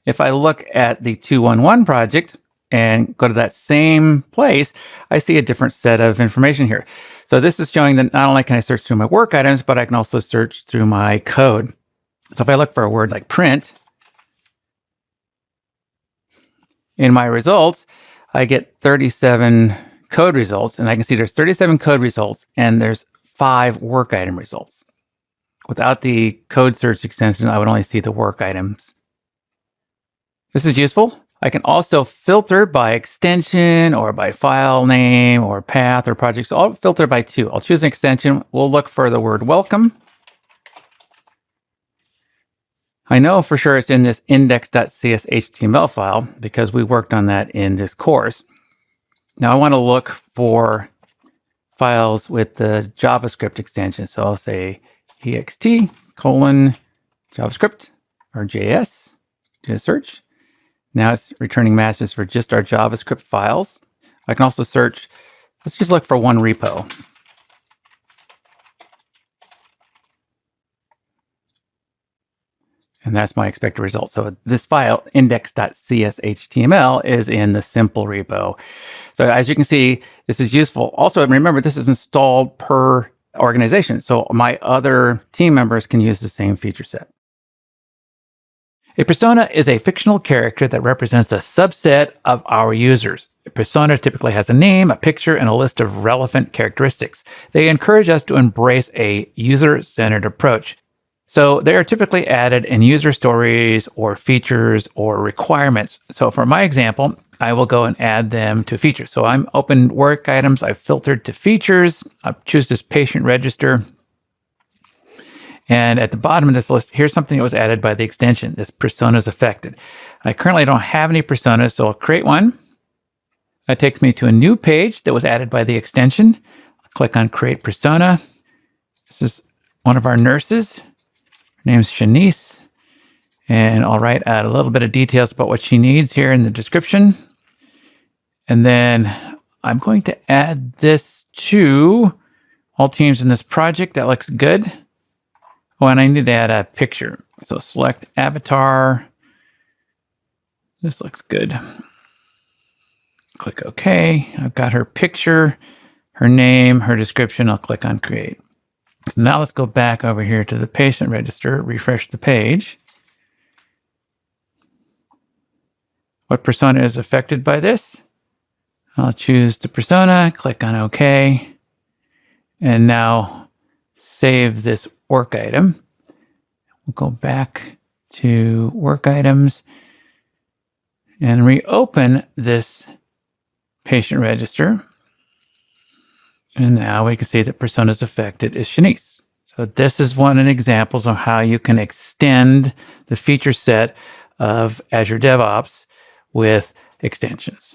If I look at the 211 project and go to that same place, I see a different set of information here. So this is showing that not only can I search through my work items, but I can also search through my code. So if I look for a word like print, in my results, I get 37 code results, and I can see there's 37 code results, and there's 5 work item results. Without the Code Search extension, I would only see the work items. This is useful. I can also filter by extension or by file name or path or project. So I'll filter by 2. I'll choose an extension. We'll look for the word welcome. I know for sure it's in this index.cs HTML file because we worked on that in this course. Now I want to look for files with the JavaScript extension. So I'll say ext:/JavaScript or JS, do a search. Now it's returning matches for just our JavaScript files. I can also search, let's just look for one repo. And that's my expected result. So this file, index.cs.html, is in the simple repo. So as you can see, this is useful. Also, remember, this is installed per organization. So my other team members can use the same feature set. A persona is a fictional character that represents a subset of our users. A persona typically has a name, a picture, and a list of relevant characteristics. They encourage us to embrace a user-centered approach. So they are typically added in user stories or features or requirements. So for my example, I will go and add them to features. So I'm open work items. I've filtered to features. I choose this patient register. And at the bottom of this list, here's something that was added by the extension, this personas affected. I currently don't have any personas, so I'll create one. That takes me to a new page that was added by the extension. I'll click on create persona. This is one of our nurses. Her name's Shanice. And I'll write out a little bit of details about what she needs here in the description. And then I'm going to add this to all teams in this project. That looks good. Oh, and I need to add a picture. So select avatar. This looks good. Click OK. I've got her picture, her name, her description. I'll click on create. So now let's go back over here to the patient register, refresh the page. What persona is affected by this? I'll choose the persona, click on OK, and now save this work item. We'll go back to work items and reopen this patient register. And now we can see that personas affected is Shanice. So this is one of the examples of how you can extend the feature set of Azure DevOps with extensions.